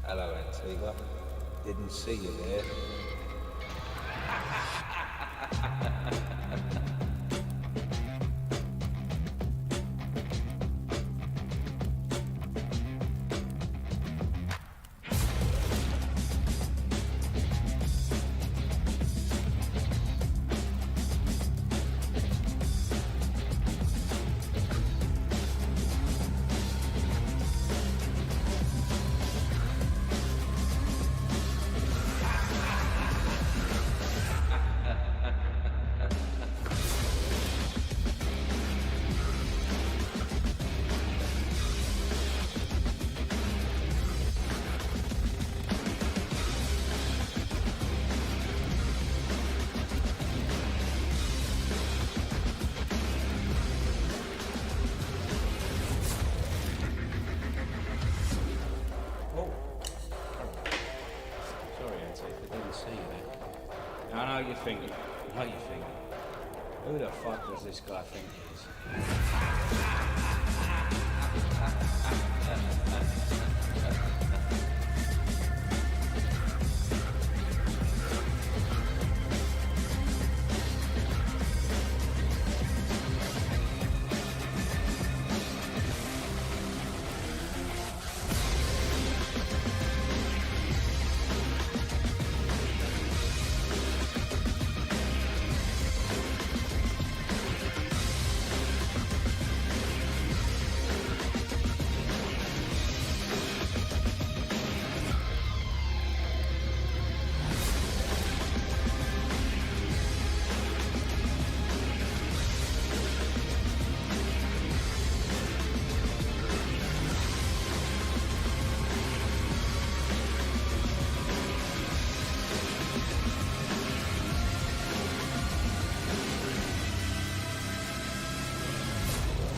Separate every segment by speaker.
Speaker 1: Hello, Antigua. Didn't see you there. I know you're thinking, who the fuck does this guy think he is?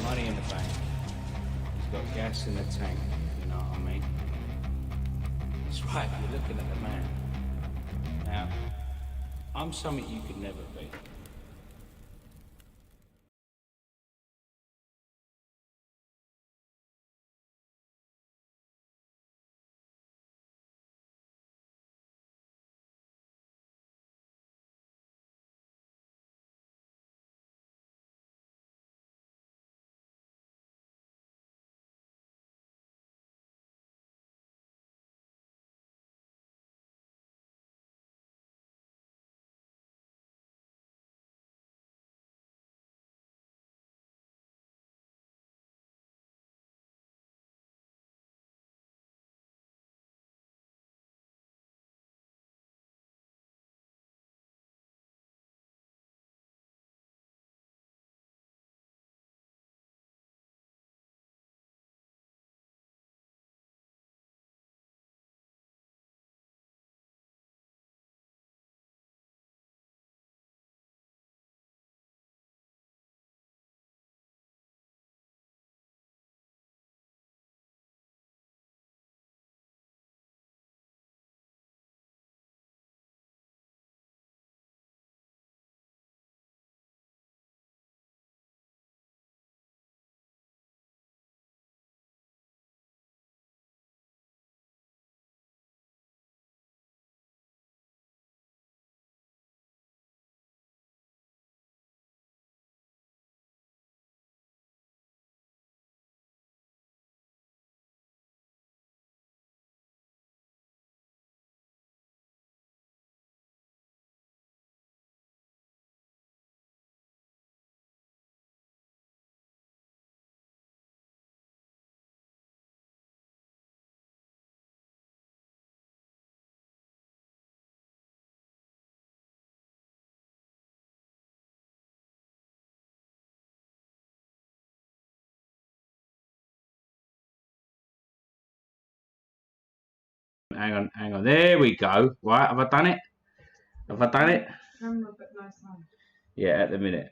Speaker 1: Money in the bank. He's got gas in the tank, you know what I mean? That's right, you're looking at the man. Now, I'm something you could never be. Hang on, there we go. Right, have I done it? Have I done it?
Speaker 2: Camera, but no sound.
Speaker 1: Yeah, at the minute.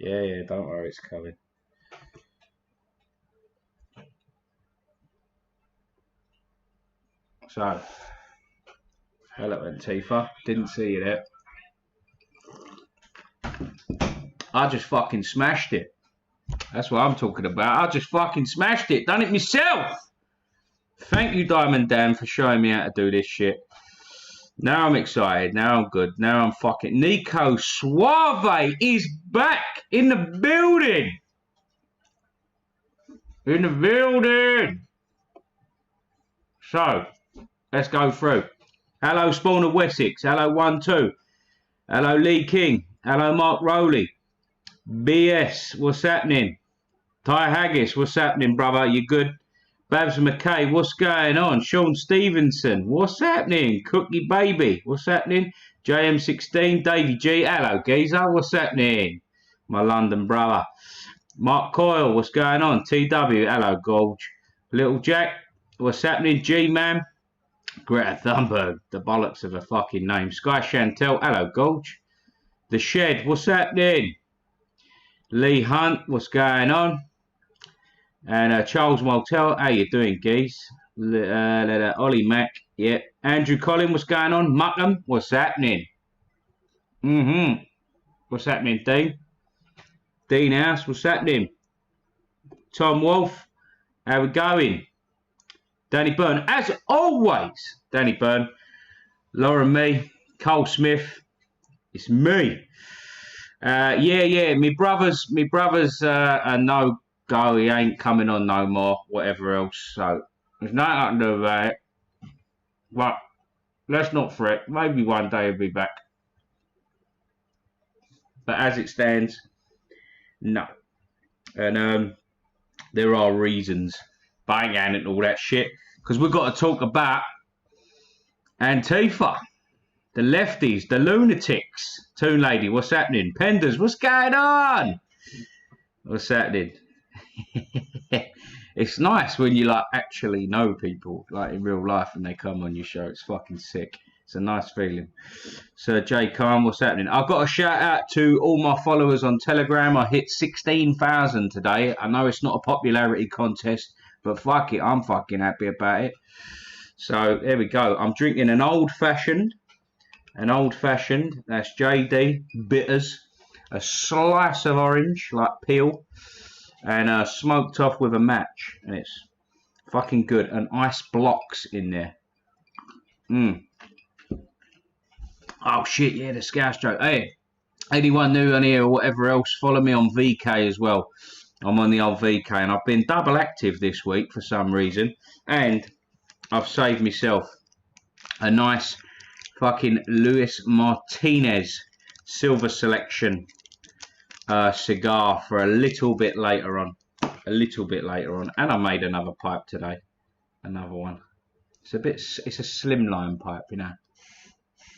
Speaker 1: Yeah, don't worry, it's coming. So, hello Antifa, didn't see you there. I just fucking smashed it. That's what I'm talking about. I just fucking smashed it. Done it myself. Thank you, Diamond Dan, for showing me how to do this shit. Now I'm excited. Now I'm good. Now I'm fucking... Nico Suave is back in the building. In the building. So, let's go through. Hello, Spawn of Wessex. Hello, 1-2. Hello, Lee King. Hello, Mark Rowley. BS, what's happening? Ty Haggis, what's happening, brother? You good? Babs McKay, what's going on? Sean Stevenson, what's happening? Cookie Baby, what's happening? JM16, Davey G, hello, geezer, what's happening? My London brother. Mark Coyle, what's going on? TW, hello, Gorge. Little Jack, what's happening? G-Man. Greta Thunberg, the bollocks of a fucking name. Sky Chantel, hello, Gorge. The Shed, what's happening? Lee Hunt, what's going on? And Charles Maltel, how you doing, geese? Ollie Mac, yeah. Andrew Collin, what's going on? Muckham, what's happening? What's happening, Dean? Dean House, what's happening? Tom Wolf, how we going? Danny Byrne, as always. Danny Byrne, Lauren Me, Cole Smith, it's me. Yeah, my brother's a no go, he ain't coming on no more, whatever else, so there's nothing I can do about it, but let's not fret, maybe one day he'll be back, but as it stands, no, and there are reasons, bang and all that shit, because we've got to talk about Antifa, the lefties, the lunatics. Toon Lady, what's happening? Penders, what's going on? What's happening? It's nice when you like actually know people like in real life and they come on your show. It's fucking sick. It's a nice feeling. Sir J. Khan, what's happening? I've got a shout out to all my followers on Telegram. I hit 16,000 today. I know it's not a popularity contest, but fuck it, I'm fucking happy about it. So there we go. I'm drinking an old-fashioned, that's JD, bitters, a slice of orange, like peel, and smoked off with a match. And it's fucking good. And ice blocks in there. Oh shit, yeah, the Scouse joke. Hey, anyone new on here or whatever else, follow me on VK as well. I'm on the old VK and I've been double active this week for some reason. And I've saved myself a nice fucking Luis Martinez Silver Selection cigar for a little bit later on. And I made another pipe today. Another one. It's a slimline pipe, you know.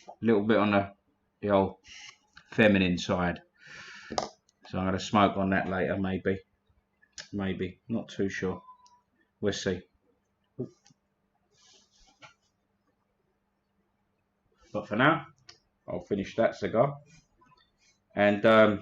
Speaker 1: A little bit on the old feminine side. So I'm going to smoke on that later, maybe. Maybe. Not too sure. We'll see. But for now, I'll finish that cigar. And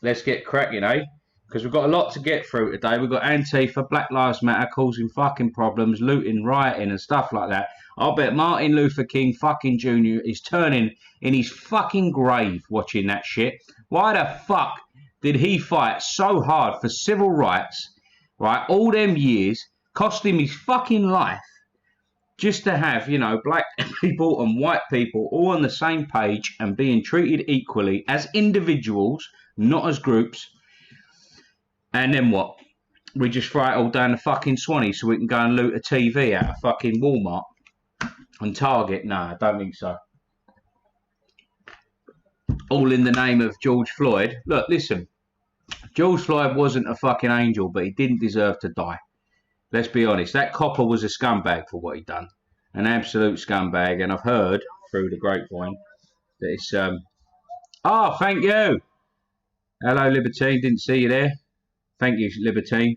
Speaker 1: let's get cracking, eh? Because we've got a lot to get through today. We've got Antifa, Black Lives Matter causing fucking problems, looting, rioting and stuff like that. I bet Martin Luther King fucking Jr. is turning in his fucking grave watching that shit. Why the fuck did he fight so hard for civil rights, right, all them years, cost him his fucking life, just to have, you know, black people and white people all on the same page and being treated equally as individuals, not as groups. And then what? We just throw it all down the fucking Swanee so we can go and loot a TV out of fucking Walmart and Target? No, I don't think so. All in the name of George Floyd. Look, listen. George Floyd wasn't a fucking angel, but he didn't deserve to die. Let's be honest. That copper was a scumbag for what he done. An absolute scumbag. And I've heard through the grapevine that it's... Oh, thank you. Hello, Libertine. Didn't see you there. Thank you, Libertine.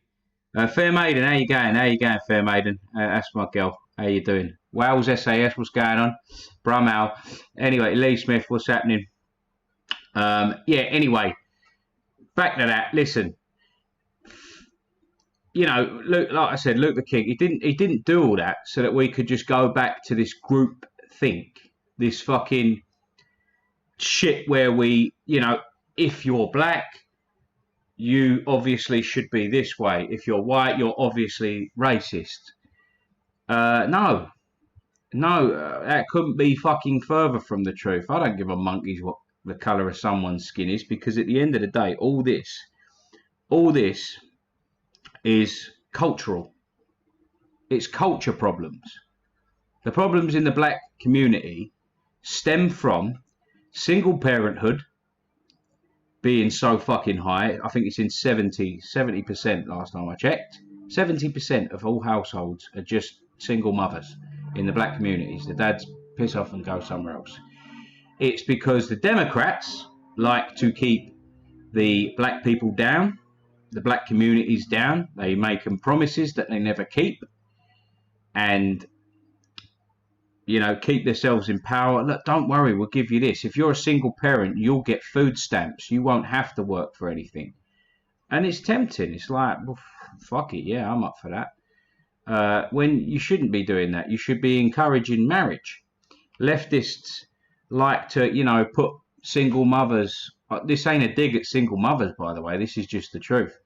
Speaker 1: Fair Maiden, how you going? How you going, Fair Maiden? That's my girl. How you doing? Wales SAS, what's going on? Brumal. Anyway, Lee Smith, what's happening? Yeah, anyway. Back to that. Listen. You know, Luke, like I said, Luther King, he didn't do all that so that we could just go back to this group think. This fucking shit where we, you know, if you're black, you obviously should be this way. If you're white, you're obviously racist. No, that couldn't be fucking further from the truth. I don't give a monkey's what the colour of someone's skin is, because at the end of the day, all this is cultural. It's culture problems. The problems in the black community stem from single parenthood being so fucking high. I think it's in 70% last time I checked. 70% of all households are just single mothers in the black communities. The dads piss off and go somewhere else. It's because the Democrats like to keep the black people down, the black communities down. They make them promises that they never keep, and keep themselves in power. Look, don't worry, we'll give you this. If you're a single parent, you'll get food stamps. You won't have to work for anything. And it's tempting. It's like, well, fuck it, yeah, I'm up for that. When you shouldn't be doing that. You should be encouraging marriage. Leftists like to, put single mothers. This ain't a dig at single mothers, by the way. This is just the truth.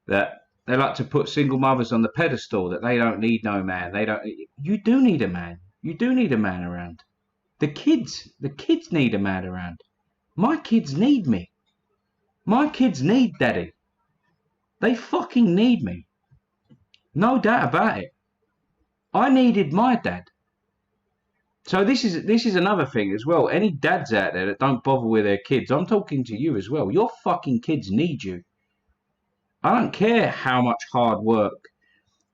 Speaker 1: That they like to put single mothers on the pedestal, that they don't need no man. You do need a man. You do need a man around. The kids need a man around. My kids need me. My kids need daddy. They fucking need me. No doubt about it. I needed my dad. So this is another thing as well. Any dads out there that don't bother with their kids, I'm talking to you as well. Your fucking kids need you. I don't care how much hard work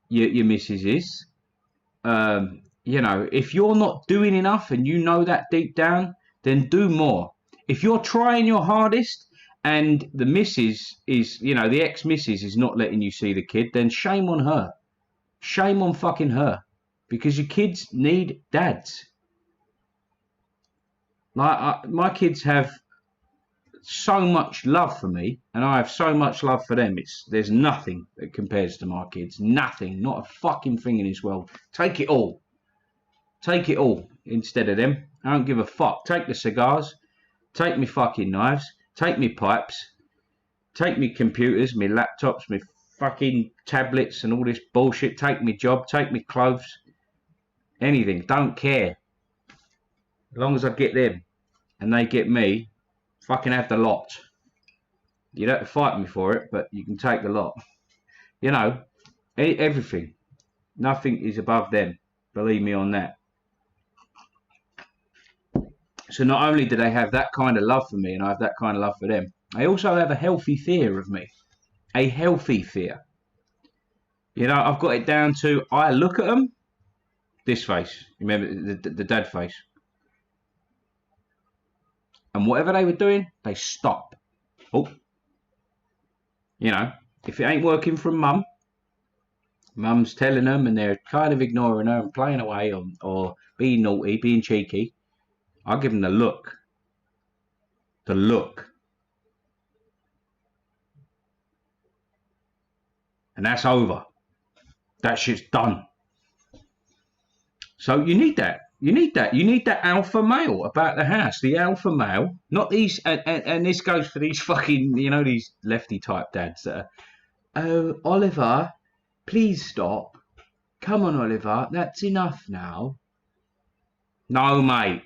Speaker 1: your missus is. If you're not doing enough and you know that deep down, then do more. If you're trying your hardest and the missus is, the ex-missus is not letting you see the kid, then shame on her. Shame on fucking her. Because your kids need dads. Like, my kids have so much love for me, and I have so much love for them. There's nothing that compares to my kids. Nothing. Not a fucking thing in this world. Take it all. Take it all instead of them. I don't give a fuck. Take the cigars. Take me fucking knives. Take me pipes. Take me computers, me laptops, me fucking tablets and all this bullshit. Take me job. Take me clothes. Anything. Don't care. As long as I get them and they get me, fucking have the lot. You don't have to fight me for it, but you can take the lot. Everything. Nothing is above them. Believe me on that. So not only do they have that kind of love for me and I have that kind of love for them, they also have a healthy fear of me. A healthy fear. I've got it down to, I look at them, this face. Remember the dad face. And whatever they were doing, they stop. Oh. If it ain't working from mum's telling them and they're kind of ignoring her and playing away or being naughty, being cheeky, I'll give them the look. The look. And that's over. That shit's done. So you need that. You need that. You need that alpha male about the house. The alpha male. Not these, and this goes for these fucking, these lefty type dads that are, oh, Oliver, please stop. Come on, Oliver, that's enough now. No, mate.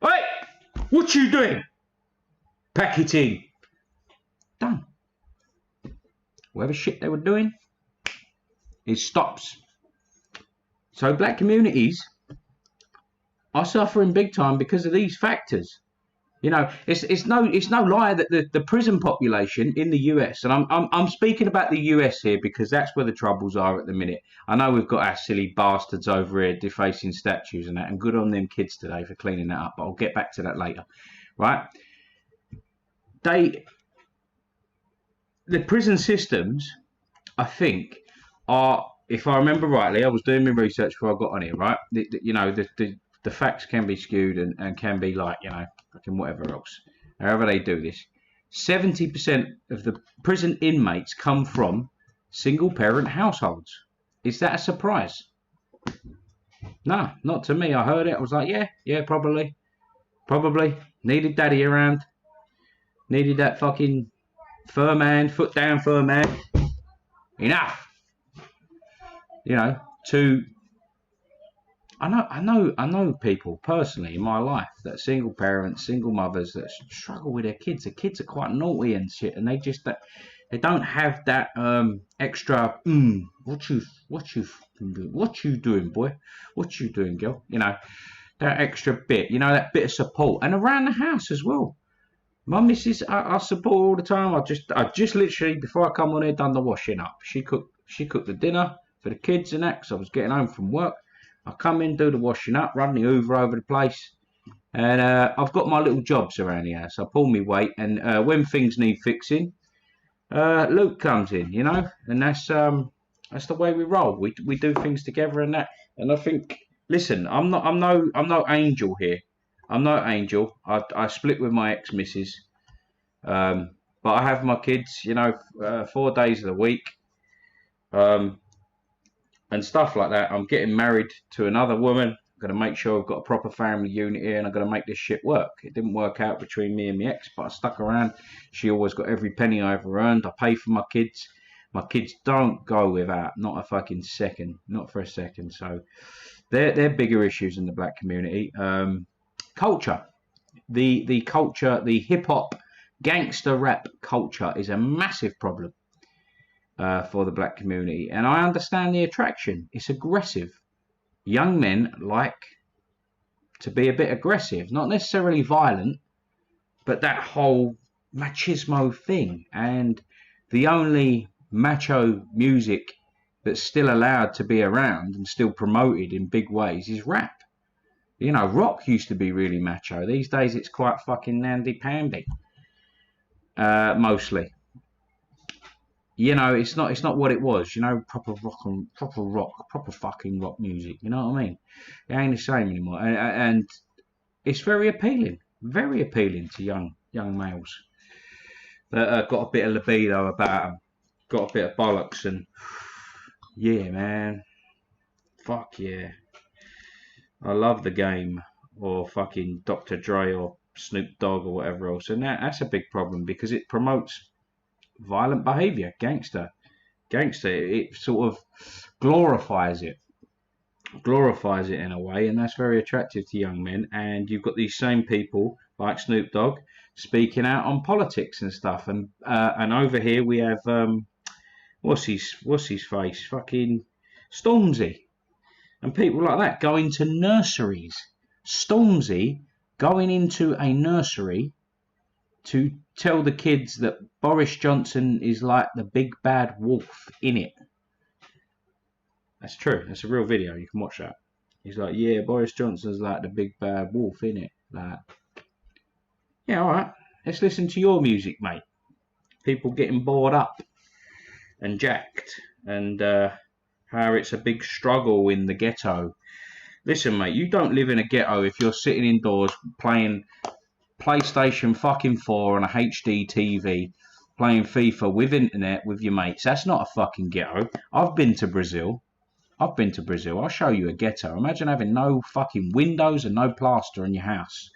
Speaker 1: Hey, what you doing? Pack it in. Done. Whatever shit they were doing, it stops. So black communities are suffering big time because of these factors. It's no lie that the prison population in the US, and I'm speaking about the US here because that's where the troubles are at the minute. I know we've got our silly bastards over here defacing statues and that, and good on them kids today for cleaning that up, but I'll get back to that later. Right? The prison systems, I think, are, if I remember rightly, I was doing my research before I got on here, right? The facts can be skewed and can be like, fucking whatever else. However they do this. 70% of the prison inmates come from single parent households. Is that a surprise? No, not to me. I heard it. I was like, yeah, probably. Needed daddy around. Needed that fucking Fur man, foot down, fur man. Enough. You know, I know people personally in my life that are single parents, single mothers that struggle with their kids. The kids are quite naughty and shit, and they don't have that extra. What you doing, boy? What you doing, girl? You know, that extra bit. You know, that bit of support, and around the house as well. My missus, I support all the time. I just literally before I come on here done the washing up. She cooked the dinner for the kids and that. Cause I was getting home from work. I come in, do the washing up, run the Hoover over the place, and I've got my little jobs around here. So I pull me weight, and when things need fixing, Luke comes in, you know, and that's the way we roll. We do things together and that. And I think, listen, I'm no angel here. I'm no angel. I split with my ex-missus, but I have my kids, you know, 4 days of the week. And stuff like that. I'm getting married to another woman. I'm going to make sure I've got a proper family unit here, and I'm going to make this shit work. It didn't work out between me and my ex, but I stuck around. She always got every penny I ever earned. I pay for my kids. My kids don't go without, not a fucking second, not for a second. So they're bigger issues in the black community. Culture, the culture, the hip hop, gangster rap culture is a massive problem. For the black community, and I understand the attraction. It's aggressive. Young men like to be a bit aggressive, not necessarily violent, but that whole machismo thing. And the only macho music that's still allowed to be around and still promoted in big ways is rap. You know, rock used to be really macho. These days it's quite fucking nandy-pandy, mostly. You know, it's not what it was. You know, proper fucking rock music. You know what I mean? It ain't the same anymore, and it's very appealing to young males that got a bit of libido about them, got a bit of bollocks, and yeah, man, fuck yeah, I love the Game or fucking Dr. Dre or Snoop Dogg or whatever else, and that's a big problem because it promotes violent behavior, gangster. It sort of glorifies it in a way, and that's very attractive to young men. And you've got these same people like Snoop Dogg speaking out on politics and stuff. And over here we have what's his face, fucking Stormzy, and people like that going to nurseries. Stormzy going into a nursery to tell the kids that Boris Johnson is like the big bad wolf in it. That's true. That's a real video. You can watch that. He's like, yeah, Boris Johnson's like the big bad wolf in it. Like, yeah, all right. Let's listen to your music, mate. People getting bored up and jacked, and how it's a big struggle in the ghetto. Listen, mate, you don't live in a ghetto if you're sitting indoors playing PlayStation fucking 4 on a HD TV, playing FIFA with internet with your mates. That's not a fucking ghetto. I've been to Brazil. I'll show you a ghetto. Imagine having no fucking windows and no plaster in your house,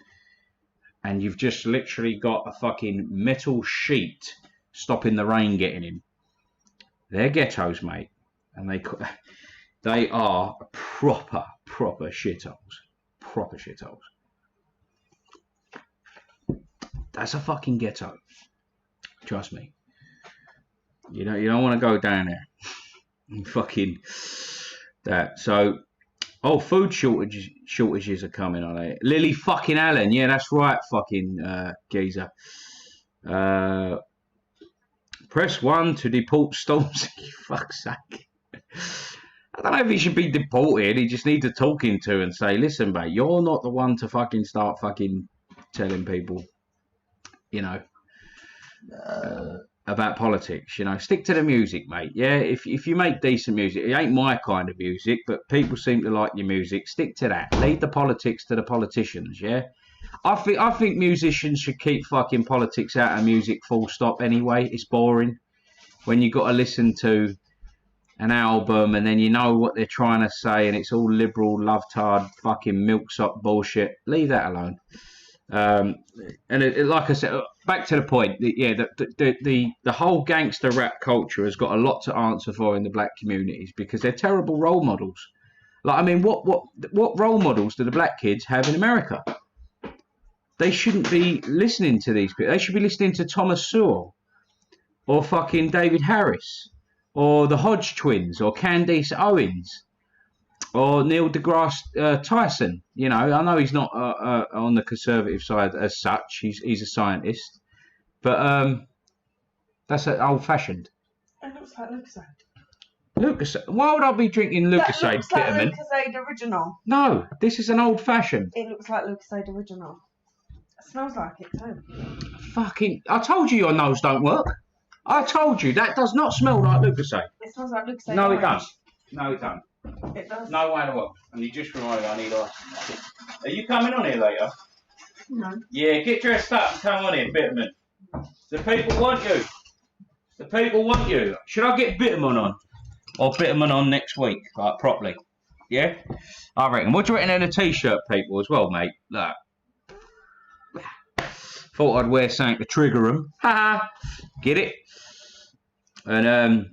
Speaker 1: and you've just literally got a fucking metal sheet stopping the rain getting in. They're ghettos, mate, and they are proper shitholes. Proper shitholes. That's a fucking ghetto. Trust me. You don't want to go down there. Fucking that. So, food shortages are coming, are they? Lily fucking Allen. Yeah, that's right, fucking geezer. Press 1 to deport Stormzy. Fuck's sake. I don't know if he should be deported. He just needs to talk him to and say, listen, mate, you're not the one to fucking start fucking telling people, you know, about politics. You know, stick to the music, mate. Yeah, if you make decent music, it ain't my kind of music, but people seem to like your music. Stick to that. Leave the politics to the politicians. Yeah, I think musicians should keep fucking politics out of music. Full stop. Anyway, it's boring when you got to listen to an album and then you know what they're trying to say and it's all liberal, love-tard, fucking milksop bullshit. Leave that alone. And like I said, back to the point. The whole gangster rap culture has got a lot to answer for in the black communities because they're terrible role models. Like, I mean, what role models do the black kids have in America? They shouldn't be listening to these people. They should be listening to Thomas Sowell or fucking David Harris or the Hodge twins or Candace Owens or Neil deGrasse Tyson. You know, I know he's not on the conservative side as such. He's a scientist, but that's old-fashioned.
Speaker 2: It looks like Lucasade.
Speaker 1: Lucasade? Why would I be drinking Lucasade?
Speaker 2: That looks like Lucasade original.
Speaker 1: No, this is an old-fashioned.
Speaker 2: It looks like Lucasade original. It smells like it too.
Speaker 1: Fucking! I told you your nose don't work. I told you that does not smell like Lucasade.
Speaker 2: It smells like Lucasade.
Speaker 1: No,
Speaker 2: orange.
Speaker 1: it don't. No, it don't.
Speaker 2: It does.
Speaker 1: No way in the world. And you just reminded me I need ice. Are you coming on here later?
Speaker 2: No.
Speaker 1: Yeah, get dressed up and come on here, Bitterman. The people want you. The people want you. Should I get Bitterman on? Or Bitterman on next week, like properly? Yeah? I reckon. What do you reckon of the t-shirt people as well, mate? Look. Thought I'd wear something to trigger them. Ha! Get it? And,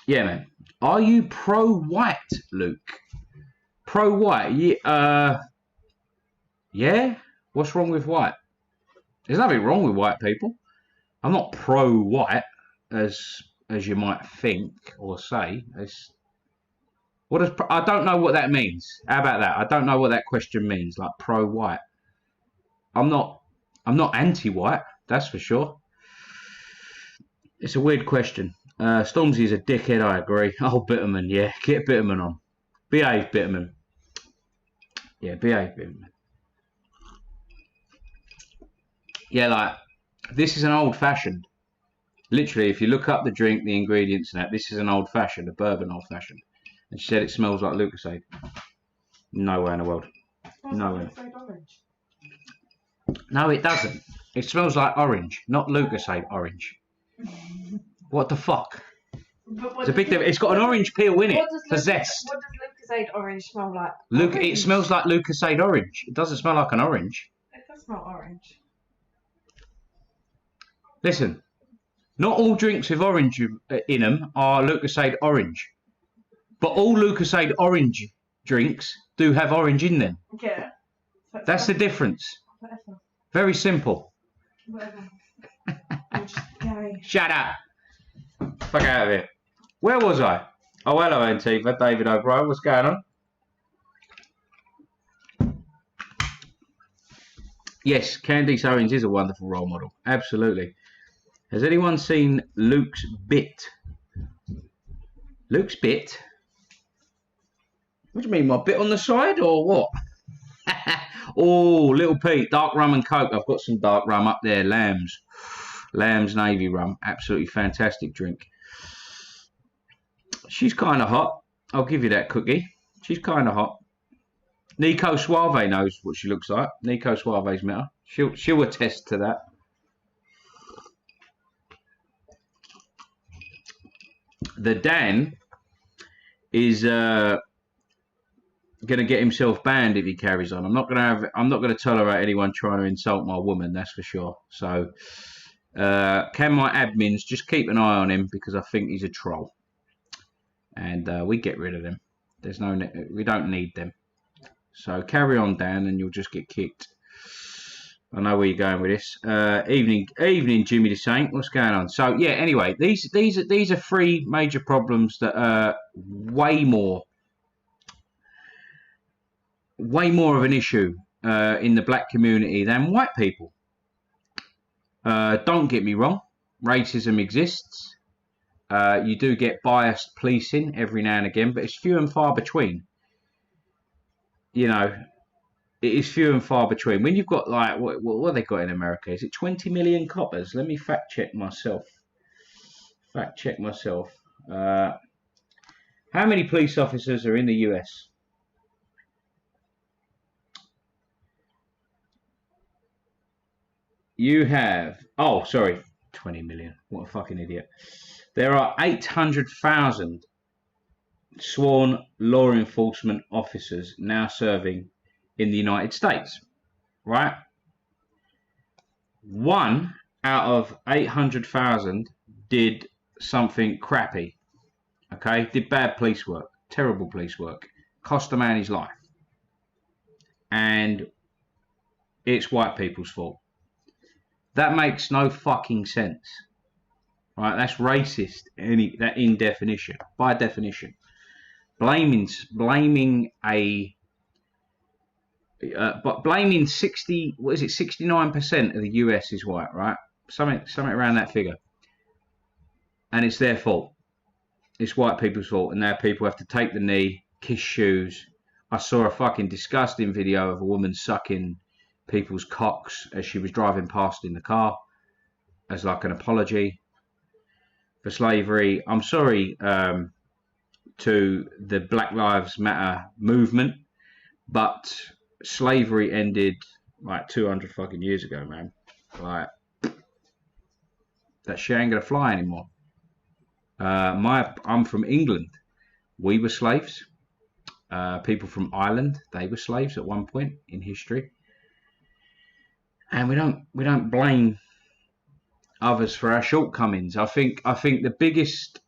Speaker 1: yeah, man. Are you pro-white, Luke? Pro-white? Yeah, yeah? What's wrong with white? There's nothing wrong with white people. I'm not pro-white, as you might think or say. I don't know what that means. How about that? I don't know what that question means, like pro-white. I'm not anti-white, that's for sure. It's a weird question. Stormzy's a dickhead, I agree. Oh, Bitterman, yeah. Get Bitterman on. Behave, Bitterman. Yeah, behave, Bitterman. Yeah, like, this is an old-fashioned. Literally, if you look up the drink, the ingredients and that, this is an old-fashioned, a bourbon old-fashioned. And she said it smells like Lucasade. No way in the world. No way. No, it doesn't. It smells like orange, not Lucasade orange. What the fuck? It's a big difference. It's got an orange peel in it for zest.
Speaker 2: What does Lucasade orange smell like?
Speaker 1: It smells like Lucasade orange. It doesn't smell like an orange.
Speaker 2: It does smell orange.
Speaker 1: Listen, not all drinks with orange in them are Lucasade orange. But all Lucasade orange drinks do have orange in them.
Speaker 2: Yeah.
Speaker 1: That's the difference.
Speaker 2: Whatever.
Speaker 1: Very simple.
Speaker 2: Whatever.
Speaker 1: Shut up. Fuck out of here. Where was I? Oh, hello, Antifa. David O'Brien. What's going on? Yes, Candace Owens is a wonderful role model. Absolutely. Has anyone seen Luke's Bit? Luke's Bit? What do you mean, my bit on the side or what? Oh, Little Pete, dark rum and coke. I've got some dark rum up there. Lamb's Navy rum. Absolutely fantastic drink. She's kind of hot. I'll give you that, Cookie. She's kind of hot. Nico Suave knows what she looks like. Nico Suave's met her. She'll attest to that. The Dan is going to get himself banned if he carries on. I'm not going to tolerate anyone trying to insult my woman. That's for sure. So, can my admins just keep an eye on him because I think he's a troll, and we get rid of them. We don't need them. So carry on, Dan, and you'll just get kicked. I know where you're going with this. Evening, Jimmy the Saint. What's going on? So yeah. Anyway, these are three major problems that are way more of an issue in the black community than white people. Don't get me wrong, racism exists. You do get biased policing every now and again, but it's few and far between. You know, it is few and far between. When you've got like, what have they got in America? Is it 20 million coppers? Let me fact check myself. How many police officers are in the US? You have, 20 million. What a fucking idiot. There are 800,000 sworn law enforcement officers now serving in the United States, right? 1 out of 800,000 did something crappy. Okay, did bad police work, terrible police work, cost a man his life, and it's white people's fault. That makes no fucking sense, right? That's racist. In definition, by definition, blaming a but blaming 69% of the US is white, right? Something around that figure, and it's their fault. It's white people's fault, and now people have to take the knee, kiss shoes. I saw a fucking disgusting video of a woman sucking people's cocks as she was driving past in the car as like an apology for slavery. I'm sorry to the Black Lives Matter movement, but slavery ended like 200 fucking years ago, man. Like, that shit ain't gonna fly anymore. I'm from England. We were slaves. People from Ireland, they were slaves at one point in history. And we don't blame others for our shortcomings. I think the biggest,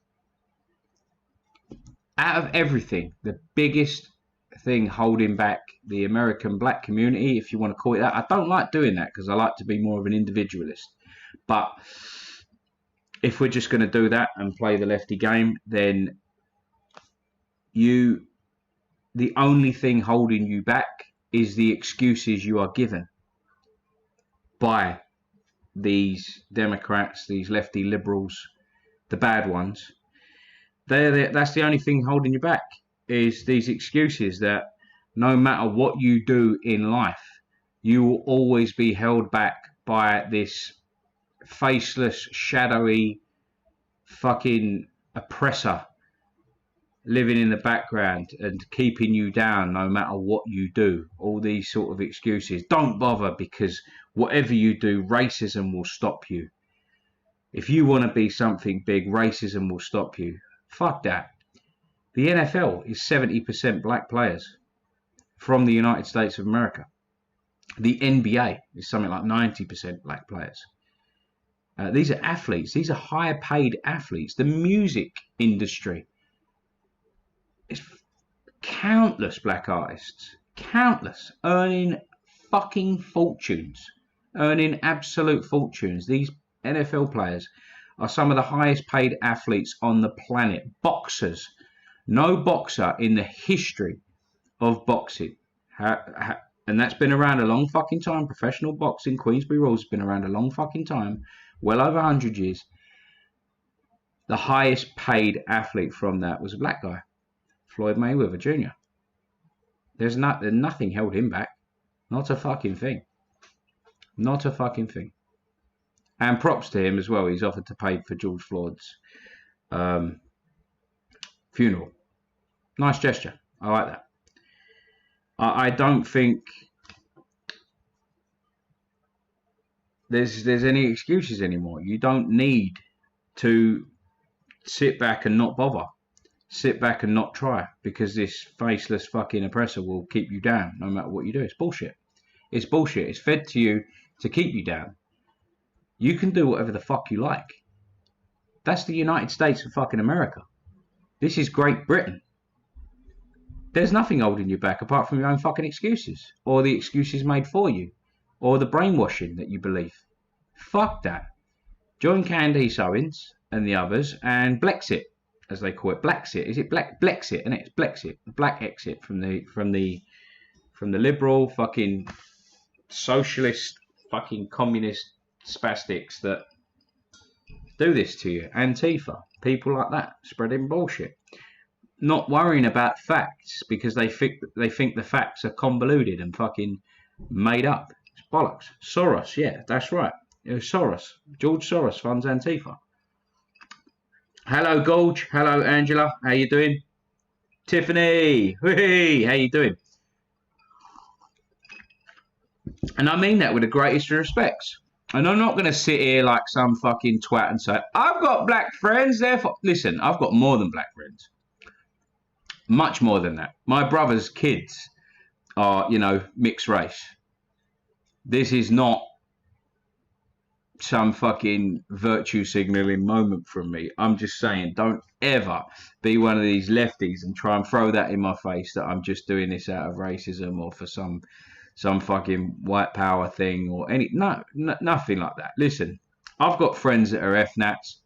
Speaker 1: out of everything, the biggest thing holding back the American black community, if you want to call it that. I don't like doing that because I like to be more of an individualist. But if we're just going to do that and play the lefty game, then the only thing holding you back is the excuses you are given by these Democrats, these lefty liberals, the bad ones. That's the only thing holding you back, is these excuses that no matter what you do in life, you will always be held back by this faceless, shadowy fucking oppressor living in the background and keeping you down no matter what you do. All these sort of excuses. Don't bother, because whatever you do, racism will stop you. If you want to be something big, racism will stop you. Fuck that. The NFL is 70% black players from the United States of America. The NBA is something like 90% black players. These are athletes. These are higher paid athletes. The music industry is countless black artists. Countless. Earning fucking fortunes. Earning absolute fortunes. These NFL players are some of the highest paid athletes on the planet. Boxers. No boxer in the history of boxing, and that's been around a long fucking time. Professional boxing, Queensberry Rules, has been around a long fucking time, well over 100 years. The highest paid athlete from that was a black guy, Floyd Mayweather Jr. There's nothing held him back. Not a fucking thing. Not a fucking thing. And props to him as well. He's offered to pay for George Floyd's funeral. Nice gesture. I like that. I don't think there's any excuses anymore. You don't need to sit back and not bother. Sit back and not try, because this faceless fucking oppressor will keep you down no matter what you do. It's bullshit. It's bullshit. It's fed to you to keep you down. You can do whatever the fuck you like. That's the United States of fucking America. This is Great Britain. There's nothing holding you back apart from your own fucking excuses, or the excuses made for you, or the brainwashing that you believe. Fuck that. Join Candace Owens and the others and Blexit, as they call it. Blexit. Is it Blexit? And it's Blexit. The black exit from the liberal fucking socialist fucking communist spastics that do this to you. Antifa. People like that spreading bullshit. Not worrying about facts because they think the facts are convoluted and fucking made up. It's bollocks. Soros, yeah, that's right. It was Soros. George Soros funds Antifa. Hello, Gorge. Hello, Angela. How you doing? Tiffany. Hey, how you doing? And I mean that with the greatest of respects. And I'm not going to sit here like some fucking twat and say, I've got black friends, therefore... Listen, I've got more than black friends. Much more than that. My brother's kids are, mixed race. This is not some fucking virtue signaling moment from me. I'm just saying, don't ever be one of these lefties and try and throw that in my face that I'm just doing this out of racism or for some fucking white power thing or nothing like that. Listen, I've got friends that are FNATs.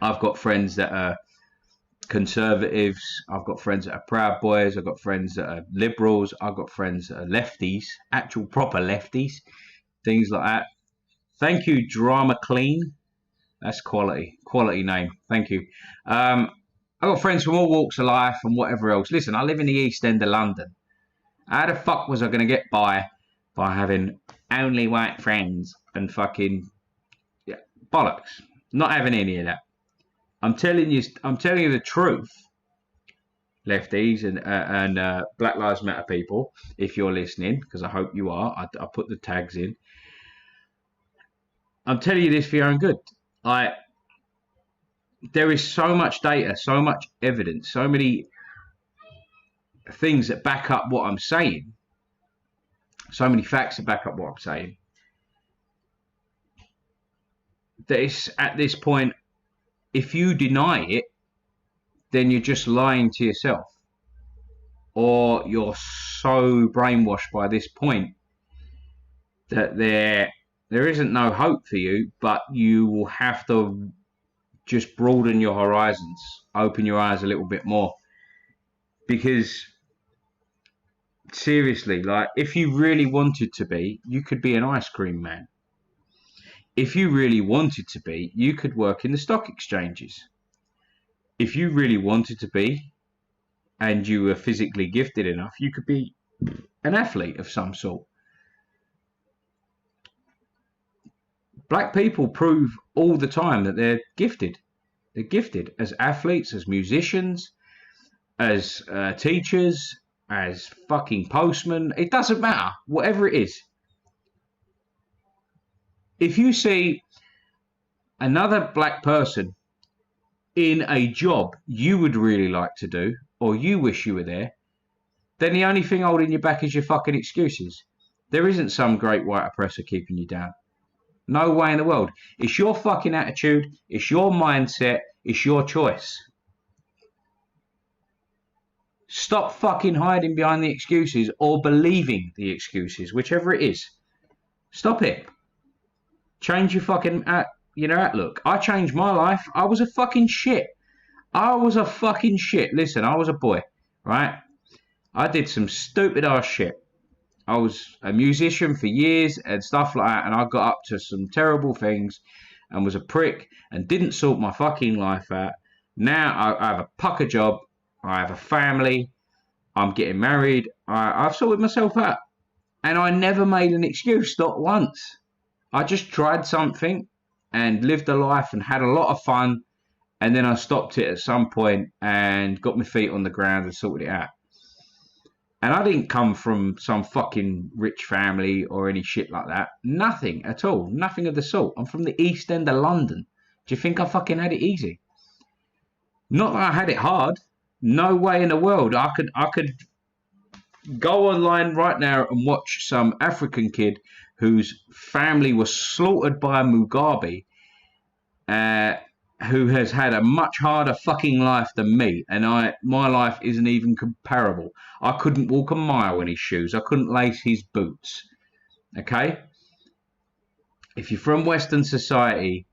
Speaker 1: I've got friends that are conservatives. I've got friends that are Proud Boys. I've got friends that are liberals. I've got friends that are lefties, actual proper lefties, things like that. Thank you, Drama Clean. That's quality name. Thank you. I've got friends from all walks of life and whatever else. Listen, I live in the East End of London. How the fuck was I going to get by having only white friends and fucking bollocks? Not having any of that. I'm telling you the truth, lefties and Black Lives Matter people. If you're listening, because I hope you are, I put the tags in. I'm telling you this for your own good. There is so much data, so much evidence, so many things that back up what I'm saying. So many facts that back up what I'm saying. That it's at this point, if you deny it, then you're just lying to yourself. Or you're so brainwashed by this point that there isn't no hope for you, but you will have to just broaden your horizons, open your eyes a little bit more. Because seriously, like, if you really wanted to be, you could be an ice cream man. If you really wanted to be, you could work in the stock exchanges. If you really wanted to be, and you were physically gifted enough, you could be an athlete of some sort. Black people prove all the time that they're gifted. They're gifted as athletes, as musicians, as teachers, as fucking postmen. It doesn't matter, whatever it is. If you see another black person in a job you would really like to do, or you wish you were there, then the only thing holding you back is your fucking excuses. There isn't some great white oppressor keeping you down. No way in the world. It's your fucking attitude, it's your mindset, it's your choice. Stop fucking hiding behind the excuses or believing the excuses, whichever it is. Stop it. Change your fucking outlook. I changed my life. I was a fucking shit. Listen, I was a boy, right? I did some stupid ass shit. I was a musician for years and stuff like that, and I got up to some terrible things and was a prick and didn't sort my fucking life out. Now I have a pucker job. I have a family. I'm getting married. I've sorted myself out. And I never made an excuse, not once. I just tried something and lived a life and had a lot of fun. And then I stopped it at some point and got my feet on the ground and sorted it out. And I didn't come from some fucking rich family or any shit like that. Nothing at all. Nothing of the sort. I'm from the East End of London. Do you think I fucking had it easy? Not that I had it hard. No way in the world. I could go online right now and watch some African kid whose family was slaughtered by Mugabe, who has had a much harder fucking life than me, and my life isn't even comparable. I couldn't walk a mile in his shoes. I couldn't lace his boots. Okay? If you're from Western society,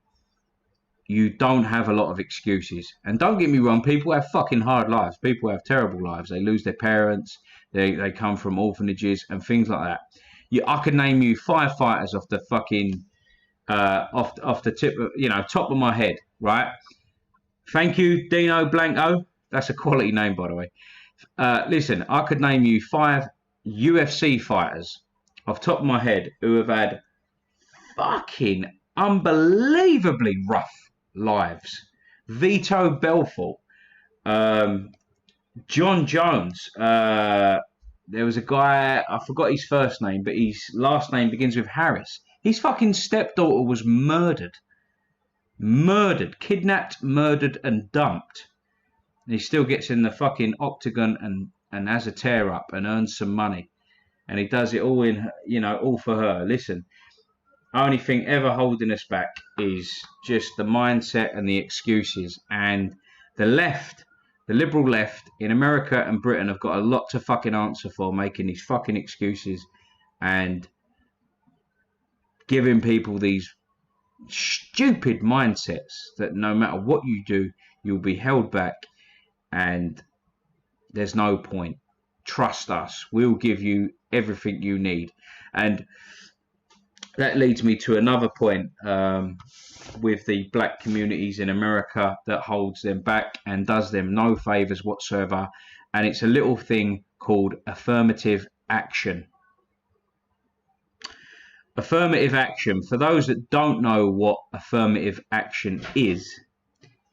Speaker 1: you don't have a lot of excuses. And don't get me wrong, people have fucking hard lives. People have terrible lives. They lose their parents. They come from orphanages and things like that. I could name you 5 fighters off the fucking off the tip of, top of my head, right? Thank you, Dino Blanco. That's a quality name, by the way. Listen, I could name you 5 UFC fighters off the top of my head who have had fucking unbelievably rough lives. Vito Belfort, John Jones. There was a guy, I forgot his first name, but his last name begins with Harris. His fucking stepdaughter was murdered. Kidnapped, murdered, and dumped. And he still gets in the fucking octagon and has a tear up and earns some money. And he does it all all for her. Listen, Only thing ever holding us back is just the mindset and the excuses. And the left, the liberal left in America and Britain have got a lot to fucking answer for, making these fucking excuses and giving people these stupid mindsets that no matter what you do, you'll be held back and there's no point. Trust us. We'll give you everything you need. And that leads me to another point with the black communities in America that holds them back and does them no favours whatsoever. And it's a little thing called affirmative action. Affirmative action, for those that don't know what affirmative action is,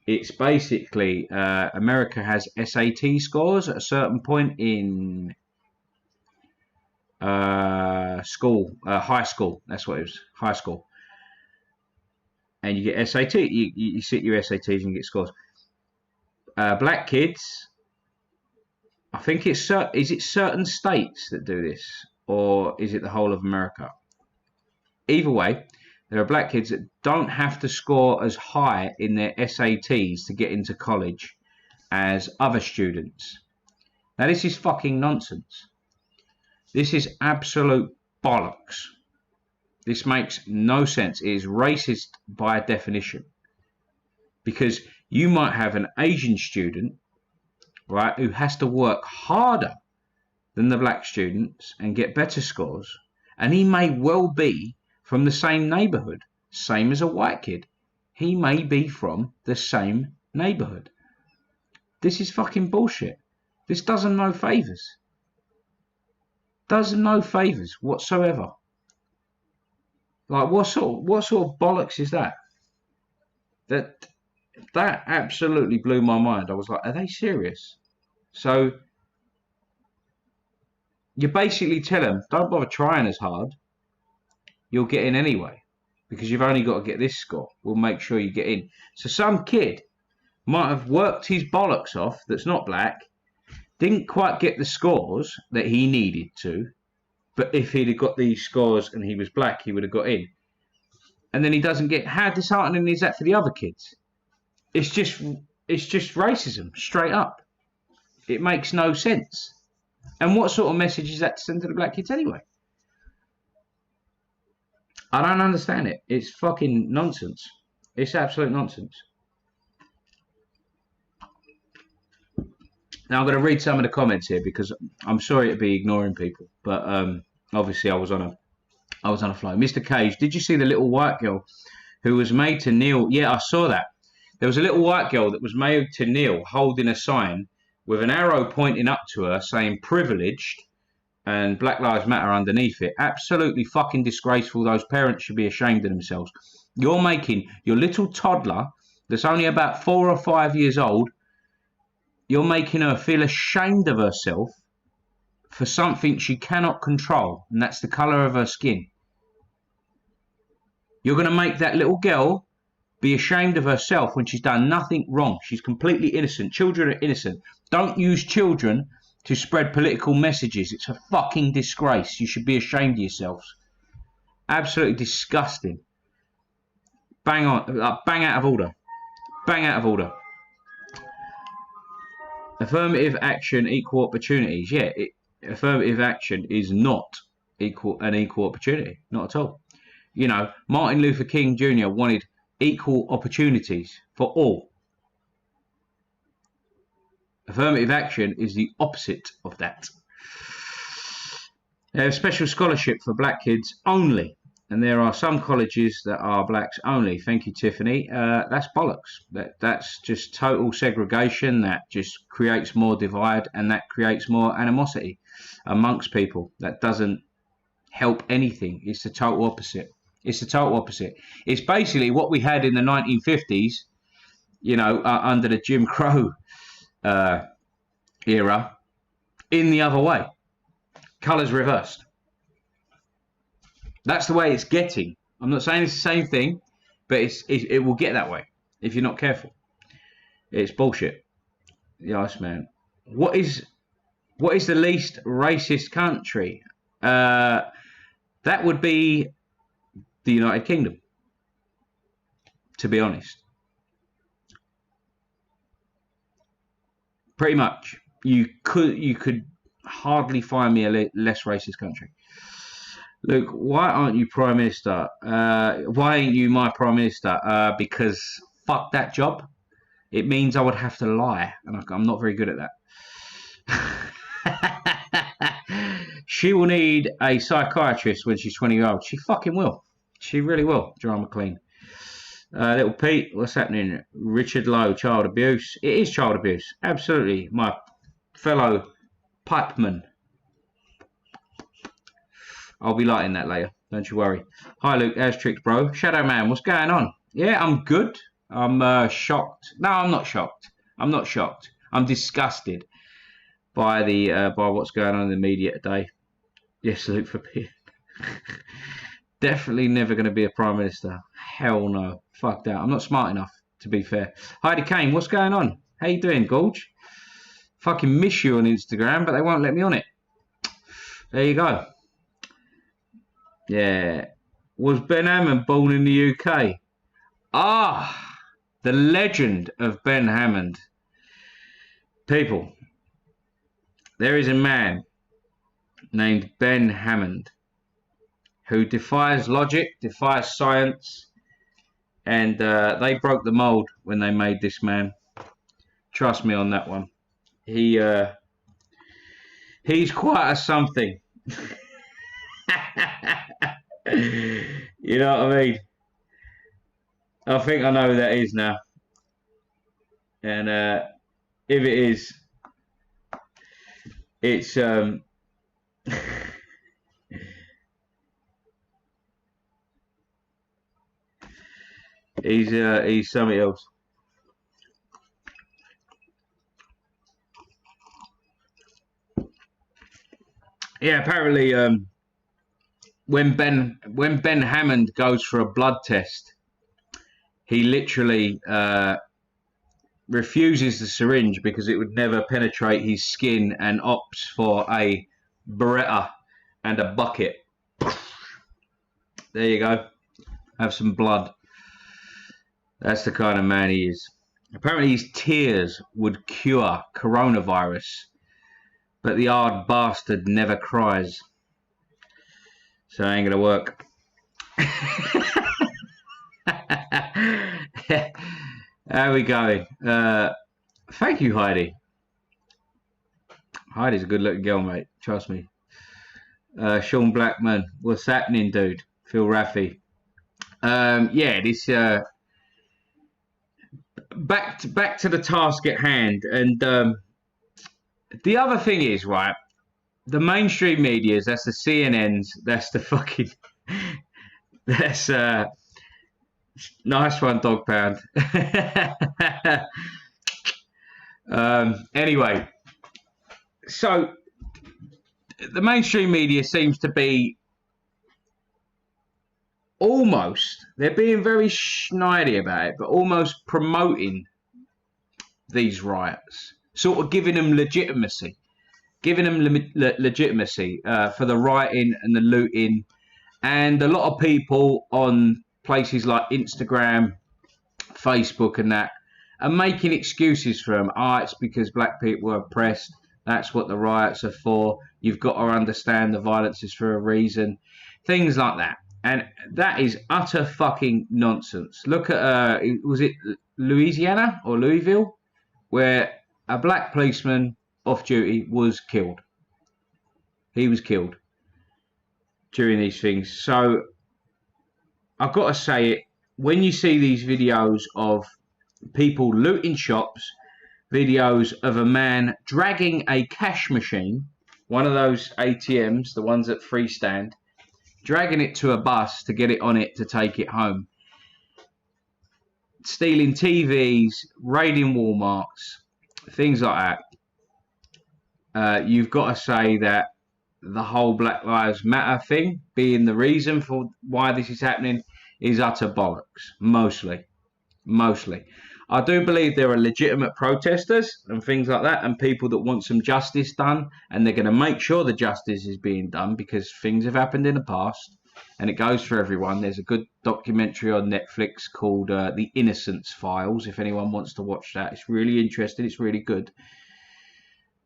Speaker 1: it's basically America has SAT scores at a certain point in school, high school. That's what it was, high school. And you get SAT. You sit your SATs and you get scores. Black kids, I think is it certain states that do this, or is it the whole of America? Either way, there are black kids that don't have to score as high in their SATs to get into college as other students. Now, this is fucking nonsense. This is absolute bollocks. This makes no sense. It is racist by definition. Because you might have an Asian student, right, who has to work harder than the black students and get better scores, and he may well be from the same neighbourhood, same as a white kid. He may be from the same neighbourhood. This is fucking bullshit. This does him no favours. Does him no favours whatsoever. Like, what sort of bollocks is that? That absolutely blew my mind. I was like, are they serious? So you basically tell them, don't bother trying as hard. You'll get in anyway, because you've only got to get this score. We'll make sure you get in. So some kid might have worked his bollocks off that's not black, didn't quite get the scores that he needed to, but if he'd have got these scores and he was black, he would have got in. And then he doesn't get. How disheartening is that for the other kids? It's just racism, straight up. It makes no sense. And what sort of message is that to send to the black kids anyway? I don't understand it. It's fucking nonsense. It's absolute nonsense. Now I'm going to read some of the comments here because I'm sorry to be ignoring people, but obviously I was on a flow. Mr. Cage, did you see the little white girl who was made to kneel? Yeah, I saw that. There was a little white girl that was made to kneel holding a sign with an arrow pointing up to her saying privileged and Black Lives Matter underneath it. Absolutely fucking disgraceful. Those parents should be ashamed of themselves. You're making your little toddler that's only about 4 or 5 years old, you're making her feel ashamed of herself for something she cannot control, and that's the colour of her skin. You're going to make that little girl be ashamed of herself when she's done nothing wrong. She's completely innocent. Children are innocent. Don't use children to spread political messages. It's a fucking disgrace. You should be ashamed of yourselves. Absolutely disgusting. Bang on. Bang out of order. Bang out of order. Affirmative action, equal opportunities. Yeah, affirmative action is not an equal opportunity. Not at all. You know, Martin Luther King Jr. wanted equal opportunities for all. Affirmative action is the opposite of that. There's special scholarship for black kids only. And there are some colleges that are blacks only. Thank you, Tiffany. That's bollocks. That's just total segregation. That just creates more divide and that creates more animosity amongst people. That doesn't help anything. It's the total opposite. It's the total opposite. It's basically what we had in the 1950s, you know, under the Jim Crow era, in the other way. Colours reversed. That's the way it's getting. I'm not saying it's the same thing, but it will get that way if you're not careful. It's bullshit. Yes, man. What is the least racist country? That would be the United Kingdom, to be honest. Pretty much. You could hardly find me a less racist country. Luke, why aren't you Prime Minister? Why ain't you my Prime Minister? Because fuck that job. It means I would have to lie, and I'm not very good at that. She will need a psychiatrist when she's 20 years old. She fucking will. She really will. Drama Queen. Little Pete, what's happening? Richard Lowe, child abuse. It is child abuse. Absolutely. My fellow pipeman. I'll be lighting that later. Don't you worry. Hi, Luke. How's tricks, bro? Shadow Man, what's going on? Yeah, I'm good. I'm shocked. No, I'm not shocked. I'm not shocked. I'm disgusted by by what's going on in the media today. Yes, Luke for Pete. Definitely never going to be a Prime Minister. Hell no. Fuck that. I'm not smart enough, to be fair. Heidi Kane, what's going on? How you doing, Gorge? Fucking miss you on Instagram, but they won't let me on it. There you go. Yeah. Was Ben Hammond born in the UK? Ah, the legend of Ben Hammond. People, there is a man named Ben Hammond who defies logic, defies science, and they broke the mold when they made this man. Trust me on that one. He's quite a something. You know what I mean? I think I know who that is now. And if it is, it's he's something else. Yeah, apparently when Ben Hammond goes for a blood test, he literally refuses the syringe because it would never penetrate his skin and opts for a Beretta and a bucket. There you go. Have some blood. That's the kind of man he is. Apparently his tears would cure coronavirus, but the hard bastard never cries. So it ain't gonna work. How we going? Thank you, Heidi. Heidi's a good looking girl, mate. Trust me. Sean Blackman, what's happening, dude? Phil Raffy. Yeah, this back to the task at hand, and the other thing is, right, the mainstream medias, that's the CNNs, that's the fucking that's nice one, Dog Pound. Anyway, so the mainstream media seems to be almost, they're being very snidey about it, but almost promoting these riots, sort of giving them legitimacy, legitimacy for the rioting and the looting. And a lot of people on places like Instagram, Facebook and that are making excuses for them. It's because black people were oppressed. That's what the riots are for. You've got to understand the violence is for a reason. Things like that. And that is utter fucking nonsense. Look at, was it Louisiana or Louisville, where a black policeman off duty was killed. He was killed during these things. So I've got to say it, when you see these videos of people looting shops, videos of a man dragging a cash machine, one of those ATMs, the ones that freestand, dragging it to a bus to get it on it to take it home, stealing TVs, raiding Walmarts, things like that. You've got to say that the whole Black Lives Matter thing being the reason for why this is happening is utter bollocks, mostly. I do believe there are legitimate protesters and things like that, and people that want some justice done, and they're going to make sure the justice is being done because things have happened in the past. and it goes for everyone. There's a good documentary on Netflix called The Innocence Files, if anyone wants to watch that. It's really interesting, it's really good.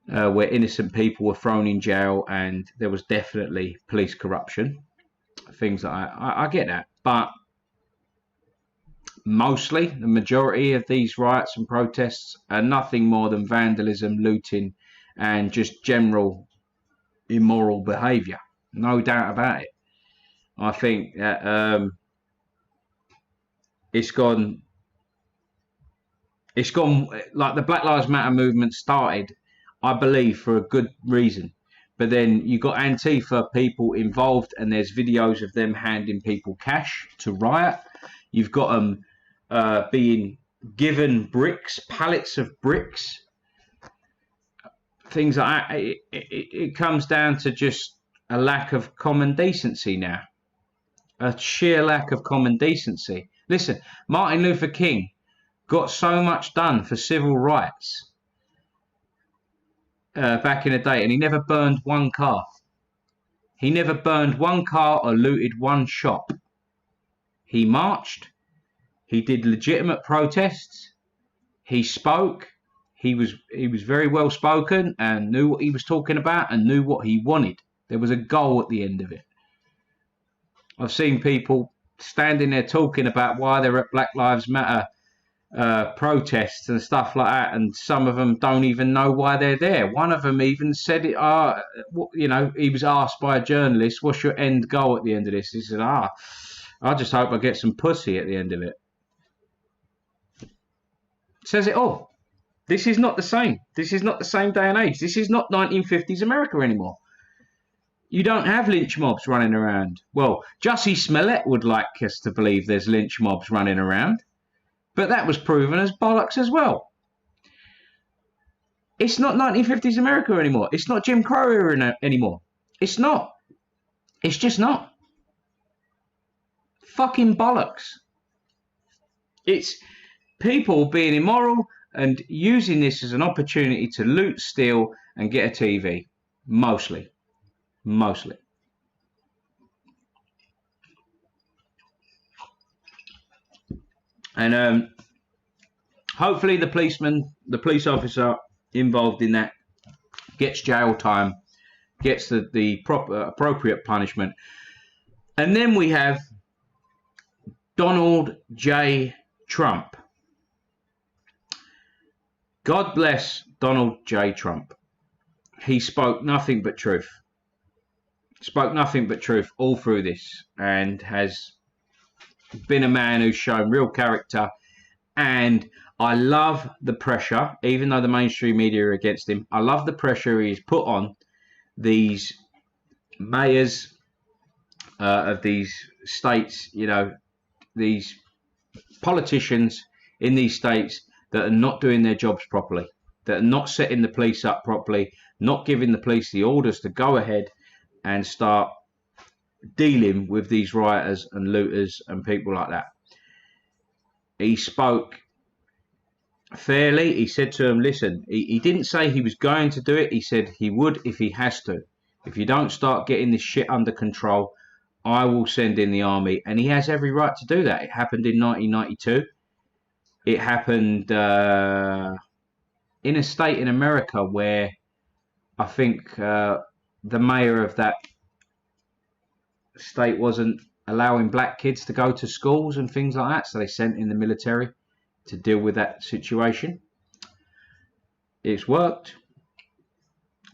Speaker 1: Where innocent people were thrown in jail and there was definitely police corruption. Things like that. I get that. But mostly, the majority of these riots and protests are nothing more than vandalism, looting, and just general immoral behaviour. No doubt about it. I think that it's gone like the Black Lives Matter movement started, I believe, for a good reason. But then you got Antifa people involved, and there's videos of them handing people cash to riot. You've got them being given bricks, pallets of bricks, things like that. It comes down to just a lack of common decency now. A sheer lack of common decency. Listen, Martin Luther King got so much done for civil rights back in the day, and he never burned one car. He never burned one car or looted one shop. He marched. He did legitimate protests. He spoke. He was very well spoken and knew what he was talking about and knew what he wanted. There was a goal at the end of it. I've seen people standing there talking about why they're at Black Lives Matter protests and stuff like that, and some of them don't even know why they're there. One of them even said it. You know, he was asked by a journalist, "What's your end goal at the end of this?" He said, "I just hope I get some pussy at the end of it." Says it all. This is not the same. This is not the same day and age. This is not 1950s America anymore. You don't have lynch mobs running around. Well, Jussie Smollett would like us to believe there's lynch mobs running around, but that was proven as bollocks as well. It's not 1950s America anymore. It's not Jim Crow era anymore. It's not. It's just not. Fucking bollocks. It's people being immoral and using this as an opportunity to loot, steal, and get a TV. Mostly. And hopefully the police officer involved in that gets jail time, gets the proper appropriate punishment. And then we have Donald J. Trump. God bless Donald J. Trump. He spoke nothing but truth. Spoke nothing but truth all through this, and has been a man who's shown real character. And I love the pressure, even though the mainstream media are against him. I love the pressure he's put on these mayors of these states, you know, these politicians in these states that are not doing their jobs properly, that are not setting the police up properly, not giving the police the orders to go ahead and start dealing with these rioters and looters and people like that. He spoke fairly. He said to them, listen, he didn't say he was going to do it. He said he would if he has to. If you don't start getting this shit under control, I will send in the army. And he has every right to do that. It happened in 1992. It happened in a state in America where I think the mayor of that state wasn't allowing black kids to go to schools and things like that, so they sent in the military to deal with that situation. It's worked.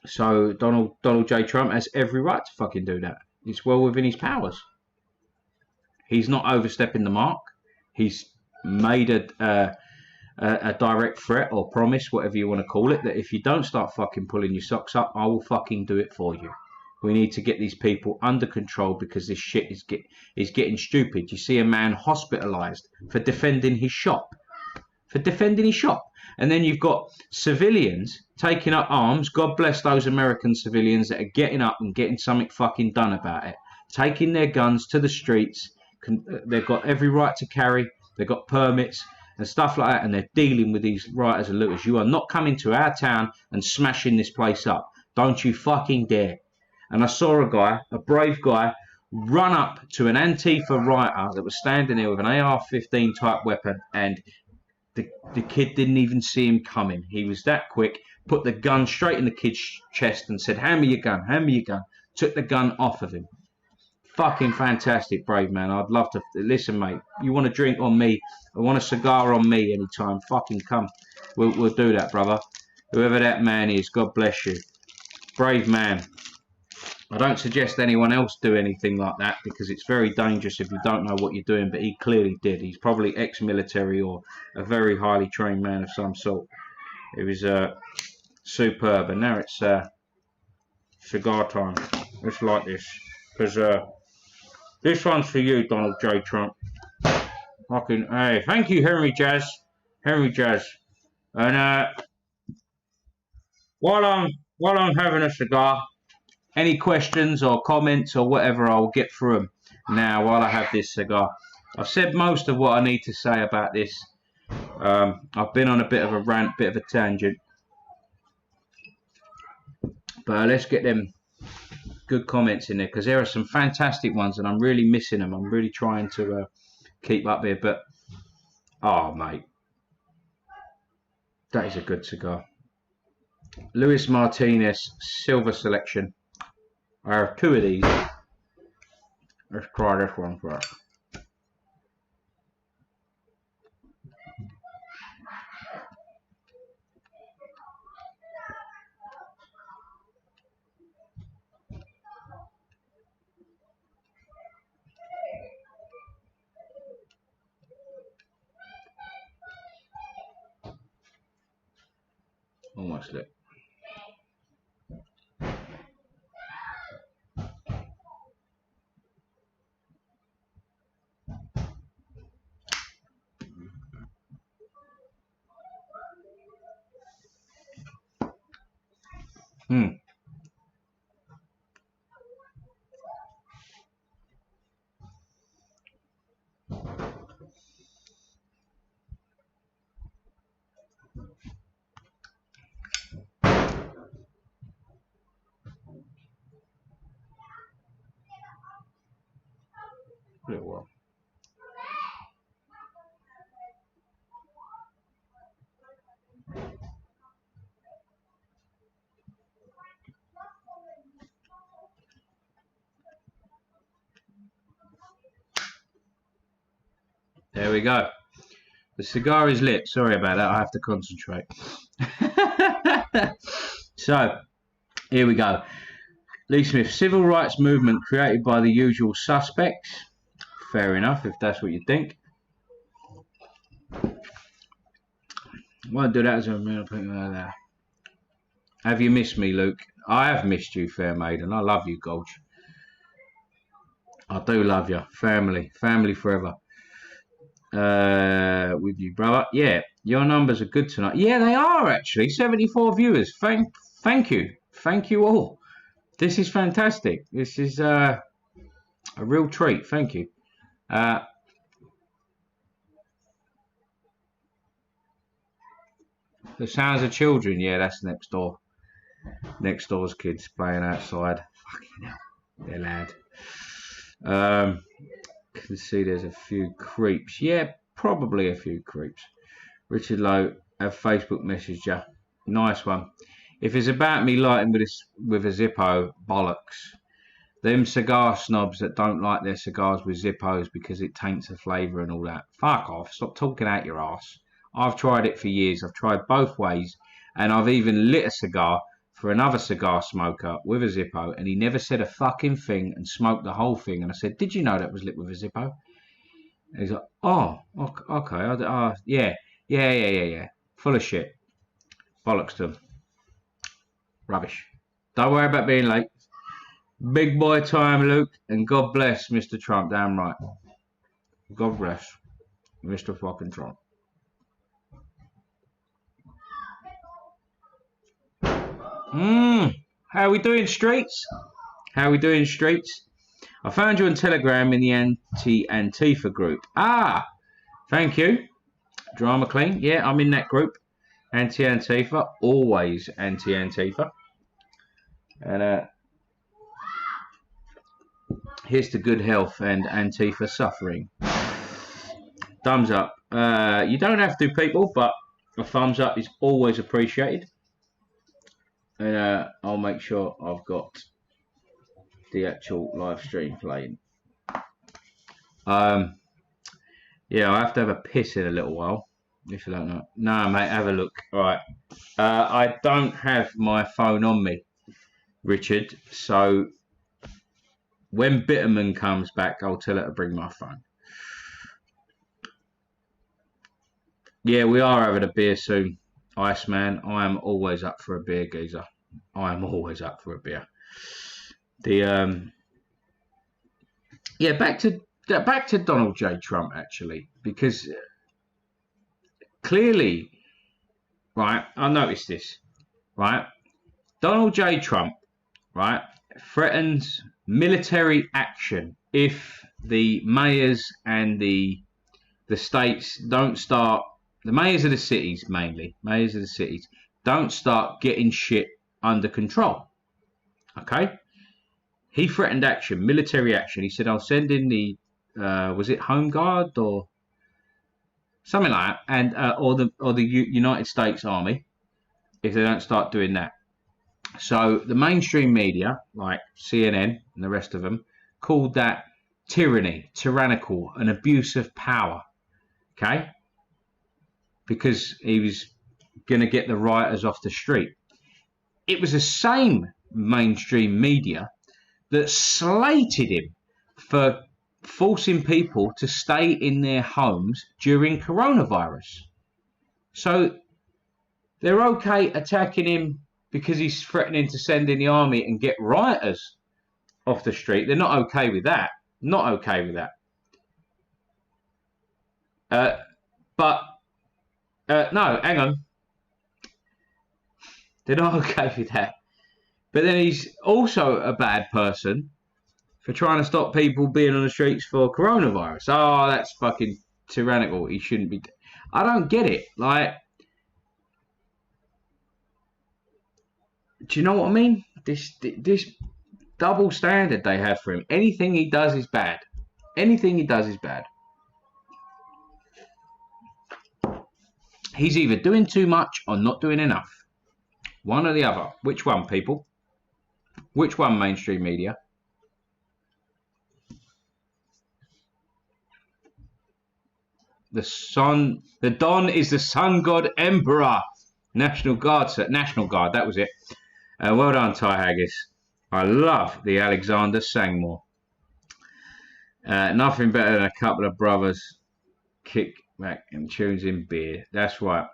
Speaker 1: So Donald J. Trump has every right to fucking do that. It's well within his powers. He's not overstepping the mark. He's made a direct threat or promise, whatever you want to call it, that if you don't start fucking pulling your socks up, I will fucking do it for you. We need to get these people under control because this shit is getting stupid. You see a man hospitalised for defending his shop. And then you've got civilians taking up arms. God bless those American civilians that are getting up and getting something fucking done about it. Taking their guns to the streets. They've got every right to carry. They've got permits and stuff like that. And they're dealing with these rioters and looters. You are not coming to our town and smashing this place up. Don't you fucking dare. And I saw a guy, a brave guy, run up to an Antifa writer that was standing there with an AR-15 type weapon, and the kid didn't even see him coming. He was that quick, put the gun straight in the kid's chest and said, hand me your gun, hand me your gun. Took the gun off of him. Fucking fantastic, brave man. I'd love to. Listen, mate, you want a drink on me? I want a cigar on me anytime. Fucking come. We'll do that, brother. Whoever that man is, God bless you. Brave man. I don't suggest anyone else do anything like that because it's very dangerous if you don't know what you're doing, but he clearly did. He's probably ex-military or a very highly trained man of some sort. It was superb. And now it's cigar time. Just like this. Because this one's for you, Donald J. Trump. Fucking, hey, thank you, Henry Jazz. Henry Jazz. And while I'm having a cigar, any questions or comments or whatever, I'll get through them now while I have this cigar. I've said most of what I need to say about this. I've been on a bit of a rant, bit of a tangent. But let's get them good comments in there because there are some fantastic ones and I'm really missing them. I'm really trying to keep up here. But, oh, mate. That is a good cigar. Luis Martinez Silver Selection. I have two of these. Let's try this one first. Almost lit. Pretty well. There we go. The cigar is lit. Sorry about that. I have to concentrate. So, here we go. Lee Smith, civil rights movement created by the usual suspects. Fair enough, if that's what you think. Won't do that as a real thing like that. Have you missed me, Luke? I have missed you, fair maiden. I love you, Gulch. I do love you. Family. Family forever. With you, brother. Yeah, your numbers are good tonight. Yeah, they are actually. 74 viewers. Thank you. Thank you all. This is fantastic. This is a real treat. Thank you. The sounds of children. Yeah, that's next door. Next door's kids playing outside. Fucking hell. They're loud. Can see there's a few creeps. Yeah, probably a few creeps. Richard Lowe, a Facebook messenger. Nice one. If it's about me lighting with a Zippo, bollocks. Them cigar snobs that don't like their cigars with Zippos because it taints the flavour and all that. Fuck off. Stop talking out your ass. I've tried it for years. I've tried both ways. And I've even lit a cigar for another cigar smoker with a Zippo, and he never said a fucking thing and smoked the whole thing. And I said, did you know that was lit with a Zippo? And he's like, oh, okay. Yeah. Full of shit. Bollocks to them. Rubbish. Don't worry about being late. Big boy time, Luke, and God bless Mr. Trump. Damn right. God bless Mr. fucking Trump. How we doing, streets? How we doing, streets? I found you on Telegram in the anti-Antifa group. Ah, thank you. Drama Clean. Yeah, I'm in that group. Anti-Antifa. Always anti-Antifa. And Here's to good health and Antifa suffering. Thumbs up. You don't have to, people, but a thumbs up is always appreciated. And I'll make sure I've got the actual live stream playing. Yeah, I have to have a piss in a little while. If you don't know. No, mate, have a look. All right. I don't have my phone on me, Richard. So when Bitterman comes back, I'll tell her to bring my phone. Yeah, we are having a beer soon, Iceman. I am always up for a beer, geezer. I am always up for a beer. Yeah, back to Donald J. Trump, actually, because clearly, right, I noticed this, right? Donald J. Trump, right, threatens military action if the mayors and the states don't start, the mayors of the cities mainly, mayors of the cities, don't start getting shit under control. Okay? He threatened action, military action. He said, I'll send in the, was it Home Guard or something like that, and or the United States Army, if they don't start doing that. So the mainstream media, like CNN and the rest of them, called that tyranny, tyrannical, an abuse of power. Okay? Because he was going to get the rioters off the street. It was the same mainstream media that slated him for forcing people to stay in their homes during coronavirus. So they're okay attacking him because he's threatening to send in the army and get rioters off the street. They're not okay with that. Not okay with that. No, hang on. They're not okay with that. But then he's also a bad person for trying to stop people being on the streets for coronavirus. Oh, that's fucking tyrannical. He shouldn't be. I don't get it. Like, do you know what I mean? This double standard they have for him. Anything he does is bad. Anything he does is bad. He's either doing too much or not doing enough. One or the other. Which one, people? Which one, mainstream media? The Don is the Sun God Emperor. National Guard, sir. National Guard, that was it. Well done, Ty Haggis. I love the Alexander Sangmore. Nothing better than a couple of brothers kick back and tunes in beer. That's right.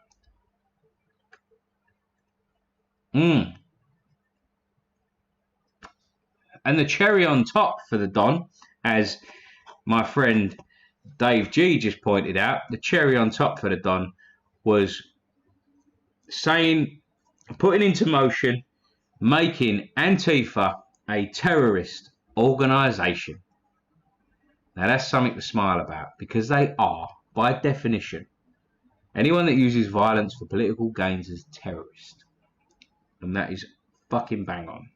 Speaker 1: And the cherry on top for the Don, as my friend Dave G just pointed out, the cherry on top for the Don was putting into motion, making Antifa a terrorist organisation. Now that's something to smile about, because they are, by definition. Anyone that uses violence for political gains is terrorist. And that is fucking bang on.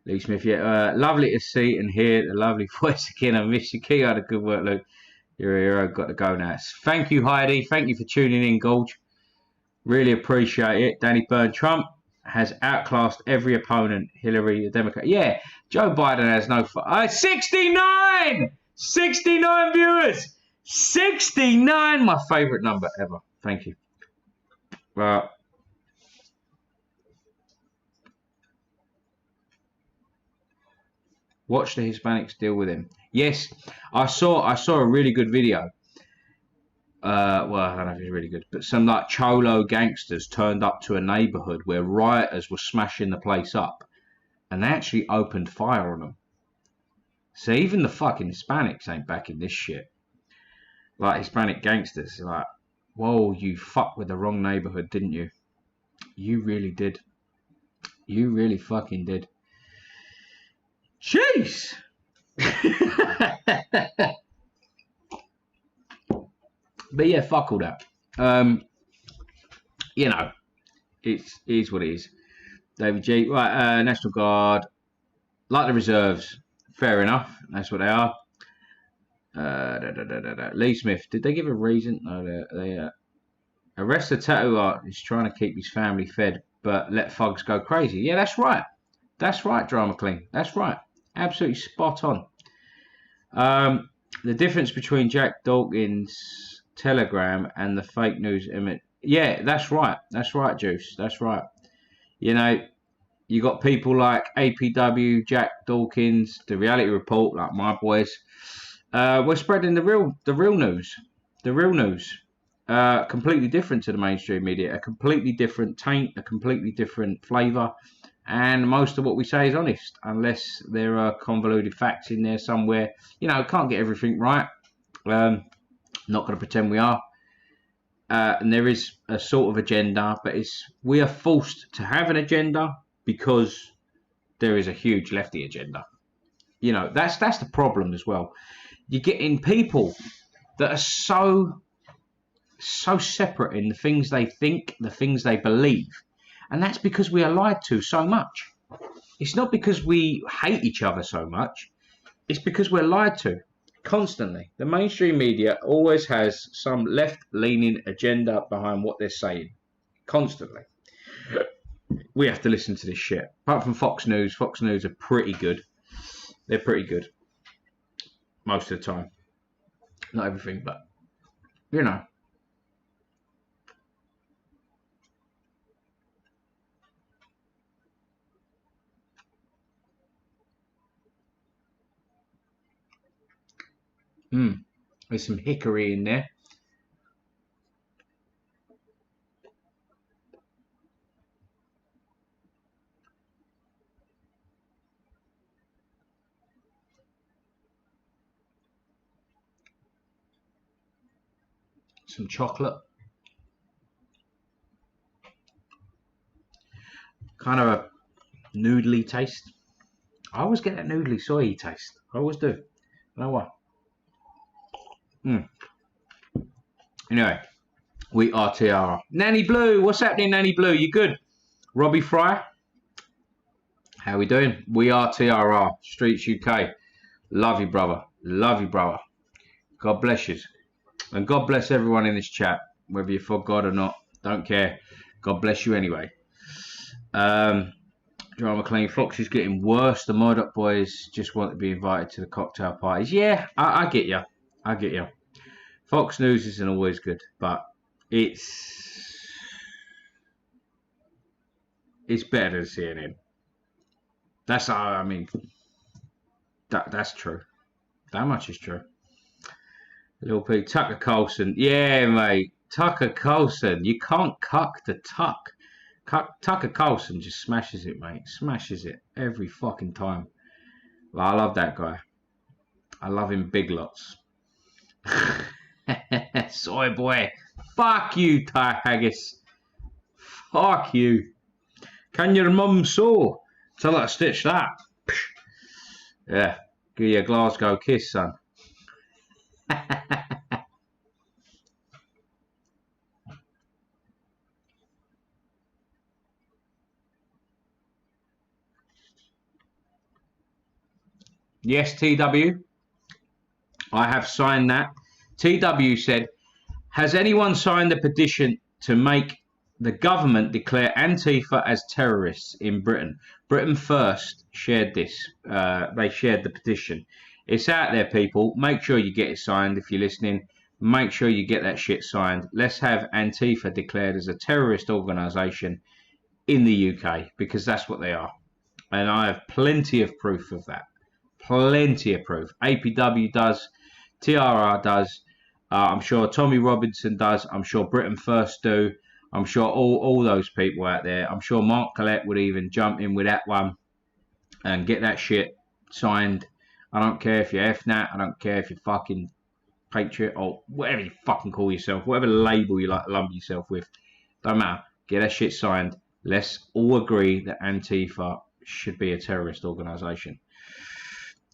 Speaker 1: Luke Smith, yeah, lovely to see and hear the lovely voice again. I miss you. Keep up the good work, Luke. You're a hero. Got to go now. Thank you, Heidi. Thank you for tuning in, Gorge. Really appreciate it. Danny Byrne, Trump has outclassed every opponent. Hillary, the Democrat. Yeah, Joe Biden has no fun. 69! 69 viewers! 69! My favourite number ever. Thank you. Watch the Hispanics deal with him. Yes, I saw a really good video. Well, I don't know if it's really good, but some like Cholo gangsters turned up to a neighborhood where rioters were smashing the place up, and they actually opened fire on them. So even the fucking Hispanics ain't backing this shit. Like Hispanic gangsters, like, whoa, you fucked with the wrong neighborhood, didn't you? You really did. You really fucking did. Jeez. But yeah, fuck all that. You know, it is what it is. David G. Right, National Guard, like the reserves,
Speaker 3: Fair enough. That's what they are. Lee Smith. Did they give a reason? No, they arrest a tattoo artist trying to keep his family fed, but let thugs go crazy. Yeah, that's right. That's right, Drama Clean. That's right. Absolutely spot on. The difference between Jack Dawkins' telegram and the fake news image. Yeah, that's right. That's right, Juice. That's right. You know, you got people like APW, Jack Dawkins, the Reality Report, like my boys. We're spreading the real news. The real news. Completely different to the mainstream media. A completely different taint. A completely different flavour. And most of what we say is honest, unless there are convoluted facts in there somewhere. You know, can't get everything right. Not going to pretend we are. And there is a sort of agenda, but we are forced to have an agenda because there is a huge lefty agenda. You know, that's the problem as well. You're getting people that are so separate in the things they think, the things they believe. And that's because we are lied to so much. It's not because we hate each other so much. It's because we're lied to constantly. The mainstream media always has some left-leaning agenda behind what they're saying. Constantly. We have to listen to this shit. Apart from Fox News are pretty good. They're pretty good. Most of the time. Not everything, but, you know. There's some hickory in there. Some chocolate. Kind of a noodly taste. I always get that noodly soy taste. I always do. I don't know why. Anyway, we are TR. Nanny Blue, what's happening, Nanny Blue? You good? Robbie Fry, how we doing? We are TRR, Streets UK. Love you, brother. Love you, brother. God bless you. And God bless everyone in this chat, whether you're for God or not. Don't care. God bless you anyway. Drama Clean. Fox is getting worse. The Murdoch boys just want to be invited to the cocktail parties. Yeah, I get you. I get you. Fox News isn't always good, but it's better than CNN. That's I mean that's true. That much is true. Little P. Tucker Carlson. Yeah, mate. Tucker Carlson. You can't cuck the tuck. Tucker Carlson just smashes it, mate. Smashes it every fucking time. Well, I love that guy. I love him big lots. Soy boy. Fuck you, Ty Haggis. Fuck you. Can your mum sew? Tell her to stitch that. Yeah. Give you a Glasgow kiss, son. Yes, TW. I have signed that. TW said, has anyone signed the petition to make the government declare Antifa as terrorists in Britain? Britain First shared this. They shared the petition. It's out there, people. Make sure you get it signed if you're listening. Make sure you get that shit signed. Let's have Antifa declared as a terrorist organisation in the UK, because that's what they are. And I have plenty of proof of that. Plenty of proof. APW does. TRR does. I'm sure Tommy Robinson does. I'm sure Britain First do. I'm sure all those people out there. I'm sure Mark Collette would even jump in with that one and get that shit signed. I don't care if you're FNAT. I don't care if you're fucking Patriot or whatever you fucking call yourself. Whatever label you like to lump yourself with. Don't matter. Get that shit signed. Let's all agree that Antifa should be a terrorist organisation.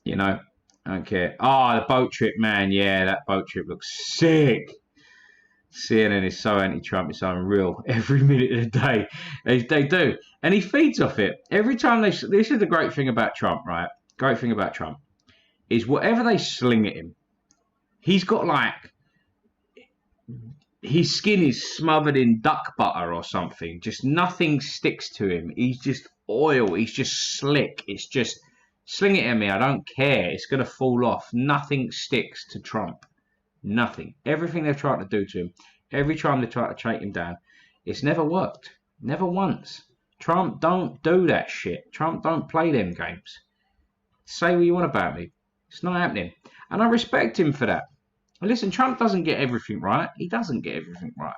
Speaker 3: You know? I don't care. Oh, the boat trip, man. Yeah, that boat trip looks sick. CNN is so anti-Trump, it's unreal. Every minute of the day, they do. And he feeds off it. Every time this is the great thing about Trump, right? Great thing about Trump. is whatever they sling at him, he's got like, his skin is smothered in duck butter or something. Just nothing sticks to him. He's just oil. He's just slick. It's just, sling it at me. I don't care. It's going to fall off. Nothing sticks to Trump. Nothing. Everything they've tried to do to him, every time they try to take him down, it's never worked. Never once. Trump don't do that shit. Trump don't play them games. Say what you want about me. It's not happening. And I respect him for that. Listen, Trump doesn't get everything right. He doesn't get everything right.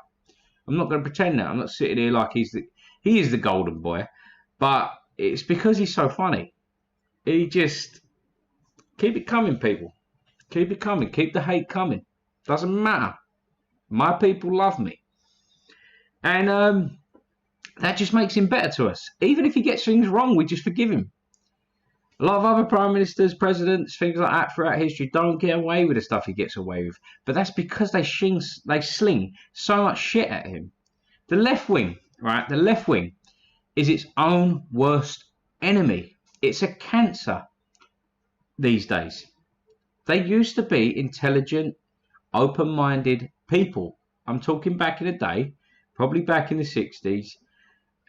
Speaker 3: I'm not going to pretend that. I'm not sitting here like he is the golden boy. But it's because he's so funny. He just, keep it coming, people. Keep it coming. Keep the hate coming. Doesn't matter. My people love me. And that just makes him better to us. Even if he gets things wrong, we just forgive him. A lot of other prime ministers, presidents, things like that throughout history don't get away with the stuff he gets away with. But that's because they sling so much shit at him. The left wing, right? The left wing is its own worst enemy. It's a cancer these days. They used to be intelligent, open-minded people. I'm talking back in the day, probably back in the 60s.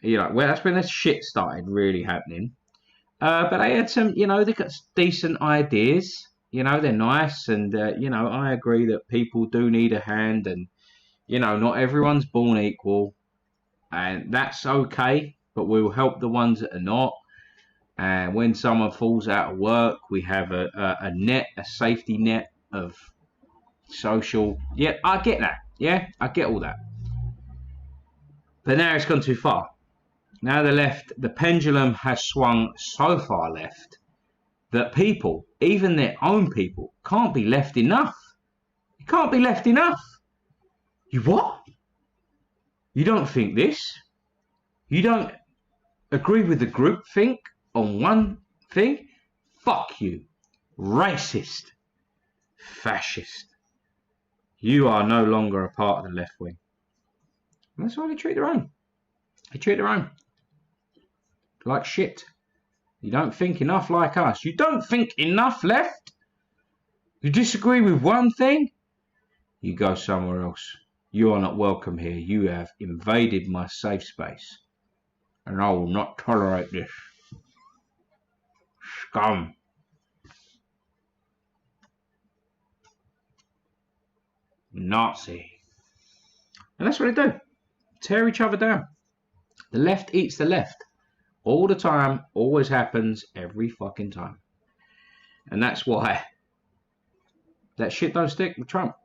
Speaker 3: You know, well, that's when the shit started really happening. But they had some, you know, they got decent ideas. You know, they're nice, and you know, I agree that people do need a hand, and you know, not everyone's born equal, and that's okay. But we'll help the ones that are not. And when someone falls out of work, we have a net, a safety net of social. Yeah, I get that. Yeah, I get all that. But now it's gone too far. Now the pendulum has swung so far left that people, even their own people, can't be left enough. You can't be left enough. You what? You don't think this? You don't agree with the group think on one thing? Fuck you. Racist. Fascist. You are no longer a part of the left wing. And that's why they treat their own. They treat their own like shit. You don't think enough like us. You don't think enough left? You disagree with one thing? You go somewhere else. You are not welcome here. You have invaded my safe space. And I will not tolerate this. Scum. Nazi. And that's what they do. Tear each other down. The left eats the left. All the time, always happens, every fucking time. And that's why that shit don't stick with Trump.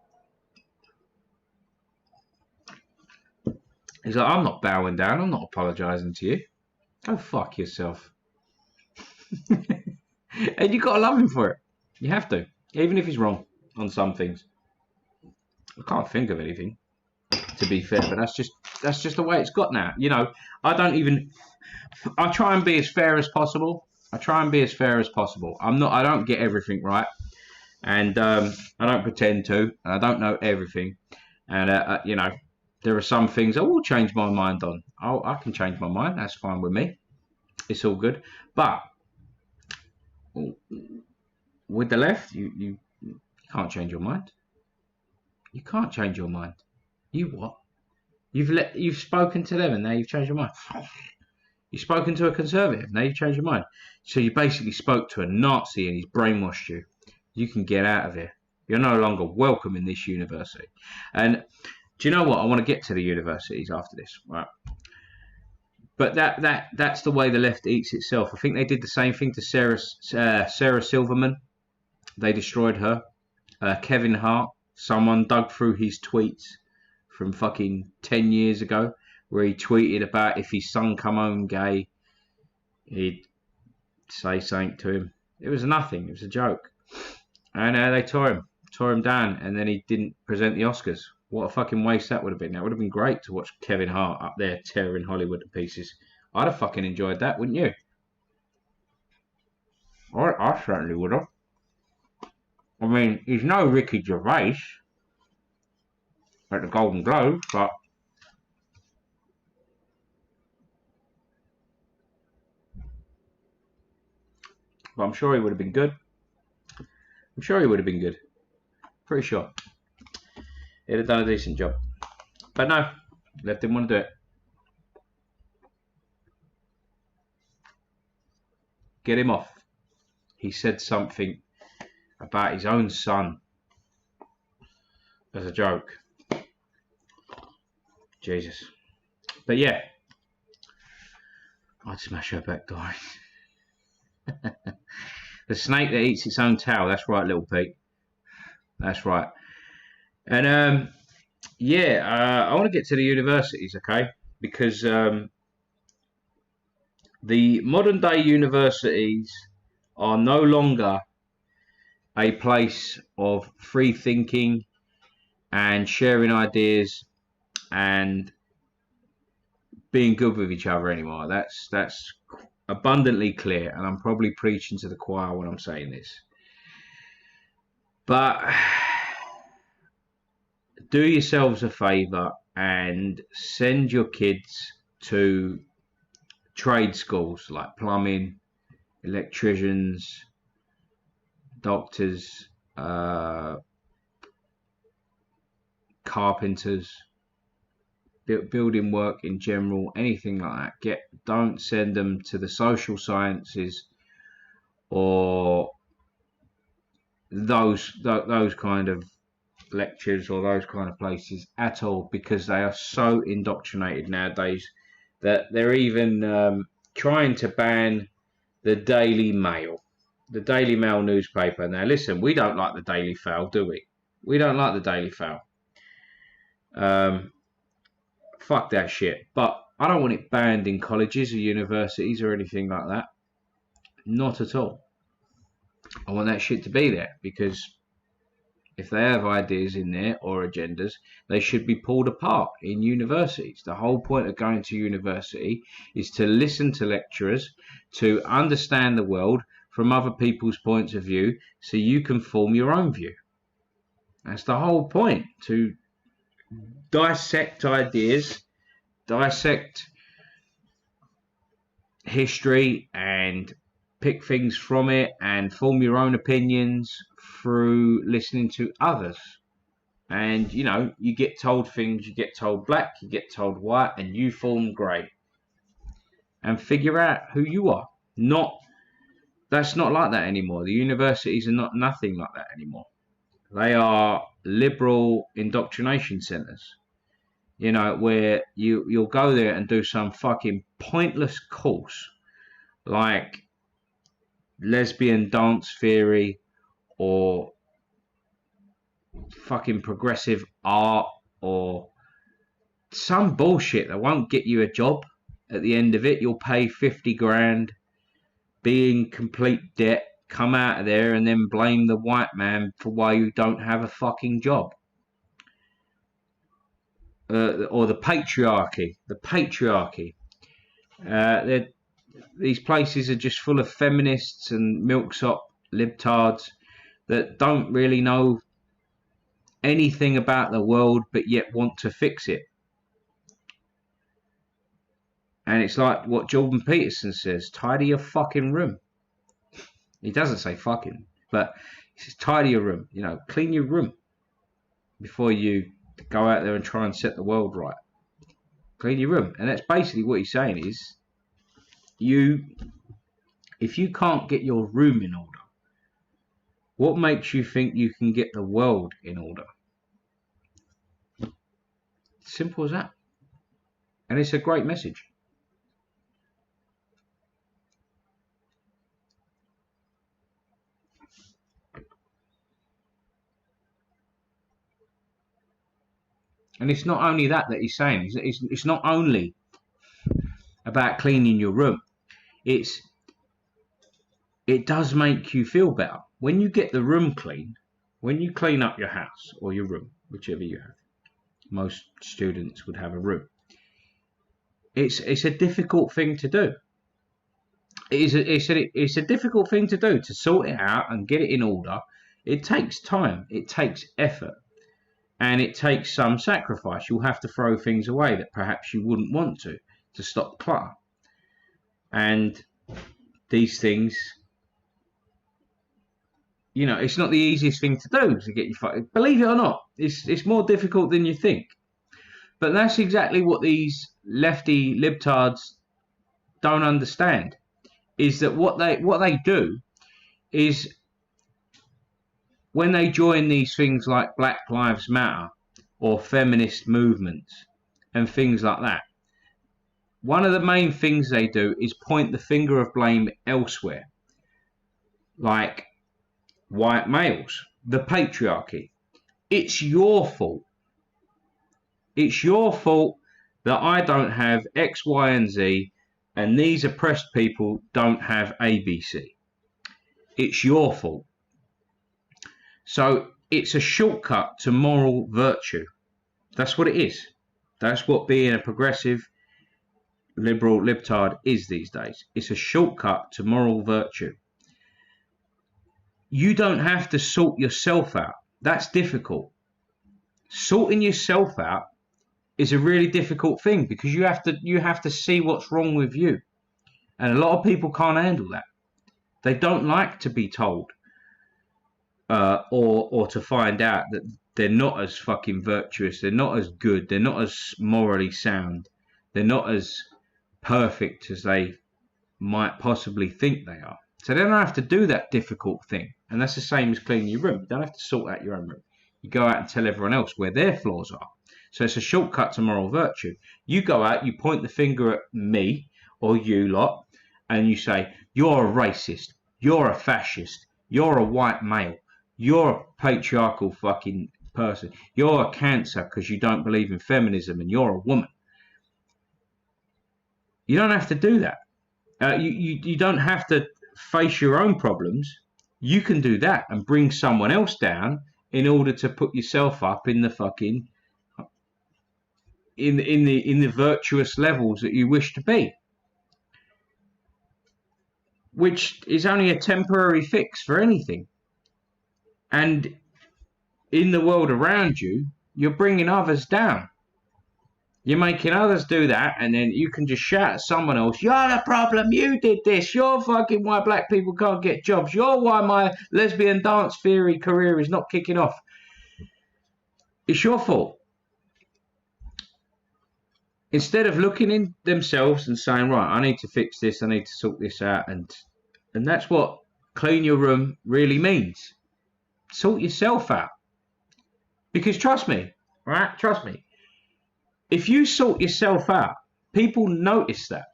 Speaker 3: He's like, I'm not bowing down, I'm not apologising to you. Go fuck yourself. And you gotta love him for it. You have to. Even if he's wrong on some things. I can't think of anything, to be fair, but that's just the way it's got now. You know, I try and be as fair as possible. I don't get everything right, and I don't pretend to, and I don't know everything. And you know, there are some things I will change my mind on. I can change my mind. That's fine with me. It's all good. But with the left, you can't change your mind. You can't change your mind. You what? You've spoken to them and now you've changed your mind. You've spoken to a conservative, now you've changed your mind. So you basically spoke to a Nazi and he's brainwashed you. You can get out of here. You're no longer welcome in this university. And do you know what? I want to get to the universities after this, right? But that's the way the left eats itself. I think they did the same thing to Sarah Silverman. They destroyed her. Kevin Hart. Someone dug through his tweets from fucking 10 years ago, where he tweeted about if his son come home gay, he'd say something to him. It was nothing. It was a joke. And they tore him down, and then he didn't present the Oscars. What a fucking waste that would have been. That would have been great to watch Kevin Hart up there tearing Hollywood to pieces. I'd have fucking enjoyed that, wouldn't you? I certainly would have. I mean, he's no Ricky Gervais at the Golden Globes, but I'm sure he would have been good. I'm sure he would have been good. Pretty sure. He'd have done a decent job. But no, Lev didn't want to do it. Get him off. He said something about his own son as a joke. Jesus. But yeah, I'd smash her back door. The snake that eats its own tail. That's right, little Pete. That's right. And yeah, I want to get to the universities, okay? Because the modern day universities are no longer a place of free thinking and sharing ideas and being good with each other anymore. That's abundantly clear, and I'm probably preaching to the choir when I'm saying this. But do yourselves a favour and send your kids to trade schools like plumbing, electricians, doctors, carpenters, building work in general, anything like that. Don't send them to the social sciences or those kind of lectures or those kind of places at all, because they are so indoctrinated nowadays that they're even trying to ban the Daily Mail newspaper. Now listen, we don't like the Daily Mail, do we? We don't like the Daily Mail. Fuck that shit. But I don't want it banned in colleges or universities or anything like that. Not at all. I want that shit to be there, because if they have ideas in there or agendas, they should be pulled apart in universities. The whole point of going to university is to listen to lecturers, to understand the world from other people's points of view, so you can form your own view. That's the whole point, to dissect ideas, dissect history, and pick things from it and form your own opinions through listening to others. And you know, you get told things, you get told black, you get told white, and you form grey and figure out who you are. That's not like that anymore. The universities are nothing like that anymore. They are liberal indoctrination centres, you know, where you'll go there and do some fucking pointless course like lesbian dance theory or fucking progressive art or some bullshit that won't get you a job. At the end of it, you'll pay 50 grand, be in complete debt, come out of there, and then blame the white man for why you don't have a fucking job. Or the patriarchy. These places are just full of feminists and milksop libtards that don't really know anything about the world but yet want to fix it. And it's like what Jordan Peterson says, tidy your fucking room. He doesn't say fucking, but he says tidy your room, you know, clean your room before you go out there and try and set the world right. Clean your room. And that's basically what he's saying is, if you can't get your room in order, what makes you think you can get the world in order? Simple as that. And it's a great message. And it's not only that he's saying. It's not only about cleaning your room. It does make you feel better. When you get the room clean, when you clean up your house or your room, whichever you have. Most students would have a room. It's a difficult thing to do. It's a difficult thing to do, to sort it out and get it in order. It takes time. It takes effort. And it takes some sacrifice. You'll have to throw things away that perhaps you wouldn't want to stop clutter. And these things, You know, it's not the easiest thing to do to get you fucked. Believe it or not, it's more difficult than you think. But that's exactly what these lefty libtards don't understand. Is that what they do is when they join these things like Black Lives Matter or feminist movements and things like that, one of the main things they do is point the finger of blame elsewhere, like white males, the patriarchy. It's your fault. It's your fault that I don't have X, Y, and Z, and these oppressed people don't have ABC. It's your fault. So it's a shortcut to moral virtue. That's what it is. That's what being a progressive, liberal, libtard is these days. It's a shortcut to moral virtue. You don't have to sort yourself out. That's difficult. Sorting yourself out is a really difficult thing because you have to see what's wrong with you. And a lot of people can't handle that. They don't like to be told or to find out that they're not as fucking virtuous, they're not as good, they're not as morally sound, they're not as perfect as they might possibly think they are. So they don't have to do that difficult thing. And that's the same as cleaning your room. You don't have to sort out your own room. You go out and tell everyone else where their flaws are. So it's a shortcut to moral virtue. You go out, you point the finger at me or you lot, and you say, you're a racist, you're a fascist, you're a white male, you're a patriarchal fucking person, you're a cancer because you don't believe in feminism and you're a woman. You don't have to do that. You don't have to face your own problems. You can do that and bring someone else down in order to put yourself up in the fucking in the virtuous levels that you wish to be, which is only a temporary fix for anything. And in the world around you, you're bringing others down. You're making others do that, and then you can just shout at someone else, you're the problem, you did this, you're fucking why black people can't get jobs, you're why my lesbian dance theory career is not kicking off. It's your fault. Instead of looking in themselves and saying, right, I need to fix this, I need to sort this out, and that's what clean your room really means. Sort yourself out. Because trust me, right? Trust me. If you sort yourself out, people notice that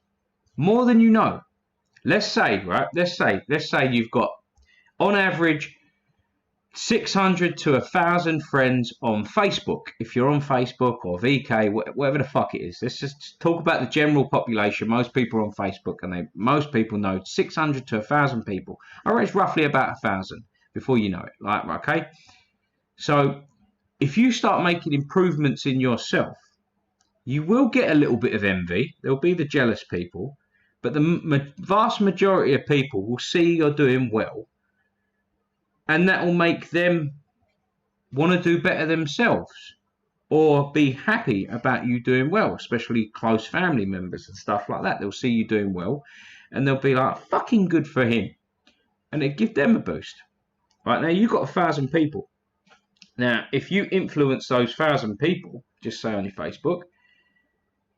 Speaker 3: more than you know. Let's say, right? Let's say you've got, on average, 600 to 1,000 friends on Facebook. If you're on Facebook or VK, whatever the fuck it is. Let's just talk about the general population. Most people are on Facebook, and most people know 600 to 1,000 people. I reckon it's roughly about 1,000 before you know it. Like, okay? So if you start making improvements in yourself, you will get a little bit of envy. There'll be the jealous people, but the vast majority of people will see you're doing well, and that will make them want to do better themselves or be happy about you doing well, especially close family members and stuff like that. They'll see you doing well, and they'll be like, fucking good for him, and it give them a boost. Right, now you've got 1,000 people. Now, if you influence those 1,000 people, just say on your Facebook,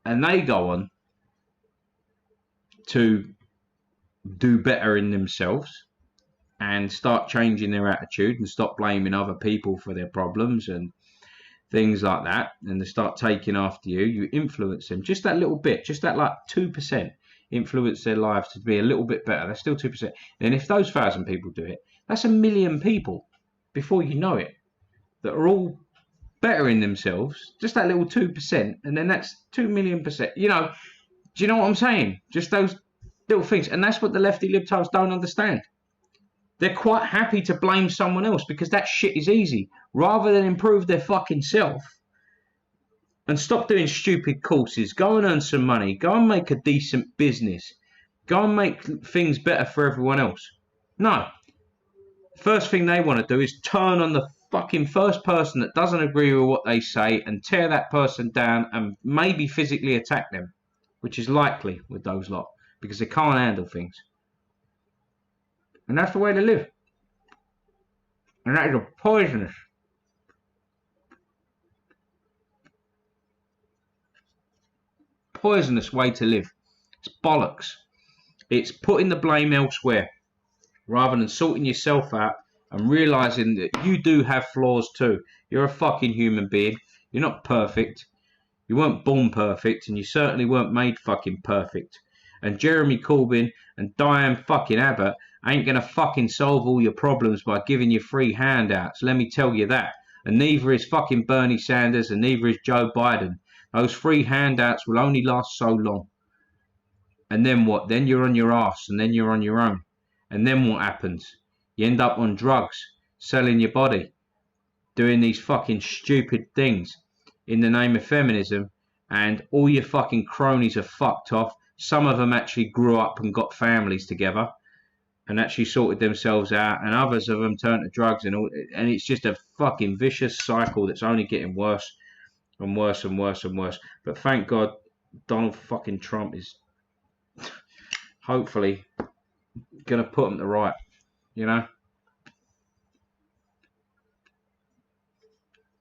Speaker 3: and they go on to do better in themselves and start changing their attitude and stop blaming other people for their problems and things like that, and they start taking after you, you influence them just that little bit, just that like 2%, influence their lives to be a little bit better. That's still 2%. And if those 1,000 people do it, that's 1 million people before you know it that are all better in themselves, just that little 2%, and then that's 2 million percent. You know, do you know what I'm saying? Just those little things. And that's what the lefty libtards don't understand. They're quite happy to blame someone else because that shit is easy, rather than improve their fucking self and stop doing stupid courses, go and earn some money, go and make a decent business, go and make things better for everyone else. No. First thing they want to do is turn on the fucking first person that doesn't agree with what they say and tear that person down and maybe physically attack them, which is likely with those lot because they can't handle things. And that's the way they live. And that is a poisonous way to live. It's bollocks. It's putting the blame elsewhere rather than sorting yourself out and realizing that you do have flaws too. You're a fucking human being. You're not perfect. You weren't born perfect, and you certainly weren't made fucking perfect. And Jeremy Corbyn and Diane fucking Abbott ain't gonna fucking solve all your problems by giving you free handouts, let me tell you that. And neither is fucking Bernie Sanders, and neither is Joe Biden. Those free handouts will only last so long. And then what? Then you're on your ass, and then you're on your own. And then what happens? You end up on drugs, selling your body, doing these fucking stupid things in the name of feminism, and all your fucking cronies are fucked off. Some of them actually grew up and got families together and actually sorted themselves out, and others of them turned to drugs, and it's just a fucking vicious cycle that's only getting worse and worse and worse and worse. But thank God Donald fucking Trump is hopefully gonna put them to right, you know.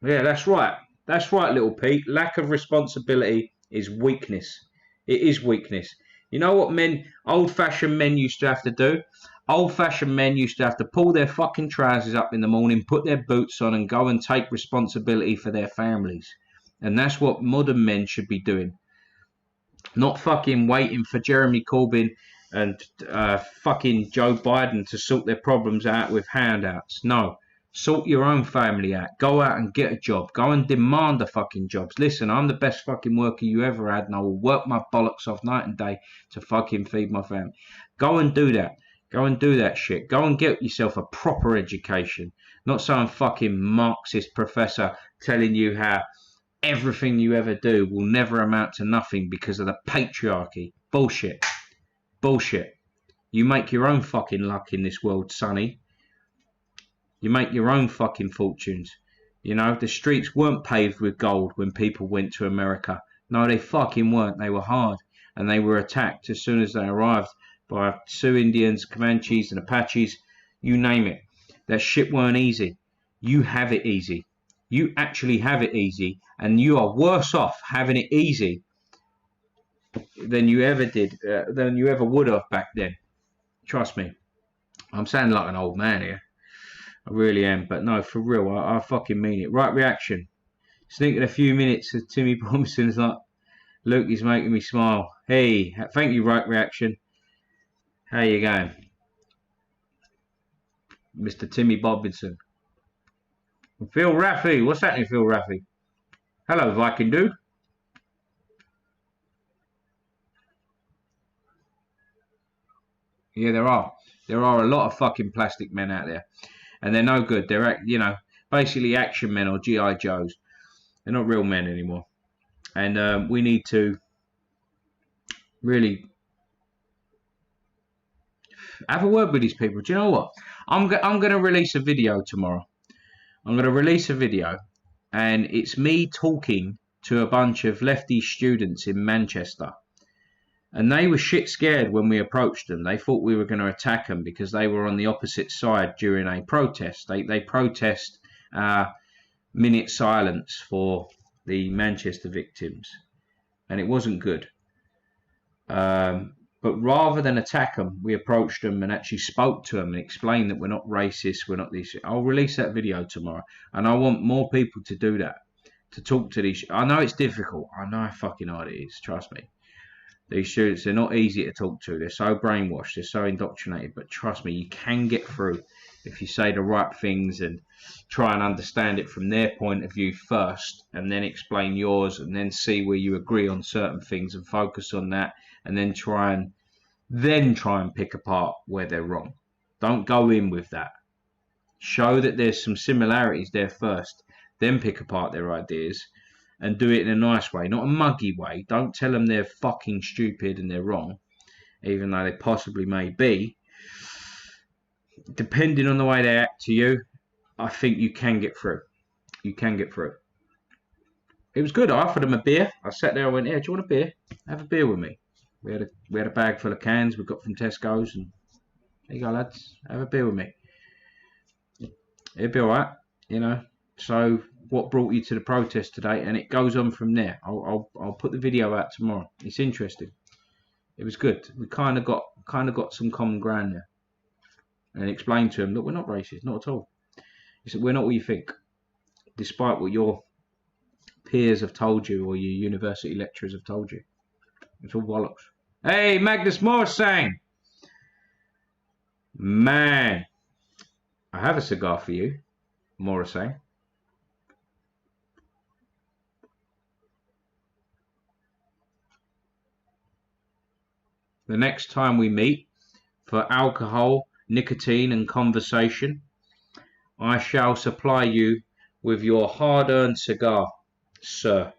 Speaker 3: Yeah, that's right. That's right, little Pete. Lack of responsibility is weakness. It is weakness. You know what old-fashioned men used to have to do? Old-fashioned men used to have to pull their fucking trousers up in the morning, put their boots on, and go and take responsibility for their families. And that's what modern men should be doing. Not fucking waiting for Jeremy Corbyn and fucking Joe Biden to sort their problems out with handouts. No. Sort your own family out. Go out and get a job. Go and demand the fucking jobs. Listen, I'm the best fucking worker you ever had, and I will work my bollocks off night and day to fucking feed my family. Go and do that. Go and do that shit. Go and get yourself a proper education. Not some fucking Marxist professor telling you how everything you ever do will never amount to nothing because of the patriarchy. Bullshit. Bullshit. You make your own fucking luck in this world, sonny. You make your own fucking fortunes. You know, the streets weren't paved with gold when people went to America. No, they fucking weren't. They were hard. And they were attacked as soon as they arrived by Sioux Indians, Comanches, and Apaches. You name it. That shit weren't easy. You have it easy. You actually have it easy. And you are worse off having it easy than you ever did, than you ever would have back then. Trust me. I'm sounding like an old man here. I really am, but no, for real, I fucking mean it. Right reaction. Sneaking a few minutes of Timmy Bombson's like, Luke is making me smile. Hey, thank you, right reaction. How you going? Mr. Timmy Bobinson. Phil Raffy, what's happening, Phil Raffy? Hello, Viking dude. Yeah, there are. There are a lot of fucking plastic men out there. And they're no good. They're, you know, basically action men or G.I. Joes. They're not real men anymore. And we need to really have a word with these people. Do you know what? I'm going to release a video tomorrow. I'm going to release a video. And it's me talking to a bunch of lefty students in Manchester. And they were shit scared when we approached them. They thought we were going to attack them because they were on the opposite side during a protest. They protest minute silence for the Manchester victims. And it wasn't good. But rather than attack them, we approached them and actually spoke to them and explained that we're not racist, we're not this. I'll release that video tomorrow. And I want more people to do that. To talk to these. I know it's difficult. I know how fucking hard it is. Trust me. These students, they're not easy to talk to. They're so brainwashed. They're so indoctrinated. But trust me, you can get through if you say the right things and try and understand it from their point of view first and then explain yours and then see where you agree on certain things and focus on that and then try and pick apart where they're wrong. Don't go in with that. Show that there's some similarities there first. Then pick apart their ideas. And do it in a nice way, not a muggy way. Don't tell them they're fucking stupid and they're wrong, even though they possibly may be. Depending on the way they act to you, I think you can get through. You can get through. It was good. I offered them a beer. I sat there and went, "Yeah, do you want a beer? Have a beer with me." We had a bag full of cans we got from Tesco's, and there you go, lads. Have a beer with me. It'll be all right, you know. So, what brought you to the protest today? And it goes on from there. I'll put the video out tomorrow. It's interesting. It was good. We kind of got some common ground there, and explained to him that we're not racist, not at all. He said we're not what you think, despite what your peers have told you or your university lecturers have told you. It's all bollocks. Hey, Magnus Morsang! Man, I have a cigar for you, Morrissey. The next time we meet for alcohol, nicotine and conversation, I shall supply you with your hard-earned cigar, sir.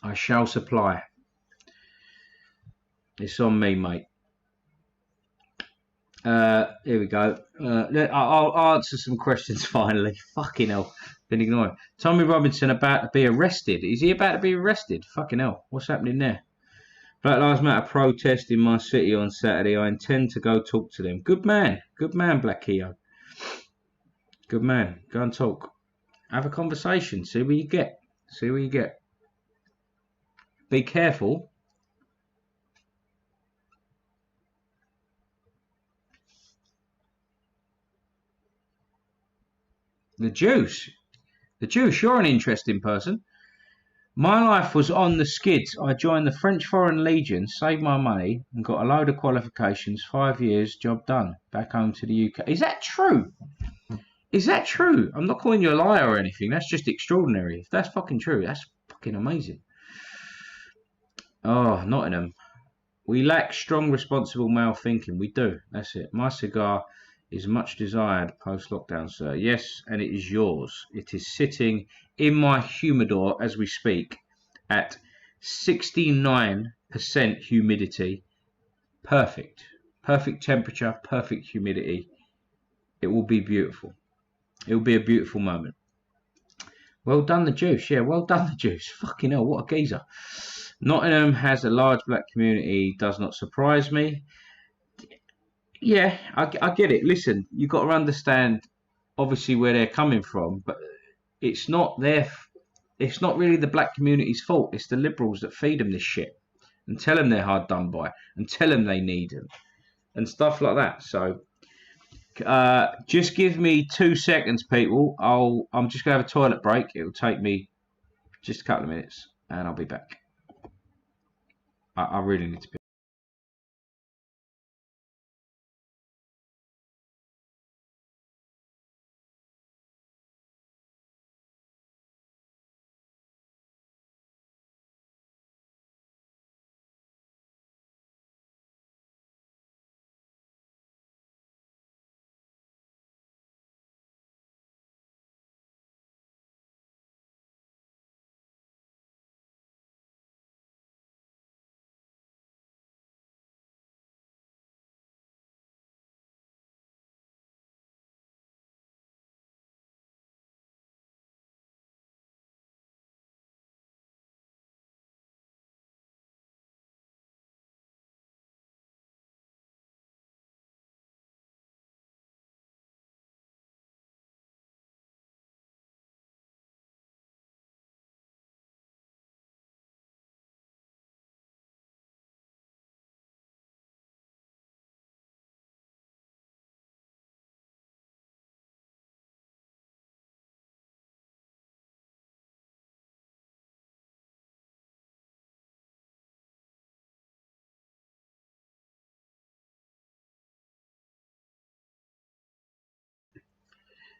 Speaker 3: I shall supply. It's on me, mate. Here we go. I'll answer some questions finally. Fucking hell. Been ignoring. Tommy Robinson about to be arrested. Is he about to be arrested? Fucking hell. What's happening there? Black Lives Matter protest in my city on Saturday. I intend to go talk to them. Good man. Good man, Black Keo. Good man. Go and talk. Have a conversation. See what you get. See what you get. Be careful. The Jews. The Jews, you're an interesting person. My life was on the skids. I joined the French Foreign Legion, saved my money, and got a load of qualifications. 5 years, job done. Back home to the UK. Is that true? Is that true? I'm not calling you a liar or anything. That's just extraordinary. If that's fucking true, that's fucking amazing. Oh, Nottingham. We lack strong, responsible male thinking. We do. That's it. My cigar is much desired post-lockdown, sir. Yes, and it is yours. It is sitting in my humidor as we speak at 69% humidity. Perfect. Perfect temperature, perfect humidity. It will be beautiful. It will be a beautiful moment. Well done, the Juice. Yeah, well done, the Juice. Fucking hell, what a geezer. Nottingham has a large black community. Does not surprise me. Yeah, I get it. Listen, you've got to understand, obviously, where they're coming from, but it's not it's not really the black community's fault. It's the liberals that feed them this shit and tell them they're hard done by and tell them they need them and stuff like that. So, just give me 2 seconds, people. I'm just gonna have a toilet break. It'll take me just a couple of minutes, and I'll be back. I really need to be.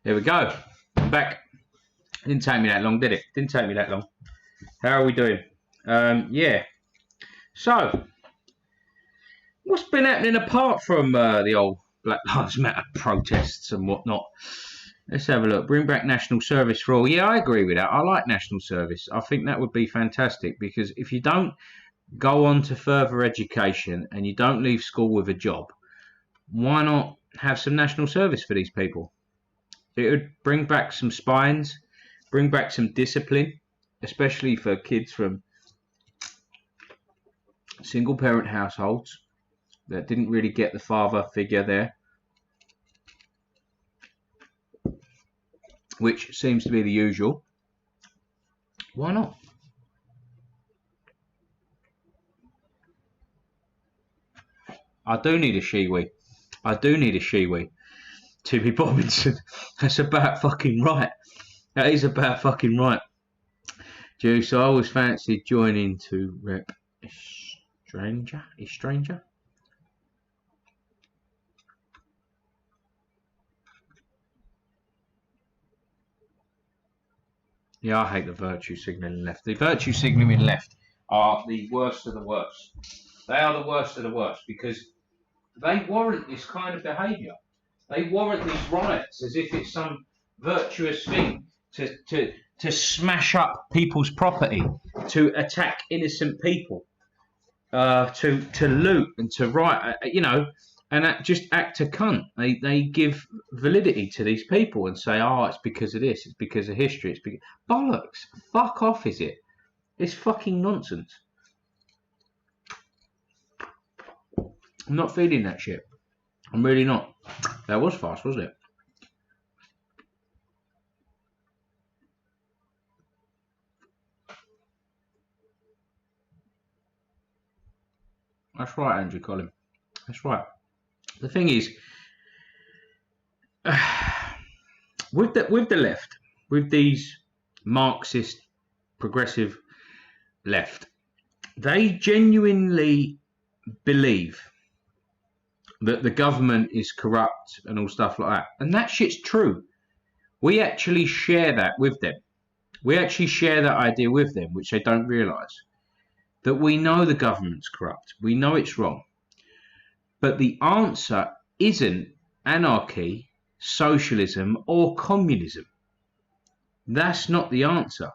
Speaker 3: There we go. I'm back. Didn't take me that long, did it? Didn't take me that long. How are we doing? Yeah. So, what's been happening apart from the old Black Lives Matter protests and whatnot? Let's have a look. Bring back national service for all. Yeah, I agree with that. I like national service. I think that would be fantastic because if you don't go on to further education and you don't leave school with a job, why not have some national service for these people? It would bring back some spines, bring back some discipline, especially for kids from single parent households that didn't really get the father figure there. which seems to be the usual, why not? I do need a Shiwi. I do need a Shiwi. Timmy Robinson. That's about fucking right. That is about fucking right. Juice, I always fancied joining to rep Stranger? Yeah, I hate the virtue signalling left. The virtue signalling left are the worst of the worst. They are the worst of the worst because they warrant this kind of behaviour. They warrant these riots as if it's some virtuous thing to smash up people's property, to attack innocent people, to loot and to riot, and just act a cunt. They give validity to these people and say, oh, it's because of this, it's because of history, it's because... Bollocks. Fuck off, is it? It's fucking nonsense. I'm not feeling that shit. I'm really not. That was fast, wasn't it? That's right, Andrew Collin. That's right. The thing is, with the left, with these Marxist, progressive left, they genuinely believe that the government is corrupt and all stuff like that. And that shit's true. We actually share that with them. We actually share that idea with them, which they don't realise. That we know the government's corrupt. We know it's wrong. But the answer isn't anarchy, socialism, or communism. That's not the answer.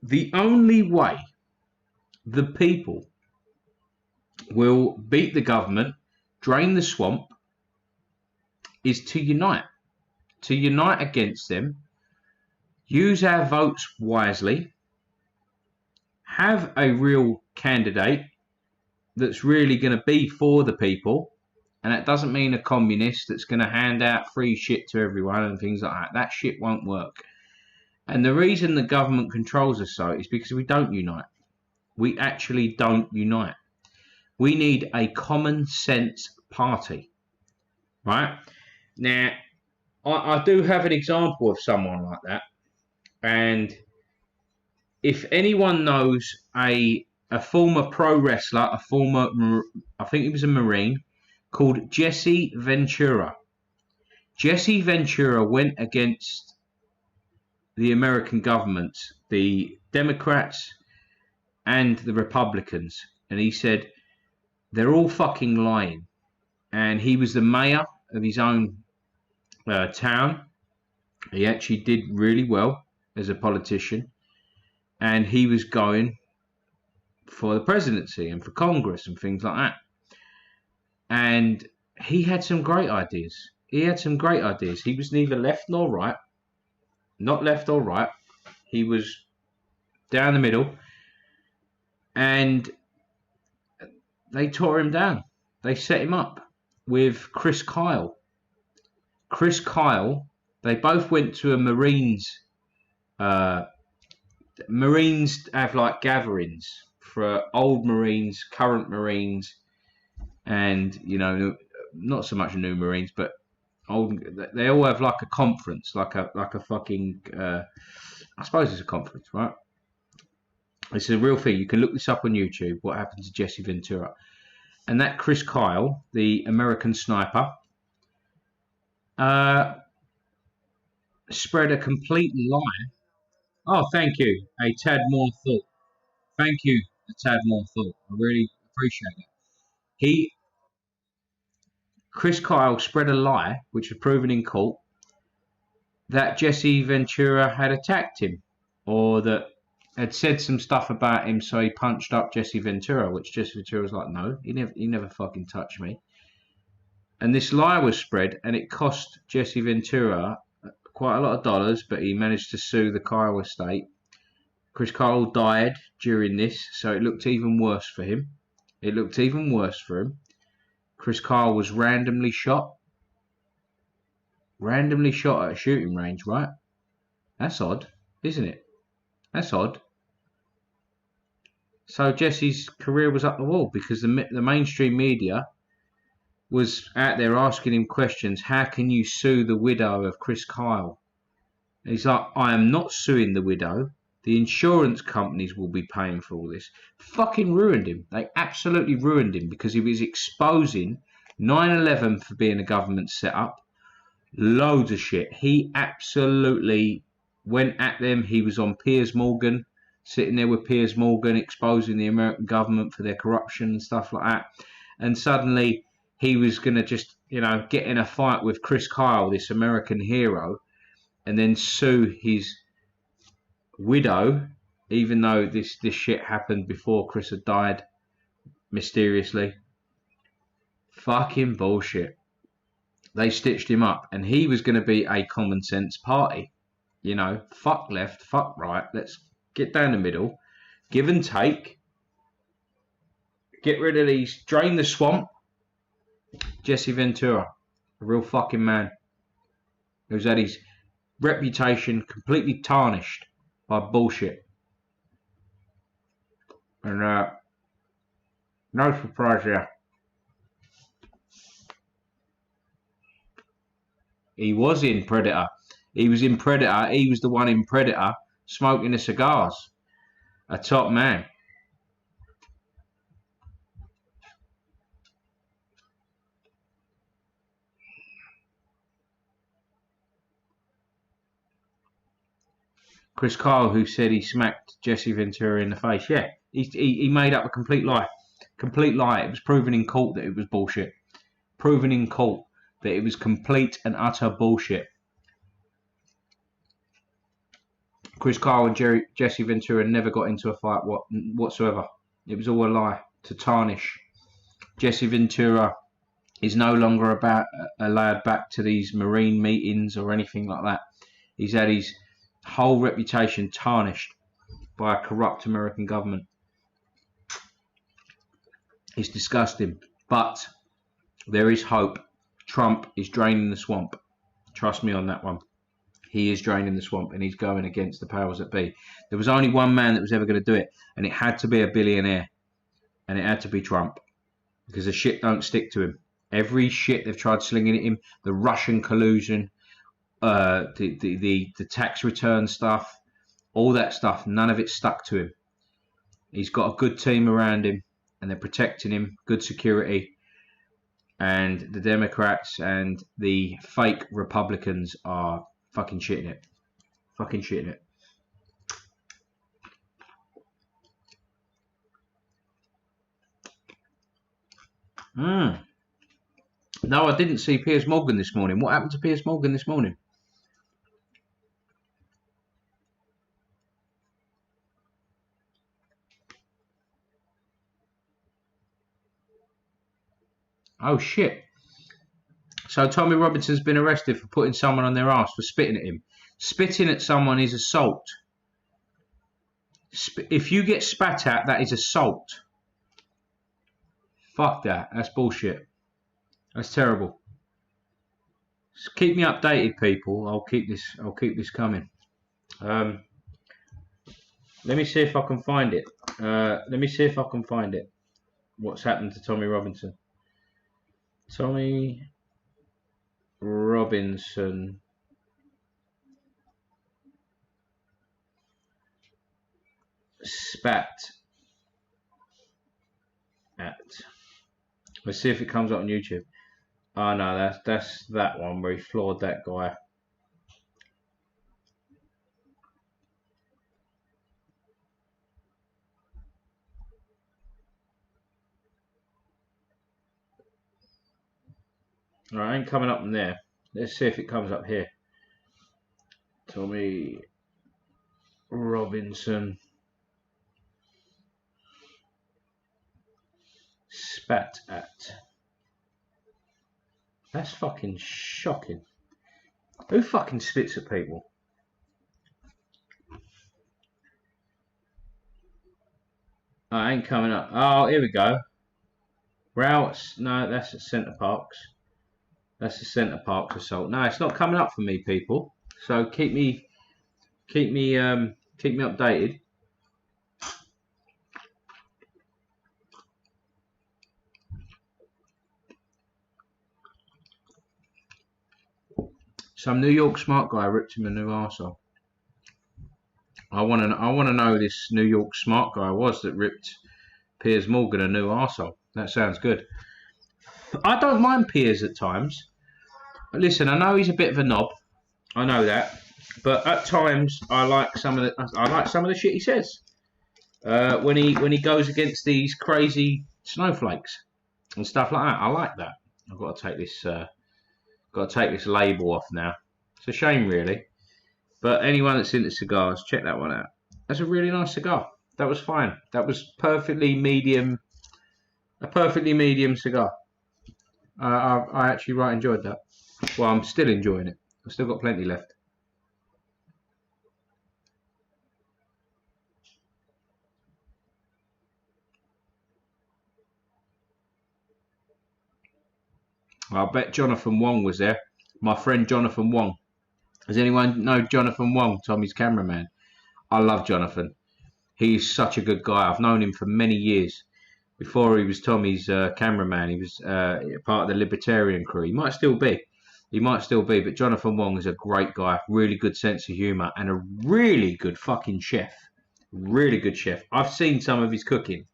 Speaker 3: The only way the people will beat the government, drain the swamp, is to unite. To unite against them, use our votes wisely, have a real candidate that's really going to be for the people, and that doesn't mean a communist that's going to hand out free shit to everyone and things like that. That shit won't work. And the reason the government controls us so is because we don't unite. We actually don't unite. We need a common sense party, right? Now, I do have an example of someone like that, and if anyone knows a former pro wrestler, I think he was a Marine, called Jesse Ventura. Jesse Ventura went against the American government, the Democrats and the Republicans, and he said, they're all fucking lying. And he was the mayor of his own town. He actually did really well as a politician. And he was going for the presidency and for Congress and things like that. And he had some great ideas. He was neither left nor right. Not left or right. He was down the middle. And they tore him down. They set him up with Chris Kyle. Chris Kyle, they both went to a Marines. Marines have like gatherings for old Marines, current Marines, and not so much new Marines, but old. They all have like a conference, like a fucking. I suppose it's a conference, right? It's a real thing. You can look this up on YouTube. What happened to Jesse Ventura? And that Chris Kyle, the American sniper, spread a complete lie. Oh, thank you. A tad more thought. Thank you. A tad more thought. I really appreciate it. Chris Kyle spread a lie, which was proven in court, that Jesse Ventura had attacked him, or that had said some stuff about him, so he punched up Jesse Ventura, which Jesse Ventura was like, no, he never fucking touched me. And this lie was spread, and it cost Jesse Ventura quite a lot of dollars, but he managed to sue the Kyle estate. Chris Kyle died during this, so it looked even worse for him. Chris Kyle was randomly shot. Randomly shot at a shooting range, right? That's odd, isn't it? That's odd. So Jesse's career was up the wall because the mainstream media was out there asking him questions. How can you sue the widow of Chris Kyle? And he's like, I am not suing the widow. The insurance companies will be paying for all this. Fucking ruined him. They absolutely ruined him because he was exposing 9/11 for being a government setup. Loads of shit. He absolutely went at them. He was on Piers Morgan, sitting there with Piers Morgan, exposing the American government for their corruption and stuff like that. And suddenly he was going to just, get in a fight with Chris Kyle, this American hero, and then sue his widow, even though this shit happened before Chris had died mysteriously. Fucking bullshit. They stitched him up, and he was going to be a common sense party. Fuck left, fuck right. Let's get down the middle, give and take, get rid of these, drain the swamp. Jesse Ventura, a real fucking man, who's had his reputation completely tarnished by bullshit. And no surprise there. He was in Predator. He was in Predator. He was the one in Predator smoking the cigars. A top man. Chris Kyle, who said he smacked Jesse Ventura in the face. Yeah, he made up a complete lie. Complete lie. It was proven in court that it was bullshit. Proven in court that it was complete and utter bullshit. Chris Kyle and Jesse Ventura never got into a fight whatsoever. It was all a lie to tarnish. Jesse Ventura is no longer allowed back to these Marine meetings or anything like that. He's had his whole reputation tarnished by a corrupt American government. It's disgusting, but there is hope. Trump is draining the swamp. Trust me on that one. He is draining the swamp, and he's going against the powers that be. There was only one man that was ever going to do it, and it had to be a billionaire, and it had to be Trump, because the shit don't stick to him. Every shit they've tried slinging at him, the Russian collusion, the tax return stuff, all that stuff, none of it stuck to him. He's got a good team around him, and they're protecting him, good security. And the Democrats and the fake Republicans are fucking shitting it. Fucking shitting it. No, I didn't see Piers Morgan this morning. What happened to Piers Morgan this morning? Oh shit. So Tommy Robinson's been arrested for putting someone on their ass for spitting at him. Spitting at someone is assault. If you get spat at, that is assault. Fuck that. That's bullshit. That's terrible. Just keep me updated, people. I'll keep this coming. Let me see if I can find it. What's happened to Tommy Robinson? Tommy Robinson spat at. Let's see if it comes up on YouTube. Oh no, that's that one where he floored that guy. Alright, ain't coming up in there. Let's see if it comes up here. Tommy Robinson spat at. That's fucking shocking. Who fucking spits at people? Oh, ain't coming up. Oh, here we go. Routes. No, that's at Centre Parks. That's the Centre Parks assault. No, it's not coming up for me, people. So keep me updated. Some New York smart guy ripped him a new arsehole. I want to know who this New York smart guy was that ripped Piers Morgan a new arsehole. That sounds good. I don't mind Piers at times. Listen, I know he's a bit of a knob. I know that, but at times I like some of the shit he says. When he goes against these crazy snowflakes and stuff like that, I like that. I've got to take this label off now. It's a shame, really. But anyone that's into cigars, check that one out. That's a really nice cigar. That was fine. That was perfectly medium. A perfectly medium cigar. I actually right enjoyed that. Well, I'm still enjoying it. I've still got plenty left. I bet Jonathan Wong was there. My friend Jonathan Wong. Does anyone know Jonathan Wong, Tommy's cameraman? I love Jonathan. He's such a good guy. I've known him for many years. Before he was Tommy's cameraman, he was part of the Libertarian crew. He might still be. But Jonathan Wong is a great guy. Really good sense of humour and a really good fucking chef. Really good chef. I've seen some of his cooking.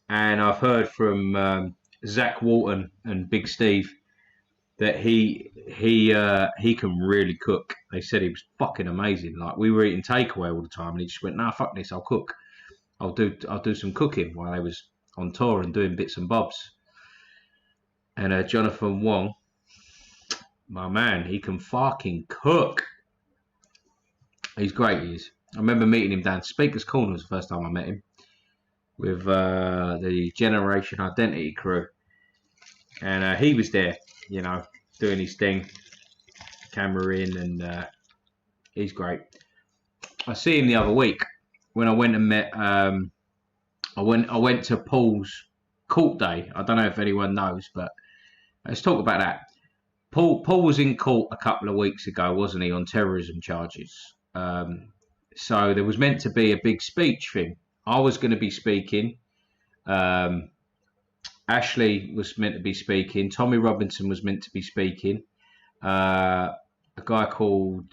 Speaker 3: And I've heard from Zach Walton and Big Steve that he can really cook. They said he was fucking amazing. Like, we were eating takeaway all the time, and he just went, "Nah, fuck this, I'll cook. I'll do some cooking," while they was on tour and doing bits and bobs. And Jonathan Wong, my man, he can fucking cook. He's great. He is. I remember meeting him down Speaker's Corner was the first time I met him with the Generation Identity crew, and he was there, you know, doing his thing, camera in, and he's great. I see him the other week when I went and met. I went to Paul's court day. I don't know if anyone knows, but let's talk about that. Paul was in court a couple of weeks ago, wasn't he, on terrorism charges? So there was meant to be a big speech thing. I was going to be speaking. Ashley was meant to be speaking. Tommy Robinson was meant to be speaking. A guy called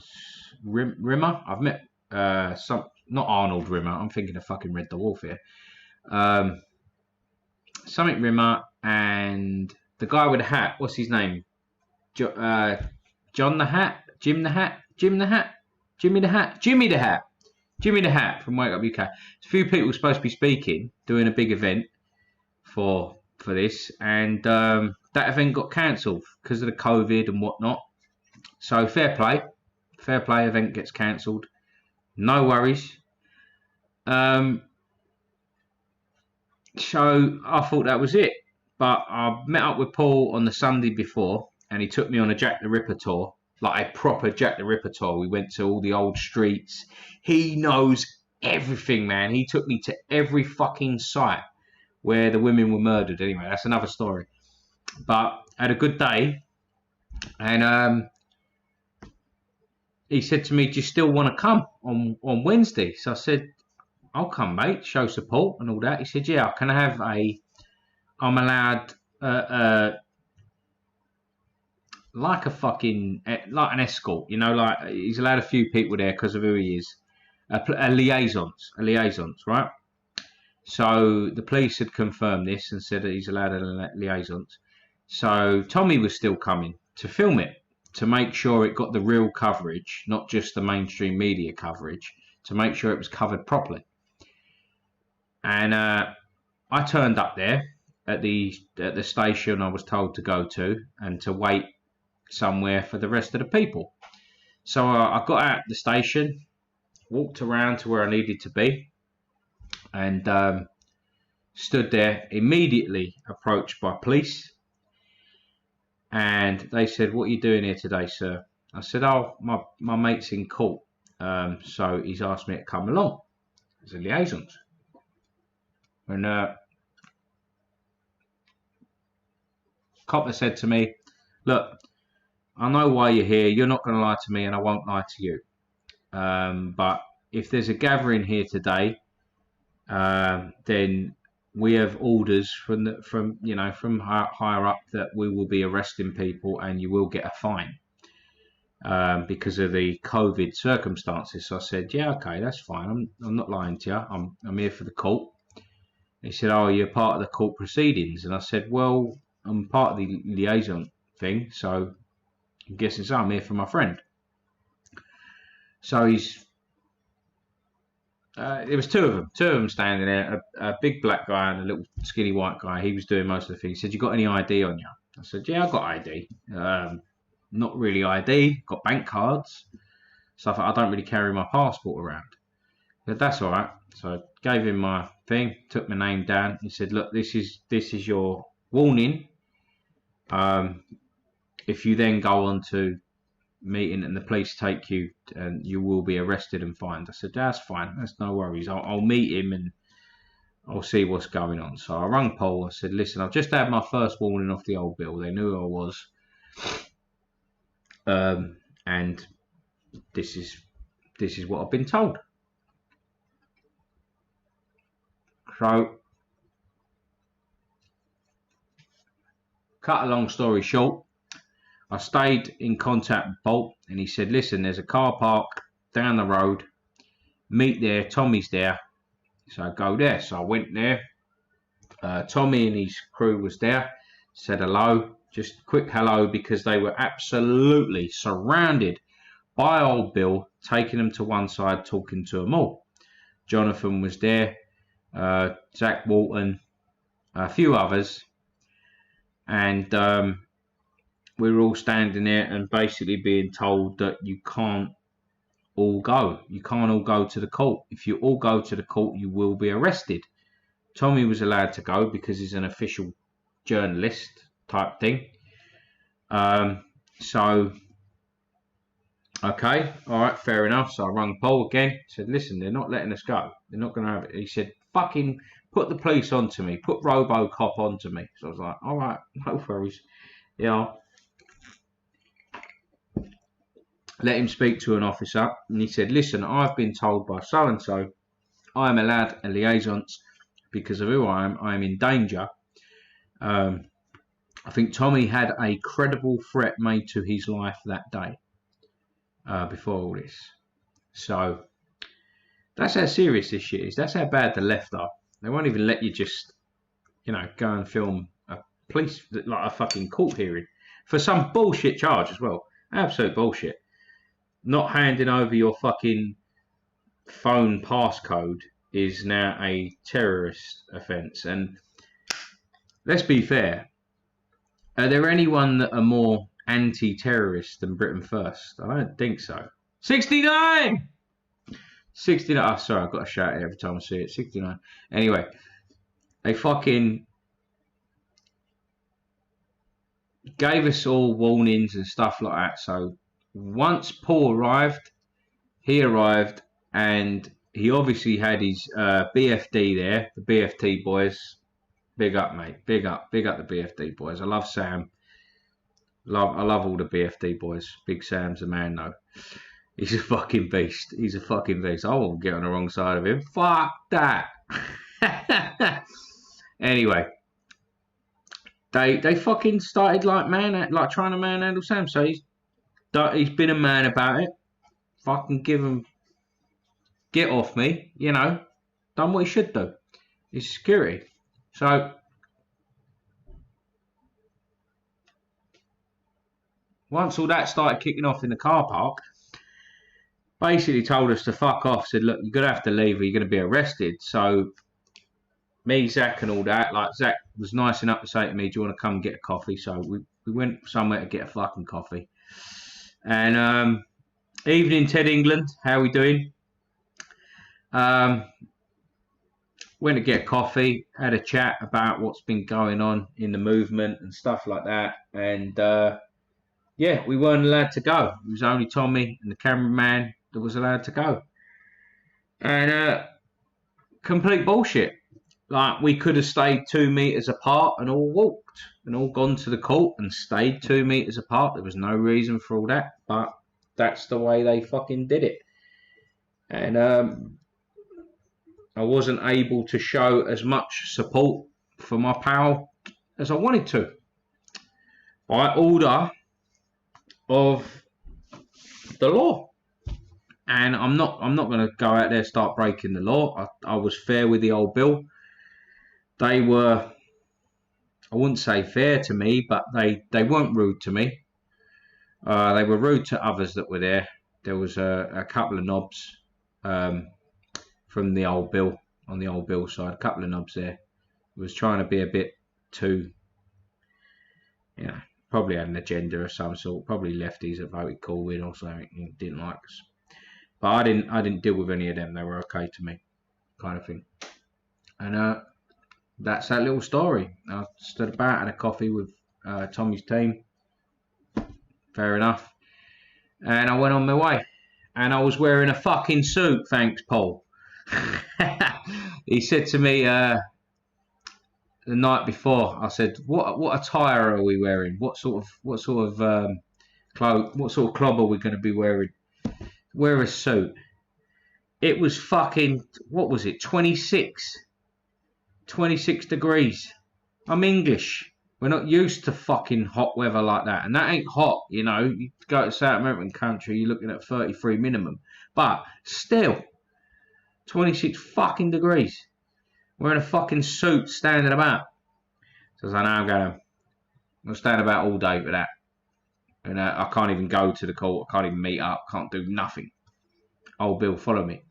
Speaker 3: Rimmer. I've met not Arnold Rimmer. I'm thinking of fucking Red Dwarf here. Something Rimmer and the guy with the hat. What's his name? John the Hat, Jim the Hat, Jimmy the Hat from Wake Up UK. A few people were supposed to be speaking, doing a big event for this, and that event got cancelled because of the COVID and whatnot. So fair play, event gets cancelled. No worries. So I thought that was it, but I met up with Paul on the Sunday before, and he took me on a Jack the Ripper tour, like a proper Jack the Ripper tour. We went to all the old streets. He knows everything, man. He took me to every fucking site where the women were murdered. Anyway, that's another story. But I had a good day, and he said to me, "Do you still want to come on Wednesday?" So I said, "I'll come, mate, show support and all that." He said, "Yeah, can I have I'm allowed like a fucking, like an escort, you know, like he's allowed a few people there because of who he is, a liaisons, right?" So the police had confirmed this and said that he's allowed a liaisons. So Tommy was still coming to film it, to make sure it got the real coverage, not just the mainstream media coverage, to make sure it was covered properly. And I turned up there at the station I was told to go to, and to wait somewhere for the rest of the people. So I got out the station, walked around to where I needed to be, and stood there, immediately approached by police. And they said, "What are you doing here today, sir?" I said, "Oh, my mate's in court, so he's asked me to come along as a liaison." And copper said to me, "Look, I know why you're here. You're not going to lie to me, and I won't lie to you. But if there's a gathering here today, then we have orders from higher up that we will be arresting people, and you will get a fine because of the COVID circumstances. So I said, yeah, okay, that's fine. I'm not lying to you. I'm here for the court. He said, oh, you're part of the court proceedings, and I said, well, I'm part of the liaison thing, so I'm guessing so. I'm here for my friend. So there was two of them standing there, a big black guy and a little skinny white guy. He was doing most of the things. He said, you got any ID on you? I said, yeah, I've got ID. Not really ID, got bank cards. Stuff. I don't really carry my passport around. But that's all right. So I gave him my thing, took my name down. He said, look, this is your warning. If you then go on to meeting and the police take you, and you will be arrested and fined. I said, that's fine, that's no worries. I'll meet him and I'll see what's going on. So I rang Paul. I said, listen, I've just had my first warning off the old bill. They knew who I was. And this is what I've been told. So, cut a long story short, I stayed in contact with Bolt, and he said, listen, there's a car park down the road, meet there, Tommy's there, so I go there. So I went there, Tommy and his crew was there, said hello, just quick hello, because they were absolutely surrounded by old Bill, taking them to one side, talking to them all. Jonathan was there, Zach Walton, a few others, and we were all standing there and basically being told that you can't all go. You can't all go to the court. If you all go to the court, you will be arrested. Tommy was allowed to go because he's an official journalist type thing. So, okay, all right, fair enough. So I rung Paul again, said, listen, they're not letting us go. They're not going to have it. He said, fucking put the police onto me. Put RoboCop onto me. So I was like, all right, no worries. Yeah. Let him speak to an officer, and he said, listen, I've been told by so-and-so I am allowed a liaisons because of who I am. I am in danger. I think Tommy had a credible threat made to his life that day before all this. So that's how serious this shit is. That's how bad the left are. They won't even let you just, go and film a police, like a fucking court hearing for some bullshit charge as well. Absolute bullshit. Not handing over your fucking phone passcode is now a terrorist offence. And let's be fair, are there anyone that are more anti-terrorist than Britain First? I don't think so. 69! 69. Oh, sorry, I've got to shout it every time I see it. 69. Anyway, they fucking gave us all warnings and stuff like that. So once Paul arrived, and he obviously had his BFD there, the BFT boys. Big up, mate. Big up the BFD boys. I love Sam. I love all the BFD boys. Big Sam's a man, though. He's a fucking beast. He's a fucking beast. I won't get on the wrong side of him. Fuck that. Anyway, they fucking started like trying to manhandle Sam. So he's been a man about it. Fucking get off me. Done what he should do. He's security. So once all that started kicking off in the car park, basically told us to fuck off. Said, look, you're going to have to leave or you're going to be arrested. So me, Zach and all that, like Zach was nice enough to say to me, do you want to come and get a coffee? So we went somewhere to get a fucking coffee. And evening, Ted England, how we doing? Went to get a coffee, had a chat about what's been going on in the movement and stuff like that. And yeah, we weren't allowed to go. It was only Tommy and the cameraman that was allowed to go. And complete bullshit. like we could have stayed 2 meters apart and all walked and all gone to the court and stayed 2 meters apart. There was no reason for all that, but that's the way they fucking did it. And I wasn't able to show as much support for my pal as I wanted to. By order of the law. And I'm not going to go out there and start breaking the law. I was fair with the old bill. They were, I wouldn't say fair to me, but they weren't rude to me. They were rude to others that were there. There was a couple of knobs from the old bill, on the old bill side, a couple of knobs there. It was trying to be a bit too, you know, probably had an agenda of some sort, probably lefties that voted Corwin or something and didn't like us. But I didn't deal with any of them. They were okay to me, kind of thing. And that's that little story. I stood about, had a coffee with Tommy's team. Fair enough. And I went on my way. And I was wearing a fucking suit, thanks, Paul. He said to me the night before, I said, "What attire are we wearing? What sort of cloth are we going to be wearing? Wear a suit." It was fucking, what was it, 26 degrees. I'm English. We're not used to fucking hot weather like that. And that ain't hot, you know. You go to South American country, you're looking at 33 minimum. But still, 26 fucking degrees. Wearing a fucking suit, standing about. So I was like, no, I'm going to stand about all day for that. And I can't even go to the court. I can't even meet up. Can't do nothing. Old Bill, follow me.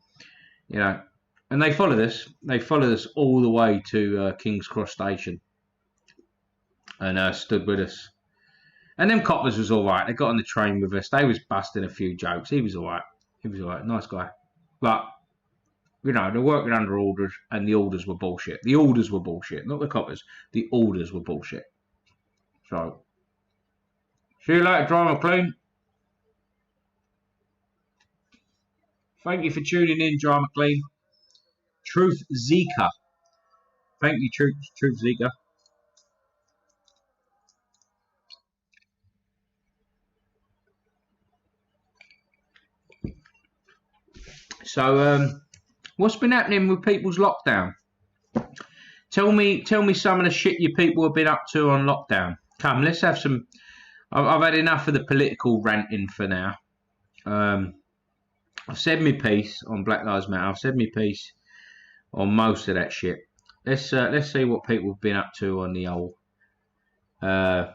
Speaker 3: You know. And they followed us. They followed us all the way to King's Cross Station. And stood with us. And them coppers was all right. They got on the train with us. They was busting a few jokes. He was all right. He was all right. Nice guy. But, you know, they're working under orders, and the orders were bullshit. The orders were bullshit. Not the coppers. The orders were bullshit. So, see you later, Dry McLean. Thank you for tuning in, Dry McLean. Truth Zika. Thank you, Truth Zika. So, what's been happening with people's lockdown? Tell me some of the shit you people have been up to on lockdown. Come, let's have some. I've had enough of the political ranting for now. I've said my piece on Black Lives Matter. I've said my piece on most of that shit. Let's see what people have been up to on the old lockdown.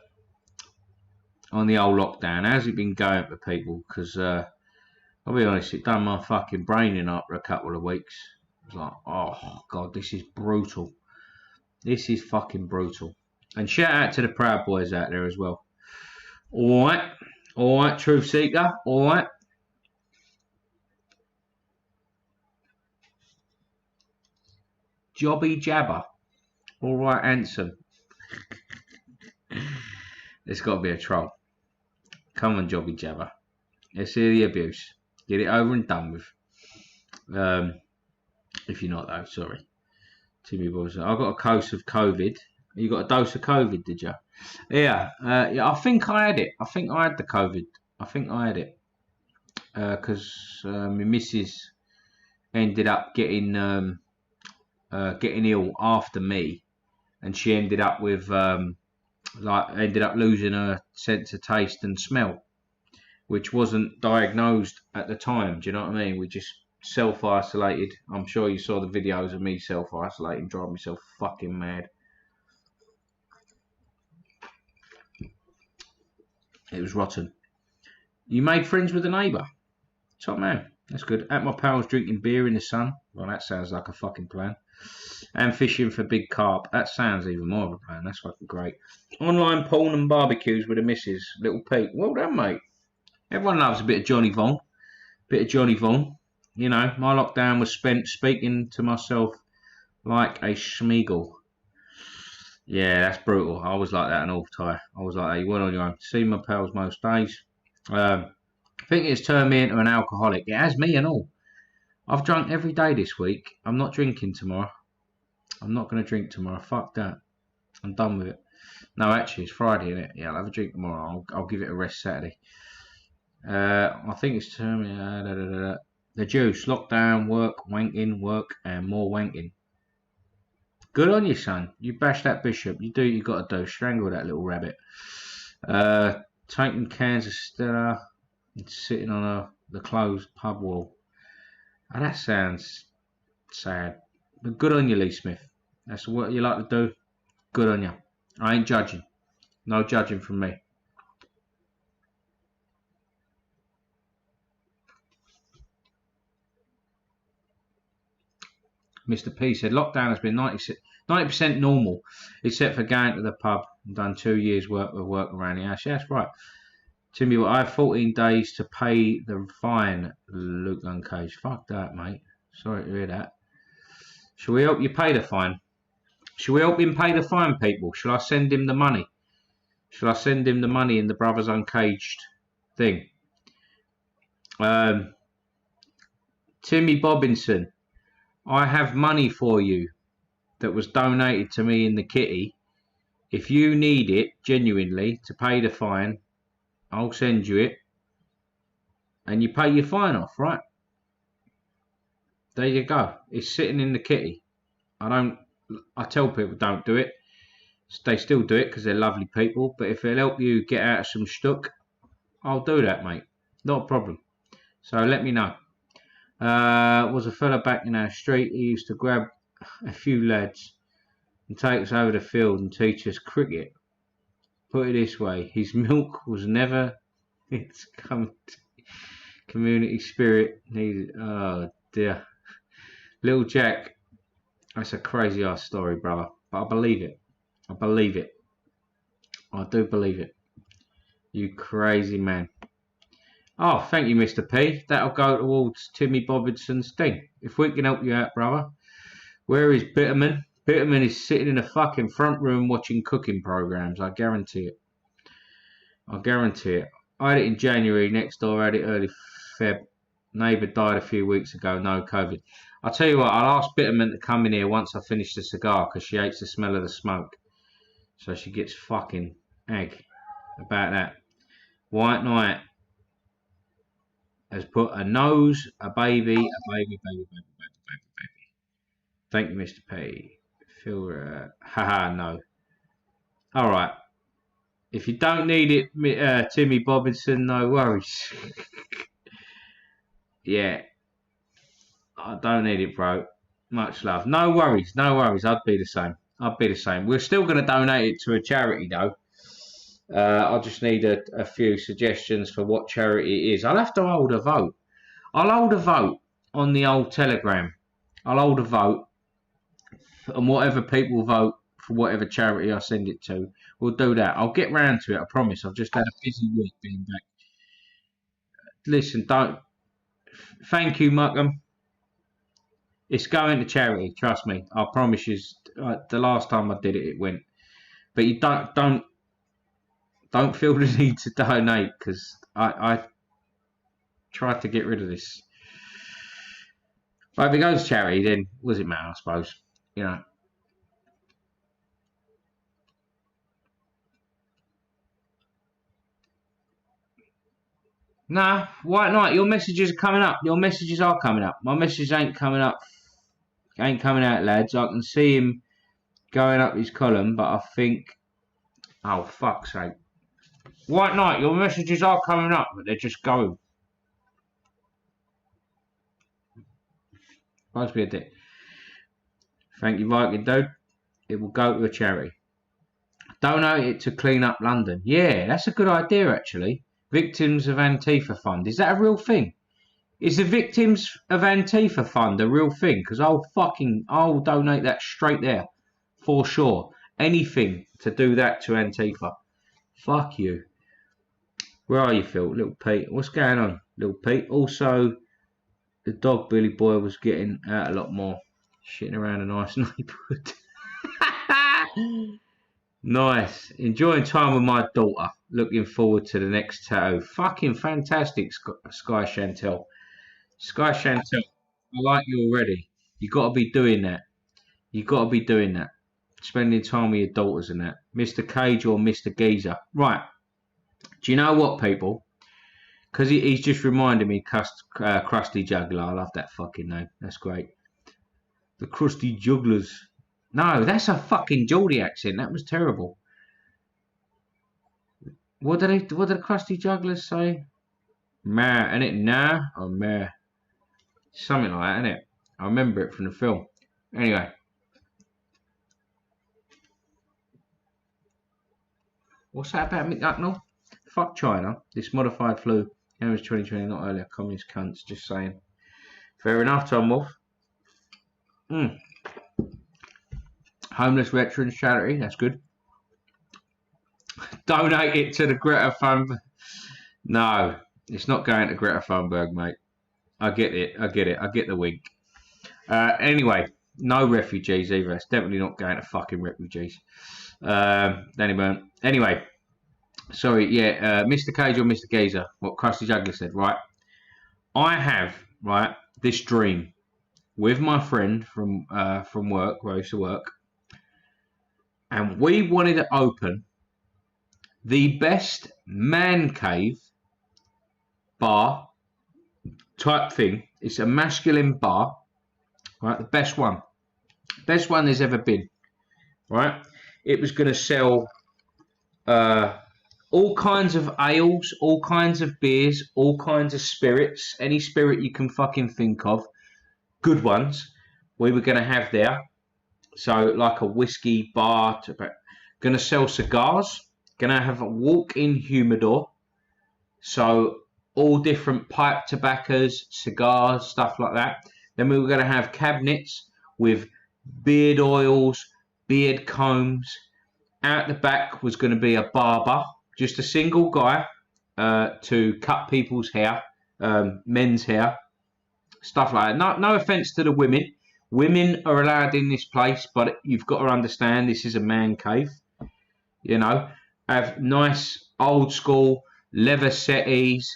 Speaker 3: How's it been going for people? Because I'll be honest, it done my fucking brain in after a couple of weeks. It was like, oh god, this is brutal. This is fucking brutal. And shout out to the Proud Boys out there as well. All right, Truth Seeker, all right. Jobby Jabber, all right, Anson. There's got to be a troll. Come on, Jobby Jabber. Let's hear the abuse. Get it over and done with. If you're not though, sorry. Timmy Boys. I got a dose of COVID. You got a dose of COVID, did you? Yeah. Yeah. I think I had it. I think I had the COVID. I think I had it because my missus ended up getting ill after me, and she ended up with ended up losing her sense of taste and smell, which wasn't diagnosed at the time. Do you know what I mean? We just self-isolated. I'm sure you saw the videos of me self-isolating, driving myself fucking mad. It was rotten. You made friends with a neighbour. Top man. That's good. At my pals drinking beer in the sun. Well, that sounds like a fucking plan. And fishing for big carp. That sounds even more of a plan. That's fucking great. Online porn and barbecues with the missus. Little Pete. Well done, mate. Everyone loves a bit of Johnny Vaughn. Bit of Johnny Vaughn. You know, my lockdown was spent speaking to myself like a schmeagle. Yeah, that's brutal. I was like that in all time. I was like that. You went on your own. See my pals most days. I think it's turned me into an alcoholic. It has me and all. I've drunk every day this week. I'm not drinking tomorrow. I'm not going to drink tomorrow. Fuck that. I'm done with it. No, actually, it's Friday, isn't it? Yeah, I'll have a drink tomorrow. I'll give it a rest Saturday. I think it's term. The juice, lockdown, work, wanking, work, and more wanking. Good on you, son. You bash that bishop. You do what you got to do. Strangle that little rabbit. Taking cans of Stella and sitting on the closed pub wall. Oh, that sounds sad. But good on you, Lee Smith. That's what you like to do. Good on you. I ain't judging. No judging from me. Mr. P said lockdown has been 90% normal, except for going to the pub and done 2 years worth of work around the house. Yeah, that's right. Timmy, I have 14 days to pay the fine. Luke Uncaged. Fuck that, mate. Sorry to hear that. Shall we help you pay the fine? Shall we help him pay the fine, people? Shall I send him the money? Shall I send him the money in the Brothers Uncaged thing? Timmy Bobinson, I have money for you that was donated to me in the kitty. If you need it genuinely to pay the fine, I'll send you it and you pay your fine off, right? There you go. It's sitting in the kitty. I tell people don't do it. They still do it because they're lovely people, but if it'll help you get out of some shtuck, I'll do that, mate. Not a problem. So let me know. Was a fella back in our street. He used to grab a few lads and take us over the field and teach us cricket. Put it this way, his milk was never its community spirit needed. Oh dear. Little Jack, that's a crazy ass story, brother. But I believe it. I believe it. I do believe it. You crazy man. Oh, thank you, Mr. P. That'll go towards Timmy Bobinson's thing. If we can help you out, brother. Where is Bitterman? Bitterman is sitting in a fucking front room watching cooking programs. I guarantee it. I guarantee it. I had it in January. Next door, I had it early Feb. Neighbour died a few weeks ago. No COVID. I'll tell you what. I'll ask Bitterman to come in here once I finish the cigar because she hates the smell of the smoke. So she gets fucking egg about that. White Knight has put a nose, a baby, baby. Thank you, Mr. P. Phil, haha, no. All right. If you don't need it, Timmy Bobinson, no worries. Yeah. I don't need it, bro. Much love. No worries, no worries. I'd be the same. I'd be the same. We're still going to donate it to a charity, though. I just need a few suggestions for what charity it is. I'll have to hold a vote. I'll hold a vote on the old Telegram. I'll hold a vote. And whatever people vote for whatever charity I send it to, we'll do that. I'll get round to it, I promise. I've just had a busy week being back. Listen, don't... Thank you, Muckham. It's going to charity, trust me. I promise you. The last time I did it, it went. But you don't feel the need to donate because I tried to get rid of this. But if it goes to charity, then what does it matter, I suppose? You know. Nah, White Knight, your messages are coming up. Your messages are coming up. My messages ain't coming up. Ain't coming out, lads. I can see him going up his column, but I think... Oh, fuck's sake. White Knight, your messages are coming up, but they're just going. Must be a dick. Thank you, Viking dude. It will go to a charity. Donate it to clean up London. Yeah, that's a good idea, actually. Victims of Antifa Fund. Is that a real thing? Is the Victims of Antifa Fund a real thing? Because I'll donate that straight there. For sure. Anything to do that to Antifa. Fuck you. Where are you, Phil? Little Pete. What's going on, Little Pete? Also, the dog Billy Boy was getting out a lot more. Shitting around a nice neighbourhood. Nice. Enjoying time with my daughter. Looking forward to the next tattoo. Fucking fantastic, Sky Chantel. Sky Chantel, I like you already. You got to be doing that. You got to be doing that. Spending time with your daughters and that. Mr. Cage or Mr. Geezer. Right. Do you know what, people? Because he's just reminded me, Krusty Juggler. I love that fucking name. That's great. The Krusty Jugglers. No, that's a fucking Geordie accent. That was terrible. What did the Krusty Jugglers say? Meh, innit? Nah or meh? Something like that, innit? I remember it from the film. Anyway. What's that about McNucknall? Fuck China. This modified flu. January 2020, not earlier. Communist cunts. Just saying. Fair enough, Tom Wolf. Homeless Veterans Charity. That's good. Donate it to the Greta Thunberg. No, it's not going to Greta Thunberg, mate. I get it. I get the wink. Anyway, no refugees either. It's definitely not going to fucking refugees. Danny Byrne. Anyway, sorry, yeah, Mr. Cage or Mr. Geezer, what Krusty Juggler said, right? I have, right, this dream with my friend from work, where I used to work, and we wanted to open the best man cave bar type thing. It's a masculine bar, right? The best one there's ever been, right? It was going to sell all kinds of ales, all kinds of beers, all kinds of spirits, any spirit you can fucking think of, good ones. We were going to have there, so like a whiskey bar. Going to sell cigars. Going to have a walk-in humidor, so all different pipe tobaccos, cigars, stuff like that. Then we were going to have cabinets with beard oils, beard combs. Out the back was going to be a barber, just a single guy to cut people's hair, men's hair, stuff like that. No offence to the women. Women are allowed in this place, but you've got to understand this is a man cave. You know, have nice old school leather settees,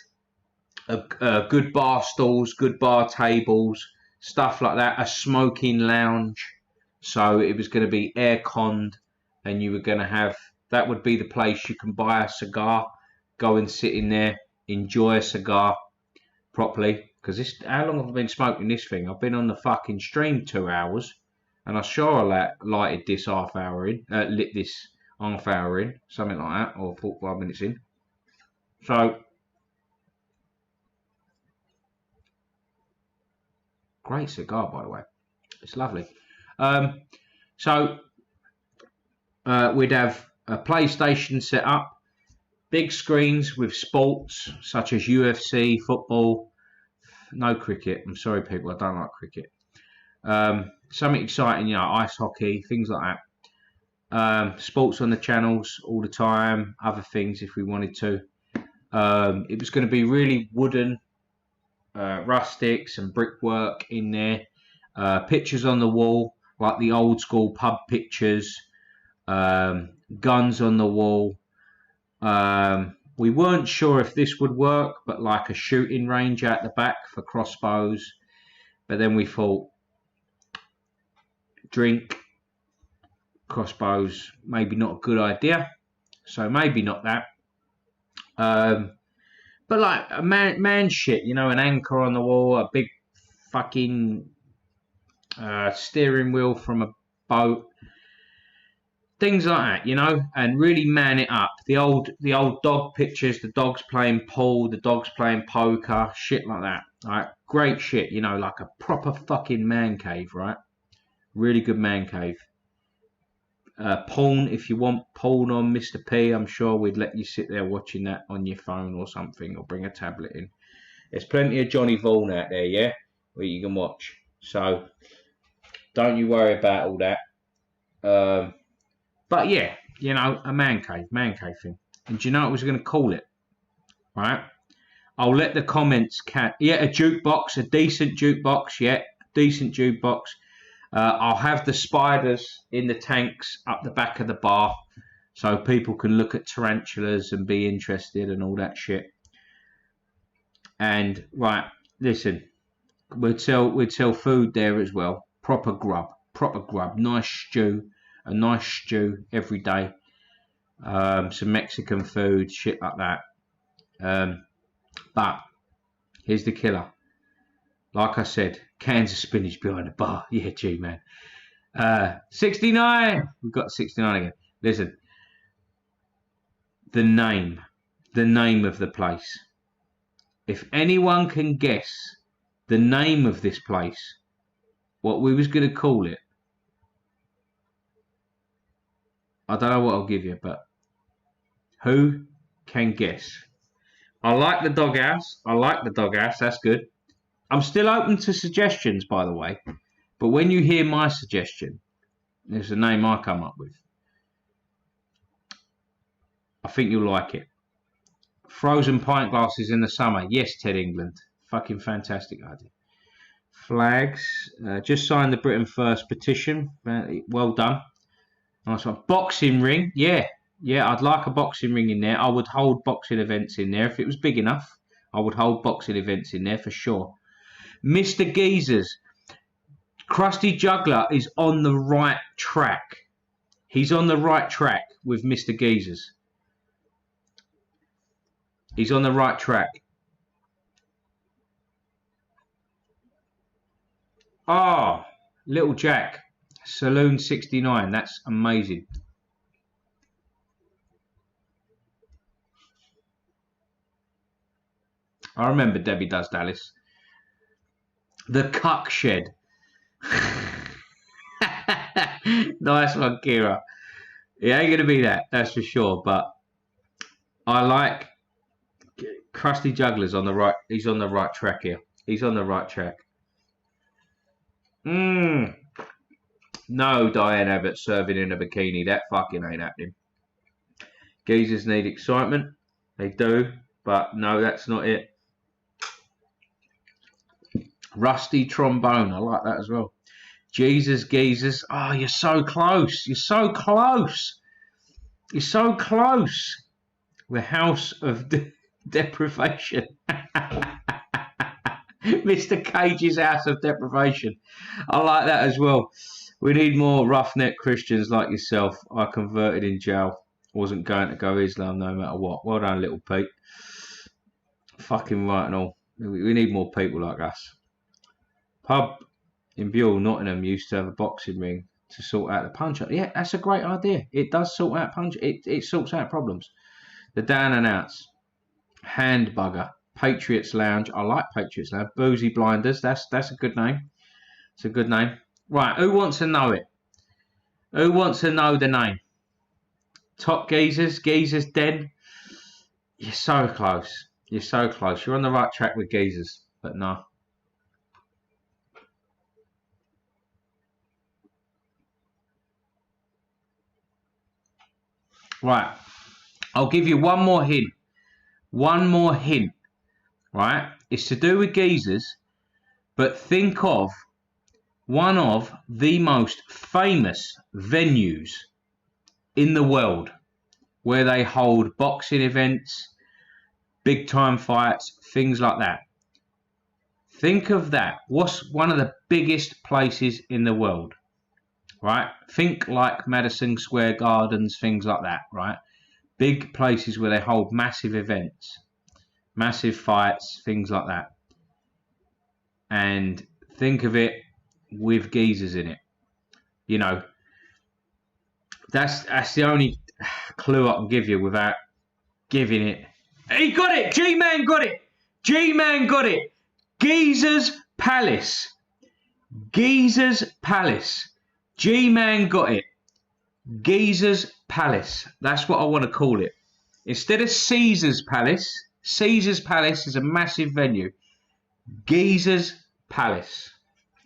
Speaker 3: good bar stools, good bar tables, stuff like that. A smoking lounge, so it was going to be air conned, and you were going to have, that would be the place you can buy a cigar, go and sit in there, enjoy a cigar properly. Because this, how long have I been smoking this thing? I've been on the fucking stream 2 hours, and I sure lighted this half hour in, lit this half hour in, something like that, or 45 minutes in. So, great cigar, by the way. It's lovely. So, we'd have a PlayStation set up, big screens with sports such as UFC, football, no cricket. I'm sorry, people, I don't like cricket. Something exciting, you know, ice hockey, things like that. Sports on the channels all the time, other things if we wanted to. It was going to be really wooden, rustics and brickwork in there. Pictures on the wall, like the old school pub pictures. Guns on the wall. We weren't sure if this would work, but like a shooting range out the back for crossbows. But then we thought, drink, crossbows, maybe not a good idea. So maybe not that. But like a man shit, you know, an anchor on the wall, a big fucking steering wheel from a boat. Things like that, you know, and really man it up. The old dog pictures, the dogs playing pool, the dogs playing poker, shit like that. Right, great shit, you know, like a proper fucking man cave, right? Really good man cave. Porn, if you want porn on Mr. P, I'm sure we'd let you sit there watching that on your phone or something, or bring a tablet in. There's plenty of Johnny Vaughan out there, yeah, where you can watch. So don't you worry about all that. But yeah, you know, a man cave thing. And do you know what I was going to call it? Right? I'll let the comments yeah, a jukebox, a decent jukebox, yeah, decent jukebox. I'll have the spiders in the tanks up the back of the bar, so people can look at tarantulas and be interested and all that shit. And right, listen, we'd sell food there as well, proper grub, proper grub, nice stew, a nice stew every day, some Mexican food, shit like that. But here's the killer. Like I said, cans of spinach behind the bar. Yeah, gee, man. 69. We've got 69 again. Listen, the name of the place. If anyone can guess the name of this place, what we was going to call it, I don't know what I'll give you, but who can guess? I like the doghouse. That's good. I'm still open to suggestions, by the way. But when you hear my suggestion, there's a name I come up with. I think you'll like it. Frozen pint glasses in the summer. Yes, Ted England. Fucking fantastic idea. Flags. Just signed the Britain First petition. Well done. Nice one. Boxing ring. Yeah, I'd like a boxing ring in there. I would hold boxing events in there if it was big enough. I would hold boxing events in there for sure. Mr. Geezers. Krusty Juggler is on the right track. He's on the right track with Mr. Geezers. He's on the right track. Oh, Little Jack. Saloon 69. That's amazing. I remember Debbie Does Dallas. The Cuck Shed. Nice one, Kira. It ain't going to be that, that's for sure. But I like Krusty Juggler's on the right. He's on the right track here. He's on the right track. No, Diane Abbott serving in a bikini. That fucking ain't happening. Geezers need excitement. They do. But no, that's not it. Rusty trombone. I like that as well. Jesus, Geezers. Oh, you're so close. You're so close. You're so close. The House of Deprivation. Mr. Cage's House of Deprivation. I like that as well. We need more roughneck Christians like yourself. I converted in jail. Wasn't going to go Islam no matter what. Well done, little Pete. Fucking right and all. We need more people like us. Pub in Buell, Nottingham, used to have a boxing ring to sort out the punch-up. Yeah, that's a great idea. It does sort out punch. It sorts out problems. The Down and Outs. Handbugger. Patriots Lounge. I like Patriots Lounge. Boozy Blinders. That's a good name. It's a good name. Right, who wants to know it? Who wants to know the name? Top Geezers. Geezers Den. You're so close. You're so close. You're on the right track with Geezers. But no. Right. I'll give you one more hint. One more hint. Right? It's to do with Geezers. But think of one of the most famous venues in the world where they hold boxing events, big time fights, things like that. Think of that. What's one of the biggest places in the world? Right? Think like Madison Square Gardens, things like that, right? Big places where they hold massive events, massive fights, things like that. And think of it with Geezers in it. You know, that's the only clue I can give you without giving it. He got it! G-Man got it! G-Man got it! Geezers Palace. Geezers Palace. G-Man got it. Geezers Palace. That's what I want to call it. Instead of Caesar's Palace, Caesar's Palace is a massive venue. Geezers Palace.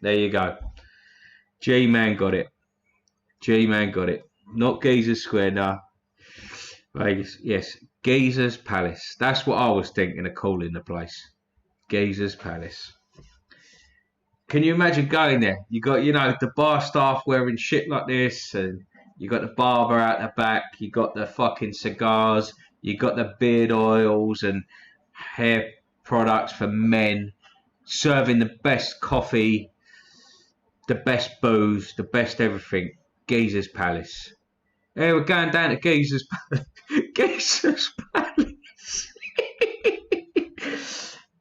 Speaker 3: There you go. G-Man got it. G-Man got it. Not Geezers Square, no. Vegas, yes. Geezers Palace. That's what I was thinking of calling the place. Geezers Palace. Can you imagine going there? You got, you know, the bar staff wearing shit like this, and you got the barber out the back, you got the fucking cigars, you got the beard oils and hair products for men, serving the best coffee, the best booze, the best everything. Geezer's Palace. Hey, we're going down to Geezer's Palace. Geezer's Palace.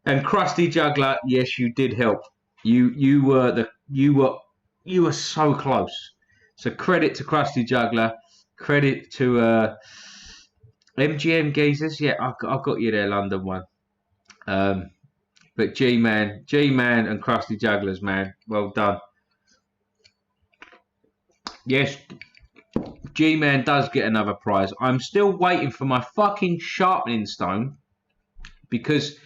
Speaker 3: And Krusty Juggler, yes, you did help. You were so close. So credit to Krusty Juggler, credit to MGM Geezers. Yeah, I got you there, London one. But G-Man and Krusty Jugglers, man, well done. Yes, G-Man does get another prize. I'm still waiting for my fucking sharpening stone because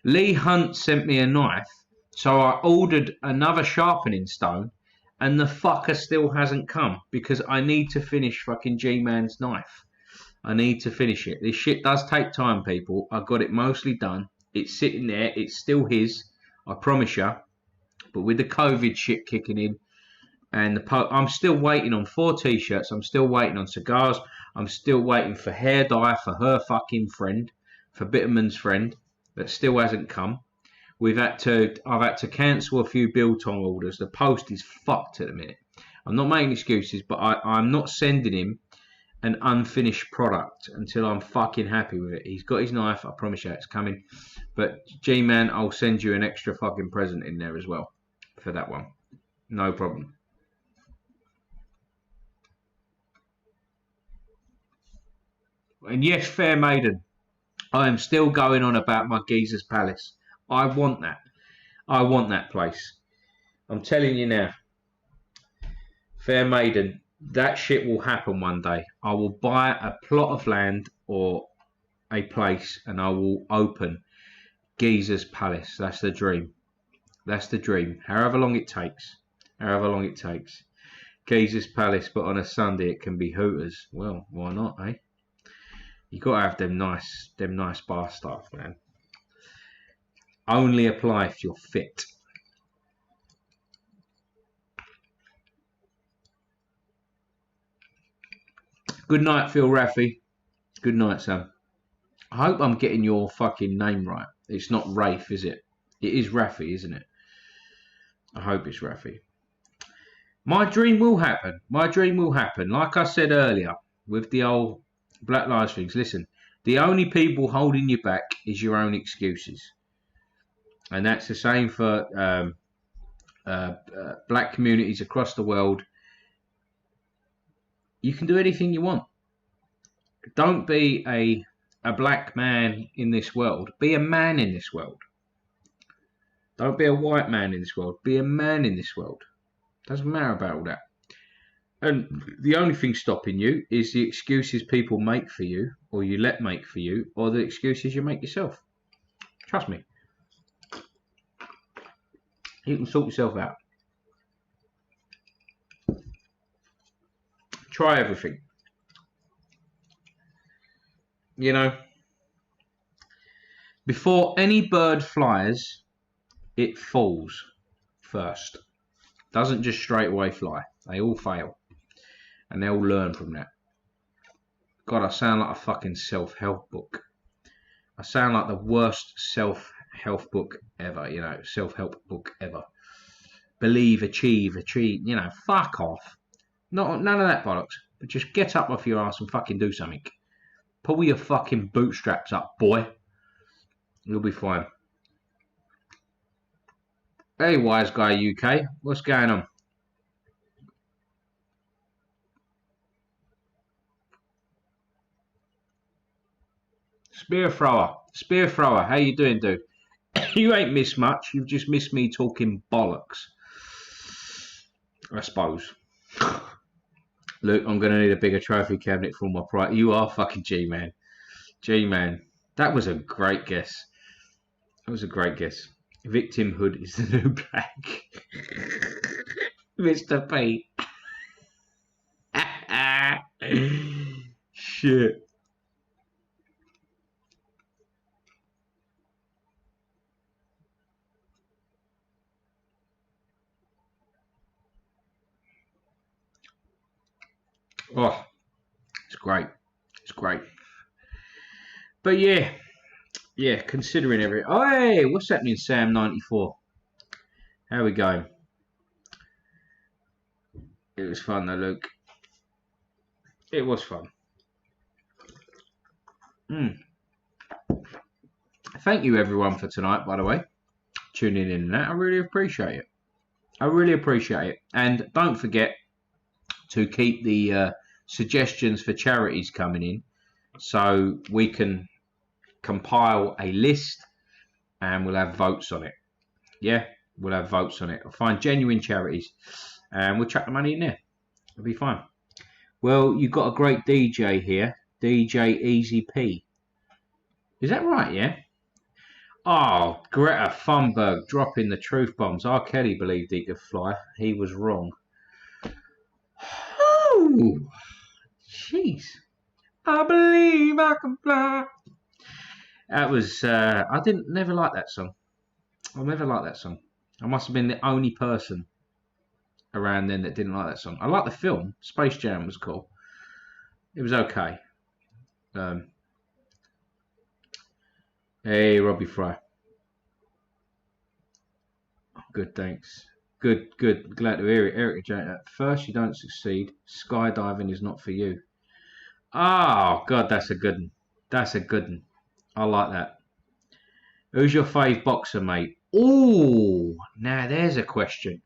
Speaker 3: Lee Hunt sent me a knife, so I ordered another sharpening stone, and the fucker still hasn't come because I need to finish fucking G-Man's knife. I need to finish it. This shit does take time, people. I got it mostly done. It's sitting there. It's still his, I promise you. But with the COVID shit kicking in, and I'm still waiting on 4 t-shirts. I'm still waiting on cigars. I'm still waiting for hair dye for her fucking friend, for Bitterman's friend, that still hasn't come. I've had to cancel a few biltong orders. The post is fucked at the minute. I'm not making excuses, but I'm not sending him an unfinished product until I'm fucking happy with it. He's got his knife. I promise you it's coming. But G-Man, I'll send you an extra fucking present in there as well for that one. No problem. And yes, fair maiden, I am still going on about my Geezer's Palace. I want that. I want that place. I'm telling you now. Fair maiden, that shit will happen one day. I will buy a plot of land or a place and I will open Geezer's Palace. That's the dream. That's the dream. However long it takes. However long it takes. Geezer's Palace, but on a Sunday it can be Hooters. Well, why not, eh? You gotta have them nice bar staff, man. Only apply if you're fit. Good night, Phil Raffy. Good night, Sam. I hope I'm getting your fucking name right. It's not Rafe, is it? It is Raffy, isn't it? I hope it's Raffy. My dream will happen. My dream will happen. Like I said earlier, with the old Black Lives things. Listen, the only people holding you back is your own excuses. And that's the same for black communities across the world. You can do anything you want. Don't be a black man in this world. Be a man in this world. Don't be a white man in this world. Be a man in this world. Doesn't matter about all that. And the only thing stopping you is the excuses people make for you, or you let make for you, or the excuses you make yourself. Trust me. You can sort yourself out. Try everything. You know, before any bird flies, it falls first. Doesn't just straight away fly. They all fail. And they all learn from that. God, I sound like a fucking self-help book. I sound like the worst self-help book ever, you know, self-help book ever. Believe, achieve, you know, fuck off. None of that bollocks. But just get up off your ass and fucking do something. Pull your fucking bootstraps up, boy. You'll be fine. Hey, Wise Guy UK. What's going on? Spear thrower, how you doing, dude? You ain't missed much. You've just missed me talking bollocks, I suppose. Look, I'm going to need a bigger trophy cabinet for my pride. You are fucking G-Man. G-Man. That was a great guess. That was a great guess. Victimhood is the new black. Mr. Pete. Shit. Oh, it's great. It's great. But yeah, considering everything. Oh, hey, what's happening, Sam94? How are we going? It was fun though, Luke. It was fun. Thank you everyone for tonight, by the way. Tuning in and that. I really appreciate it. I really appreciate it. And don't forget to keep the suggestions for charities coming in so we can compile a list and we'll have votes on it. Yeah, we'll have votes on it. I'll find genuine charities and we'll chuck the money in there. It'll be fine. Well, you've got a great DJ here, DJ Easy P. Is that right, yeah? Oh, Greta Thunberg dropping the truth bombs. R. Kelly believed he could fly. He was wrong. Oh, jeez. I believe I can fly. That was, I never liked that song. I never liked that song. I must have been the only person around then that didn't like that song. I liked the film. Space Jam was cool. It was okay. Hey, Robbie Fry. Good, thanks. Good. Glad to hear it. Eric J. At first, you don't succeed. Skydiving is not for you. Oh, God, that's a good one. That's a good one. I like that. Who's your fave boxer, mate? Oh, now there's a question.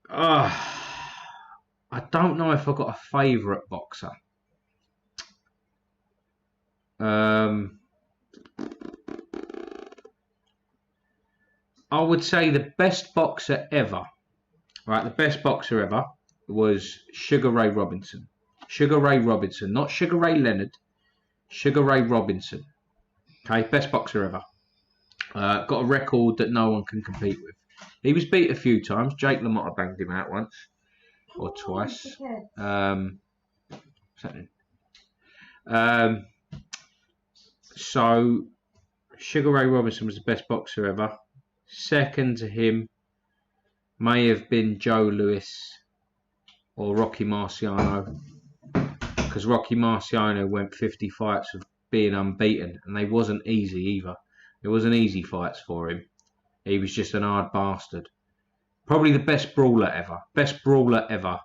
Speaker 3: I don't know if I've got a favourite boxer. I would say the best boxer ever, right? The best boxer ever was Sugar Ray Robinson. Sugar Ray Robinson, not Sugar Ray Leonard. Sugar Ray Robinson. Okay, best boxer ever. Got a record that no one can compete with. He was beat a few times. Jake LaMotta banged him out once or twice. So Sugar Ray Robinson was the best boxer ever. Second to him may have been Joe Louis or Rocky Marciano, because Rocky Marciano went 50 fights of being unbeaten, and they wasn't easy either. It wasn't easy fights for him. He was just an hard bastard. Probably the best brawler ever. Best brawler ever.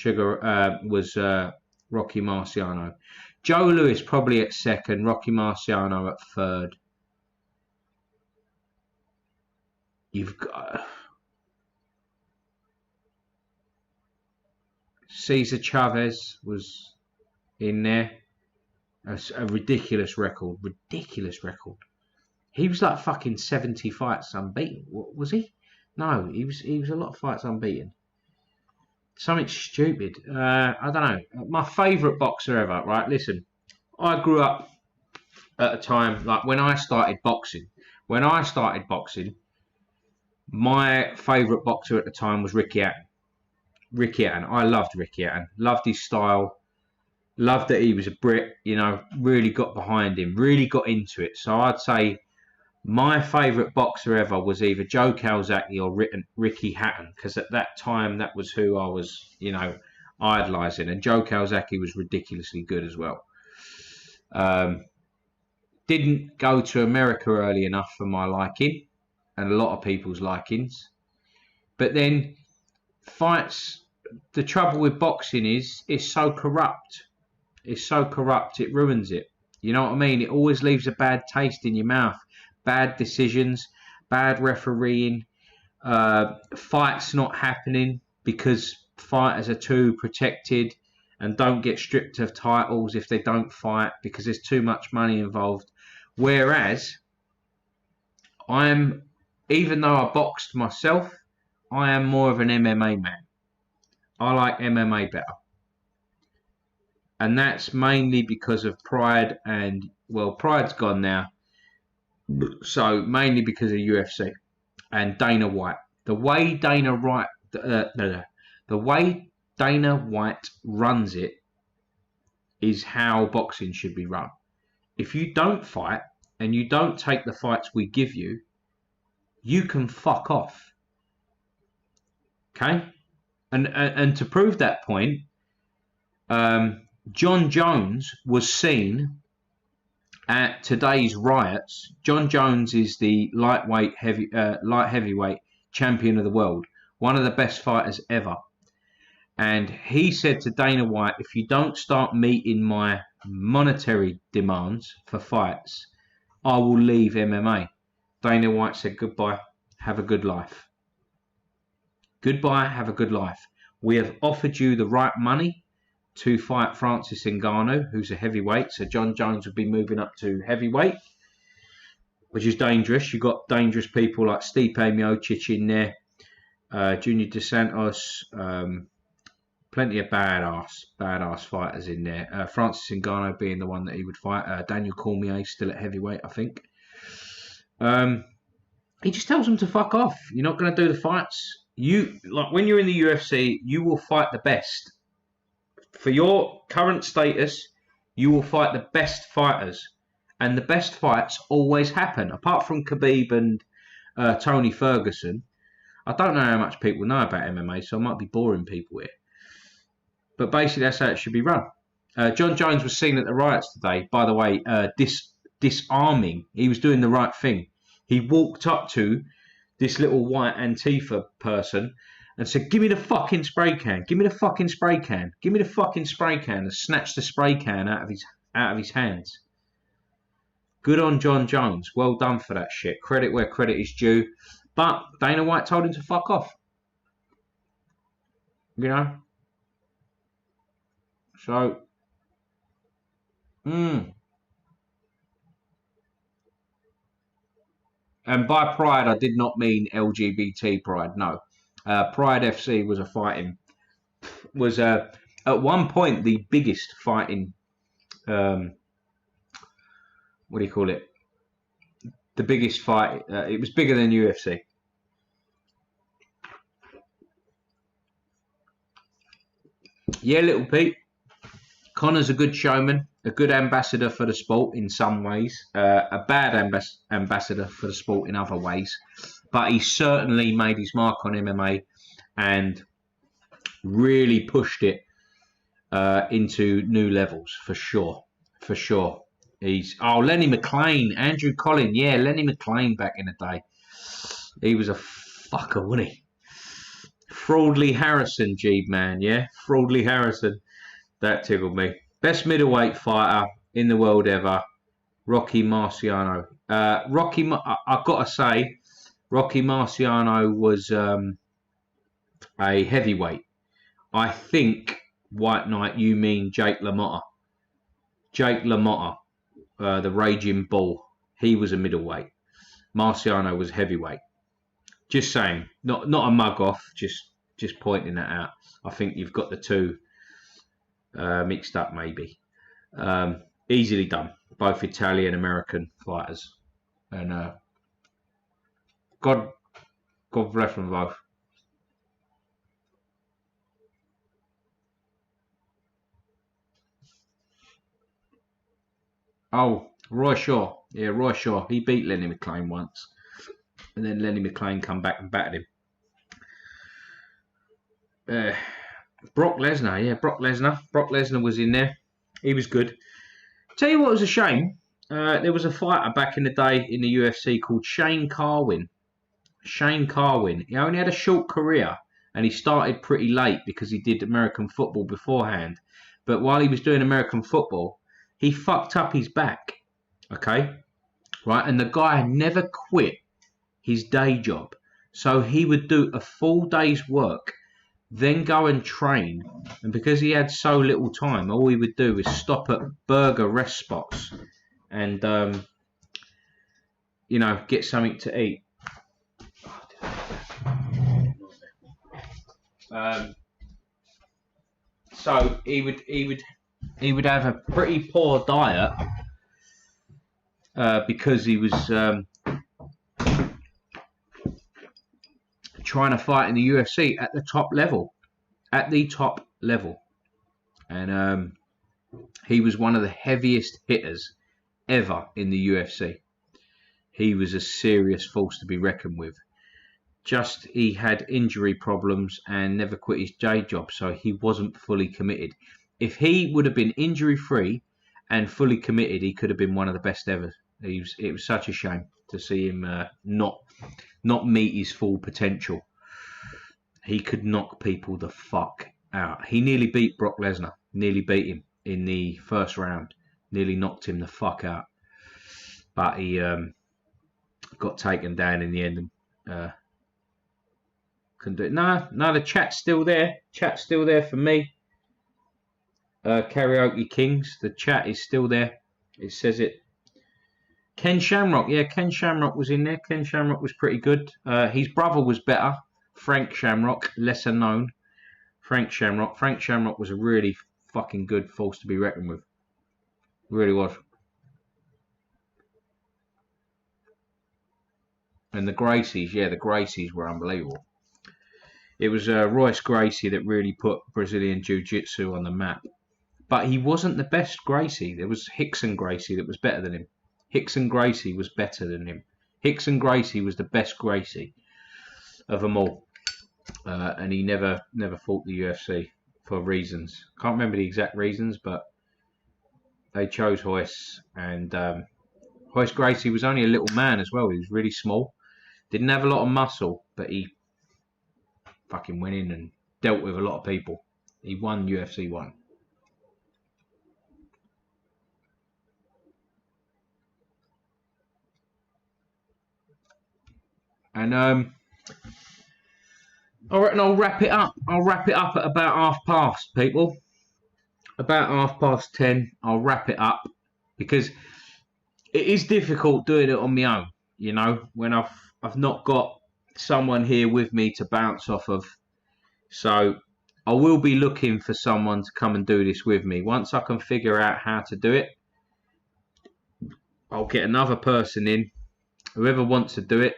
Speaker 3: Was Rocky Marciano. Joe Louis probably at second. Rocky Marciano at third. You've got Cesar Chavez was in there. A ridiculous record. Ridiculous record. He was like fucking 70 fights unbeaten. What was he? No, he was a lot of fights unbeaten. Something stupid. I don't know. My favourite boxer ever, right? Listen, I grew up at a time, like when I started boxing. When I started boxing, my favourite boxer at the time was Ricky Hatton. Ricky Hatton. I loved Ricky Hatton. Loved his style. Loved that he was a Brit. You know, really got behind him. Really got into it. So I'd say my favourite boxer ever was either Joe Calzaghe or Ricky Hatton, because at that time that was who I was, you know, idolising. And Joe Calzaghe was ridiculously good as well. Didn't go to America early enough for my liking, and a lot of people's likings. But then fights, the trouble with boxing is it's so corrupt. It's so corrupt, it ruins it. You know what I mean? It always leaves a bad taste in your mouth. Bad decisions, bad refereeing, fights not happening because fighters are too protected and don't get stripped of titles if they don't fight because there's too much money involved. Whereas, even though I boxed myself, I am more of an MMA man. I like MMA better. And that's mainly because of pride and, well, pride's gone now. So mainly because of UFC and Dana White. The way Dana White runs it is how boxing should be run. If you don't fight and you don't take the fights we give you, you can fuck off. Okay? And to prove that point, John Jones was seen at today's riots. John Jones is the light heavyweight champion of the world, one of the best fighters ever. And he said to Dana White, if you don't start meeting my monetary demands for fights, I will leave MMA. Dana White said, goodbye, have a good life. Goodbye, have a good life. We have offered you the right money to fight Francis Ngannou, who's a heavyweight. So John Jones would be moving up to heavyweight, which is dangerous. You've got dangerous people like Stipe Miocic in there, Junior Dos Santos, plenty of badass fighters in there. Francis Ngannou being the one that he would fight. Daniel Cormier still at heavyweight, I think. He just tells them to fuck off. You're not going to do the fights. Like when you're in the UFC, you will fight the best. For your current status, you will fight the best fighters, and the best fights always happen. Apart from Khabib and Tony Ferguson, I don't know how much people know about MMA, so I might be boring people here. But basically, that's how it should be run. John Jones was seen at the riots today, by the way, disarming. He was doing the right thing. He walked up to this little white Antifa person and said, give me the fucking spray can, give me the fucking spray can, give me the fucking spray can, and snatched the spray can out of his hands. Good on John Jones. Well done for that shit. Credit where credit is due. But Dana White told him to fuck off. You know? So, And by pride, I did not mean LGBT pride. No, Pride FC was at one point the biggest fighting. What do you call it? The biggest fight. It was bigger than UFC. Yeah, little Pete. Connor's a good showman, a good ambassador for the sport in some ways, a bad ambassador for the sport in other ways. But he certainly made his mark on MMA and really pushed it into new levels, for sure. For sure. Lenny McLean, Andrew Collin. Yeah, Lenny McLean back in the day. He was a fucker, wasn't he? Fraudley Harrison, Jeeb man, yeah? Fraudley Harrison. That tickled me. Best middleweight fighter in the world ever, Rocky Marciano. I've got to say, Rocky Marciano was a heavyweight. I think, White Knight, you mean Jake LaMotta. Jake LaMotta, the Raging Bull. He was a middleweight. Marciano was heavyweight. Just saying, not a mug off. Just pointing that out. I think you've got the two mixed up, maybe. Easily done. Both Italian American fighters, and God bless them both. Oh, Roy Shaw. Yeah, Roy Shaw. He beat Lenny McLean once, and then Lenny McLean come back and battered him. Brock Lesnar, yeah, Brock Lesnar. Brock Lesnar was in there. He was good. Tell you what was a shame. There was a fighter back in the day in the UFC called Shane Carwin. Shane Carwin. He only had a short career, and he started pretty late because he did American football beforehand. But while he was doing American football, he fucked up his back. Okay? Right? And the guy never quit his day job. So he would do a full day's work, then go and train, and because he had so little time, all he would do was stop at burger rest spots and get something to eat. So he would have a pretty poor diet because he was trying to fight in the UFC at the top level, and he was one of the heaviest hitters ever in the UFC. He was a serious force to be reckoned with. Just he had injury problems and never quit his day job, so he wasn't fully committed. If he would have been injury free and fully committed, he could have been one of the best ever. It was such a shame to see him not meet his full potential. He could knock people the fuck out. He nearly beat Brock Lesnar. Nearly beat him in the first round. Nearly knocked him the fuck out. But he got taken down in the end and couldn't do it. No, the chat's still there. Chat's still there for me. Karaoke Kings. The chat is still there. It says it. Ken Shamrock. Yeah, Ken Shamrock was in there. Ken Shamrock was pretty good. His brother was better. Frank Shamrock, lesser known. Frank Shamrock. Frank Shamrock was a really fucking good force to be reckoned with. Really was. And the Gracies, yeah, the Gracies were unbelievable. It was Royce Gracie that really put Brazilian Jiu-Jitsu on the map. But he wasn't the best Gracie. There was Rickson Gracie that was better than him. Rickson Gracie was better than him. Rickson Gracie was the best Gracie of them all. And he never fought the UFC for reasons. Can't remember the exact reasons, but they chose Royce. And Royce Gracie was only a little man as well. He was really small. Didn't have a lot of muscle, but he fucking went in and dealt with a lot of people. He won UFC 1. And I reckon I'll wrap it up. I'll wrap it up at about 10:30, people. About 10:30, I'll wrap it up because it is difficult doing it on my own. You know, when I've not got someone here with me to bounce off of. So I will be looking for someone to come and do this with me. Once I can figure out how to do it, I'll get another person in. Whoever wants to do it,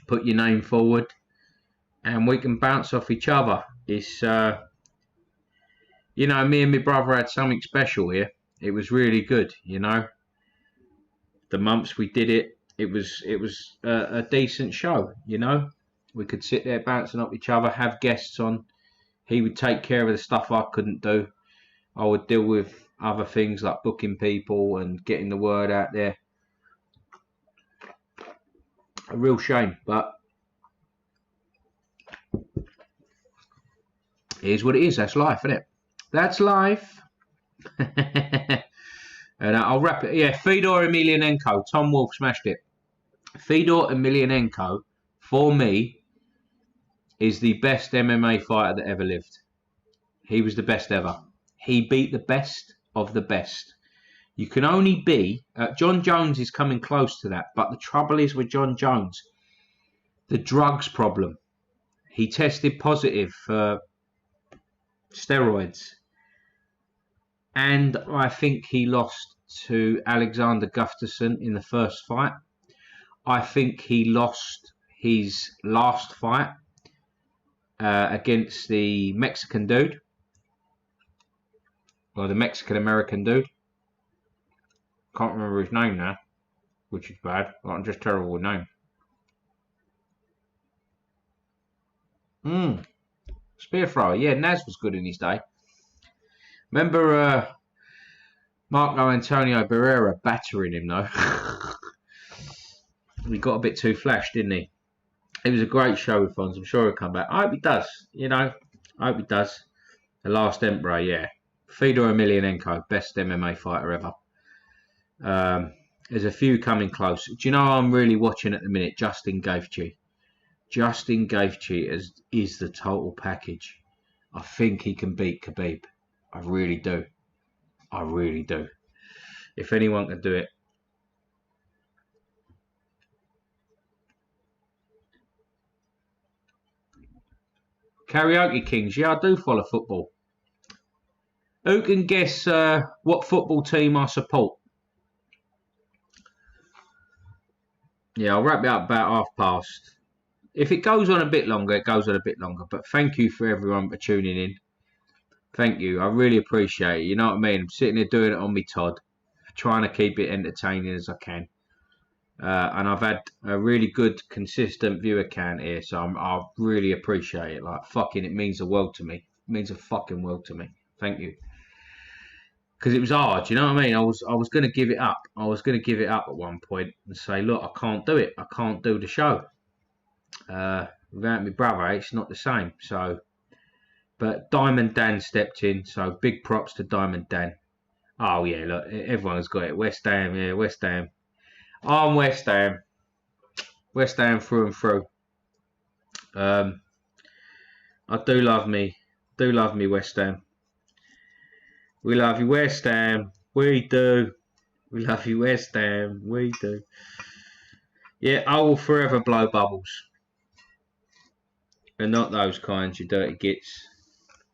Speaker 3: put your name forward and we can bounce off each other. It's, you know, me and my brother had something special here. It was really good, you know. The months we did it, it was a decent show, you know. We could sit there bouncing off each other, have guests on. He would take care of the stuff I couldn't do. I would deal with other things like booking people and getting the word out there. A real shame, but it is what it is. That's life, isn't it? That's life. And I'll wrap it. Yeah, Fedor Emelianenko. Tom Wolfe smashed it. Fedor Emelianenko, for me, is the best MMA fighter that ever lived. He was the best ever. He beat the best of the best. You can only be... John Jones is coming close to that. But the trouble is with John Jones, the drugs problem. He tested positive for steroids. And I think he lost to Alexander Gustafsson in the first fight. I think he lost his last fight against the Mexican dude. Or the Mexican-American dude. Can't remember his name now, which is bad. I'm just terrible with name. Spear thrower. Yeah, Naz was good in his day. Remember Marco Antonio Barrera battering him, though? He got a bit too flash, didn't he? It was a great show with Fonz. I'm sure he'll come back. I hope he does, you know. I hope he does. The Last Emperor, yeah. Fedor Emelianenko, best MMA fighter ever. There's a few coming close. Do you know I'm really watching at the minute? Justin Gaethje. Justin Gaethje is the total package. I think he can beat Khabib. I really do. I really do. If anyone can do it. Karaoke Kings. Yeah, I do follow football. Who can guess what football team I support? Yeah, I'll wrap it up about 10:30. If it goes on a bit longer, it goes on a bit longer. But thank you for everyone for tuning in. Thank you. I really appreciate it. You know what I mean? I'm sitting here doing it on me Todd, trying to keep it entertaining as I can. And I've had a really good, consistent viewer count here. So I really appreciate it. Like, fucking, it means the world to me. It means a fucking world to me. Thank you. Because it was hard, you know what I mean? I was going to give it up. I was going to give it up at one point and say, look, I can't do it. I can't do the show. Without my brother, it's not the same. So But Diamond Dan stepped in, so big props to Diamond Dan. Oh yeah, look, everyone's got it. West Ham, yeah, West Ham. I'm West Ham. West Ham through and through. I do love me West Ham. We love you, West Ham. We do. We love you, West Ham. We do. Yeah, I will forever blow bubbles. And not those kinds, you dirty gits.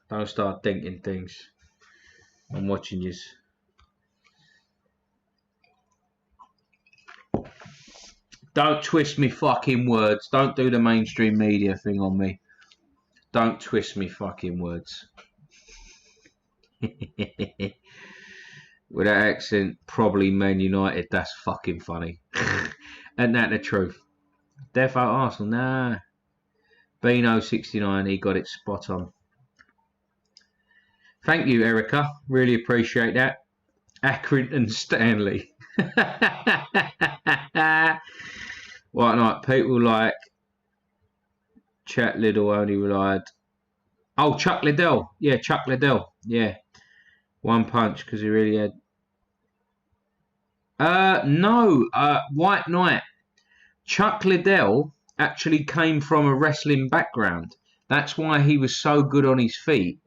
Speaker 3: Don't start thinking things. I'm watching yous. Don't twist me fucking words. Don't do the mainstream media thing on me. Don't twist me fucking words. With that accent, probably Man United. That's fucking funny. Isn't that the truth? Defo Arsenal, nah. Beano69, he got it spot on. Thank you, Erica. Really appreciate that. Accrington Stanley. What night? People like Chat Liddell only relied. Oh, Chuck Liddell. Yeah, Chuck Liddell. Yeah. One punch because he really had. No. White Knight. Chuck Liddell actually came from a wrestling background. That's why he was so good on his feet.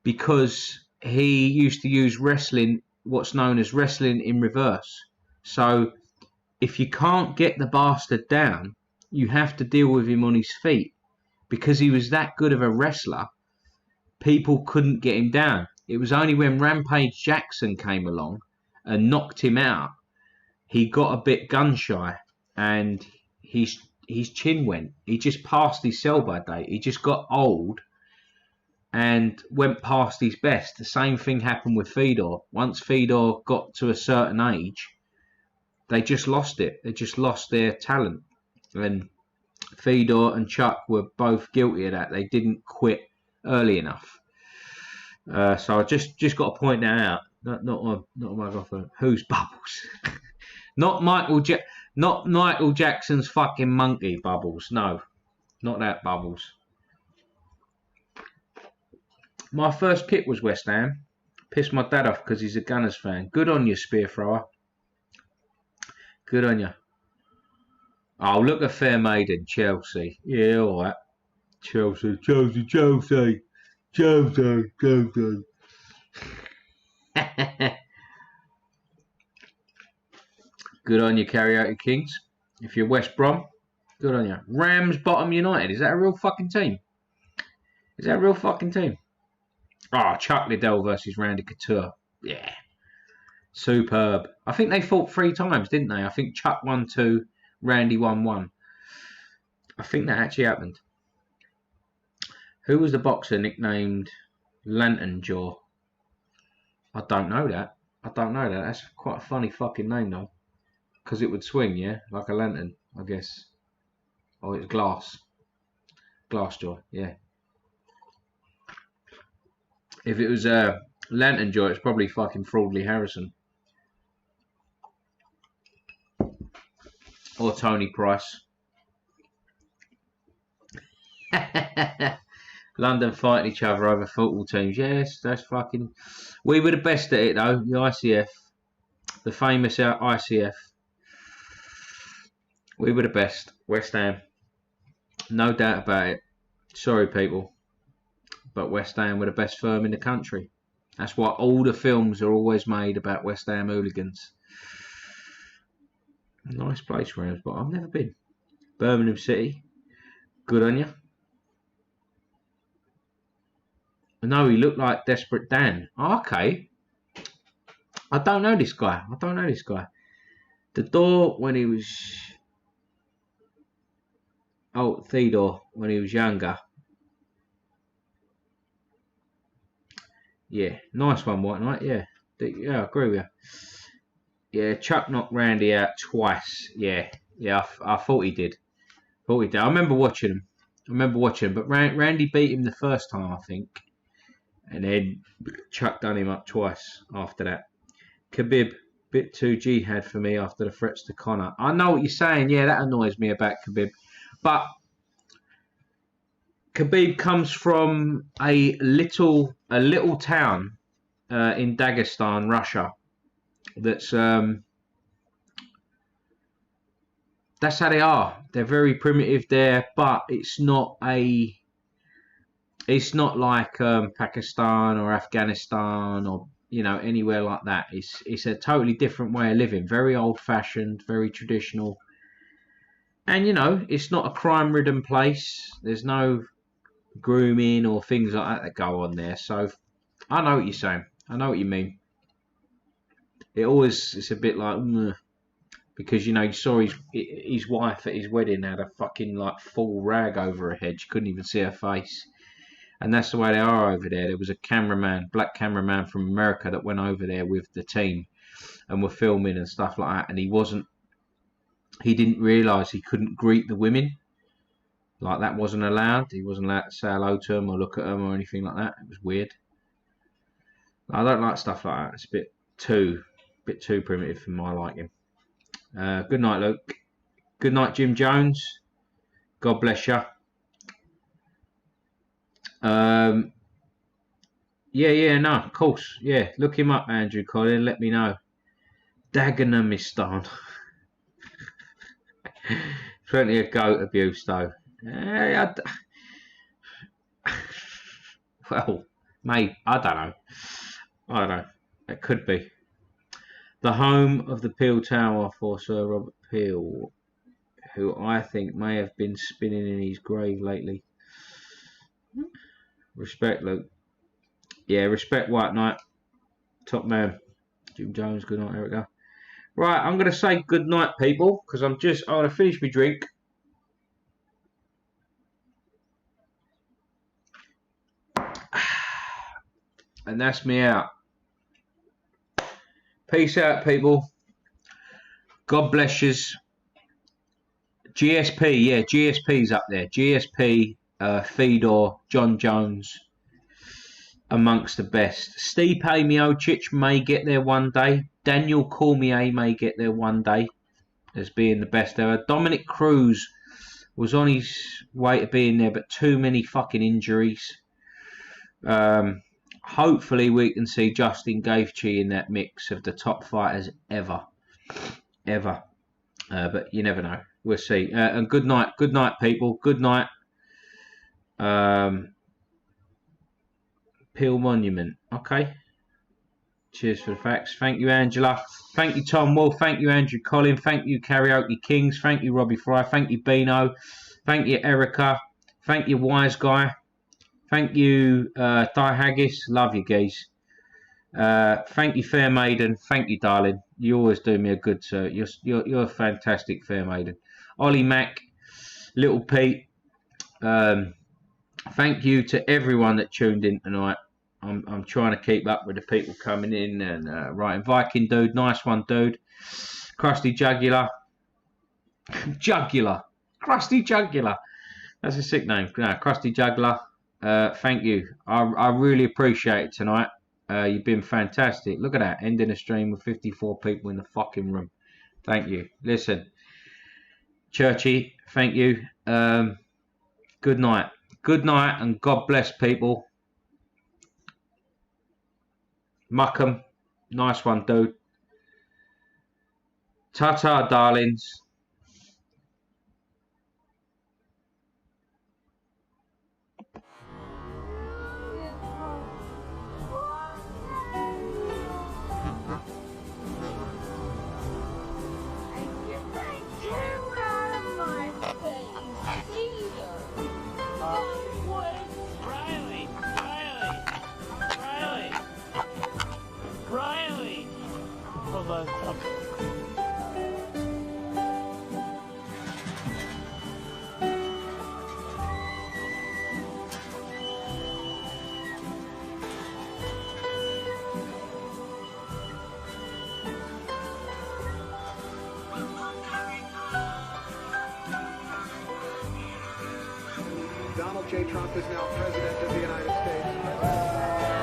Speaker 3: Because he used to use wrestling, what's known as wrestling in reverse. So if you can't get the bastard down, you have to deal with him on his feet. Because he was that good of a wrestler, people couldn't get him down. It was only when Rampage Jackson came along and knocked him out, he got a bit gun shy and his chin went. He just passed his sell-by date. He just got old and went past his best. The same thing happened with Fedor. Once Fedor got to a certain age, they just lost it. They just lost their talent. And Fedor and Chuck were both guilty of that. They didn't quit early enough. So I just got to point that out. Not my girlfriend. Who's Bubbles? Not Michael Jackson's fucking monkey Bubbles. No, not that Bubbles. My first kit was West Ham. Pissed my dad off because he's a Gunners fan. Good on you, spear thrower. Good on you. Oh, look at Fair Maiden, Chelsea. Yeah, all right. Chelsea. Good on you, Karaoke Kings. If you're West Brom, good on you. Rams Bottom United. Is that a real fucking team? Is that a real fucking team? Oh, Chuck Liddell versus Randy Couture. Yeah. Superb. I think they fought 3 times, didn't they? I think Chuck won 2, Randy won 1. I think that actually happened. Who was the boxer nicknamed Lantern Jaw? I don't know that. That's quite a funny fucking name though. Because it would swing, yeah? Like a lantern, I guess. Oh, it's glass. Glass jaw, yeah. If it was Lantern Jaw, it's probably fucking Fraudley Harrison. Or Tony Price. London fighting each other over football teams. Yes, that's fucking... We were the best at it though, the ICF. The famous ICF. We were the best. West Ham. No doubt about it. Sorry people. But West Ham were the best firm in the country. That's why all the films are always made about West Ham hooligans. Nice place, Rams, but I've never been. Birmingham City. Good on you. No, he looked like Desperate Dan. Oh, okay. I don't know this guy. The door when he was... Oh, Theodore, when he was younger. Yeah, nice one, White Knight. Yeah, I agree with you. Yeah, Chuck knocked Randy out twice. Yeah, I thought he did. I remember watching him. But Randy beat him the first time, I think. And then Chuck done him up twice after that. Khabib, bit too jihad for me after the threats to Conor. I know what you're saying. Yeah, that annoys me about Khabib. But Khabib comes from a little town in Dagestan, Russia. That's how they are. They're very primitive there, but it's not like Pakistan or Afghanistan or anywhere like that. It's a totally different way of living. Very old fashioned, very traditional, and it's not a crime ridden place. There's no grooming or things like that go on there. So I know what you're saying. I know what you mean. It's a bit like because you saw his wife at his wedding had a fucking like full rag over her head. You couldn't even see her face. And that's the way they are over there. There was a black cameraman from America that went over there with the team and were filming and stuff like that. And he didn't realise he couldn't greet the women. Like that wasn't allowed. He wasn't allowed to say hello to them or look at them or anything like that. It was weird. I don't like stuff like that. It's a bit too primitive for my liking. Good night, Luke. Good night, Jim Jones. God bless you. No, of course. Yeah, look him up, Andrew Collin. Let me know. Dagenhamistan. Plenty of goat abuse, though. Well, mate, I don't know. It could be. The home of the Peel Tower for Sir Robert Peel, who I think may have been spinning in his grave lately. Respect, Luke. Yeah, respect, White Knight. Top man. Jim Jones, good night, Erica. Right, I'm going to say good night, people, because I'm going to finish my drink. And that's me out. Peace out, people. God bless yous. GSP, yeah, GSP's up there. GSP, Fedor, John Jones, amongst the best. Stipe Miocic may get there one day. Daniel Cormier may get there one day as being the best ever. Dominic Cruz was on his way to being there, but too many fucking injuries. Hopefully we can see Justin Gaethje in that mix of the top fighters ever. But you never know. We'll see. And good night, people. Good night. Peel Monument. Okay. Cheers for the facts. Thank you, Angela. Thank you, Tom Wolf. Thank you, Andrew Collin. Thank you, Karaoke Kings. Thank you, Robbie Fry. Thank you, Bino. Thank you, Erica. Thank you, Wise Guy. Thank you, Di Haggis. Love you, geese. Thank you, Fair Maiden. Thank you, darling. You always do me a good, sir. You're a fantastic Fair Maiden. Ollie Mac, Little Pete. Thank you to everyone that tuned in tonight. I'm trying to keep up with the people coming in and writing. Viking dude, nice one, dude. Krusty Jugular. Krusty Jugular. That's a sick name. No, Krusty Jugular. Thank you. I really appreciate it tonight. You've been fantastic. Look at that. Ending a stream with 54 people in the fucking room. Thank you. Listen. Churchy, thank you. Good night. Good night and God bless, people. Muckham, nice one, dude. Ta-ta, darlings.
Speaker 4: Donald J. Trump is now president of the United States.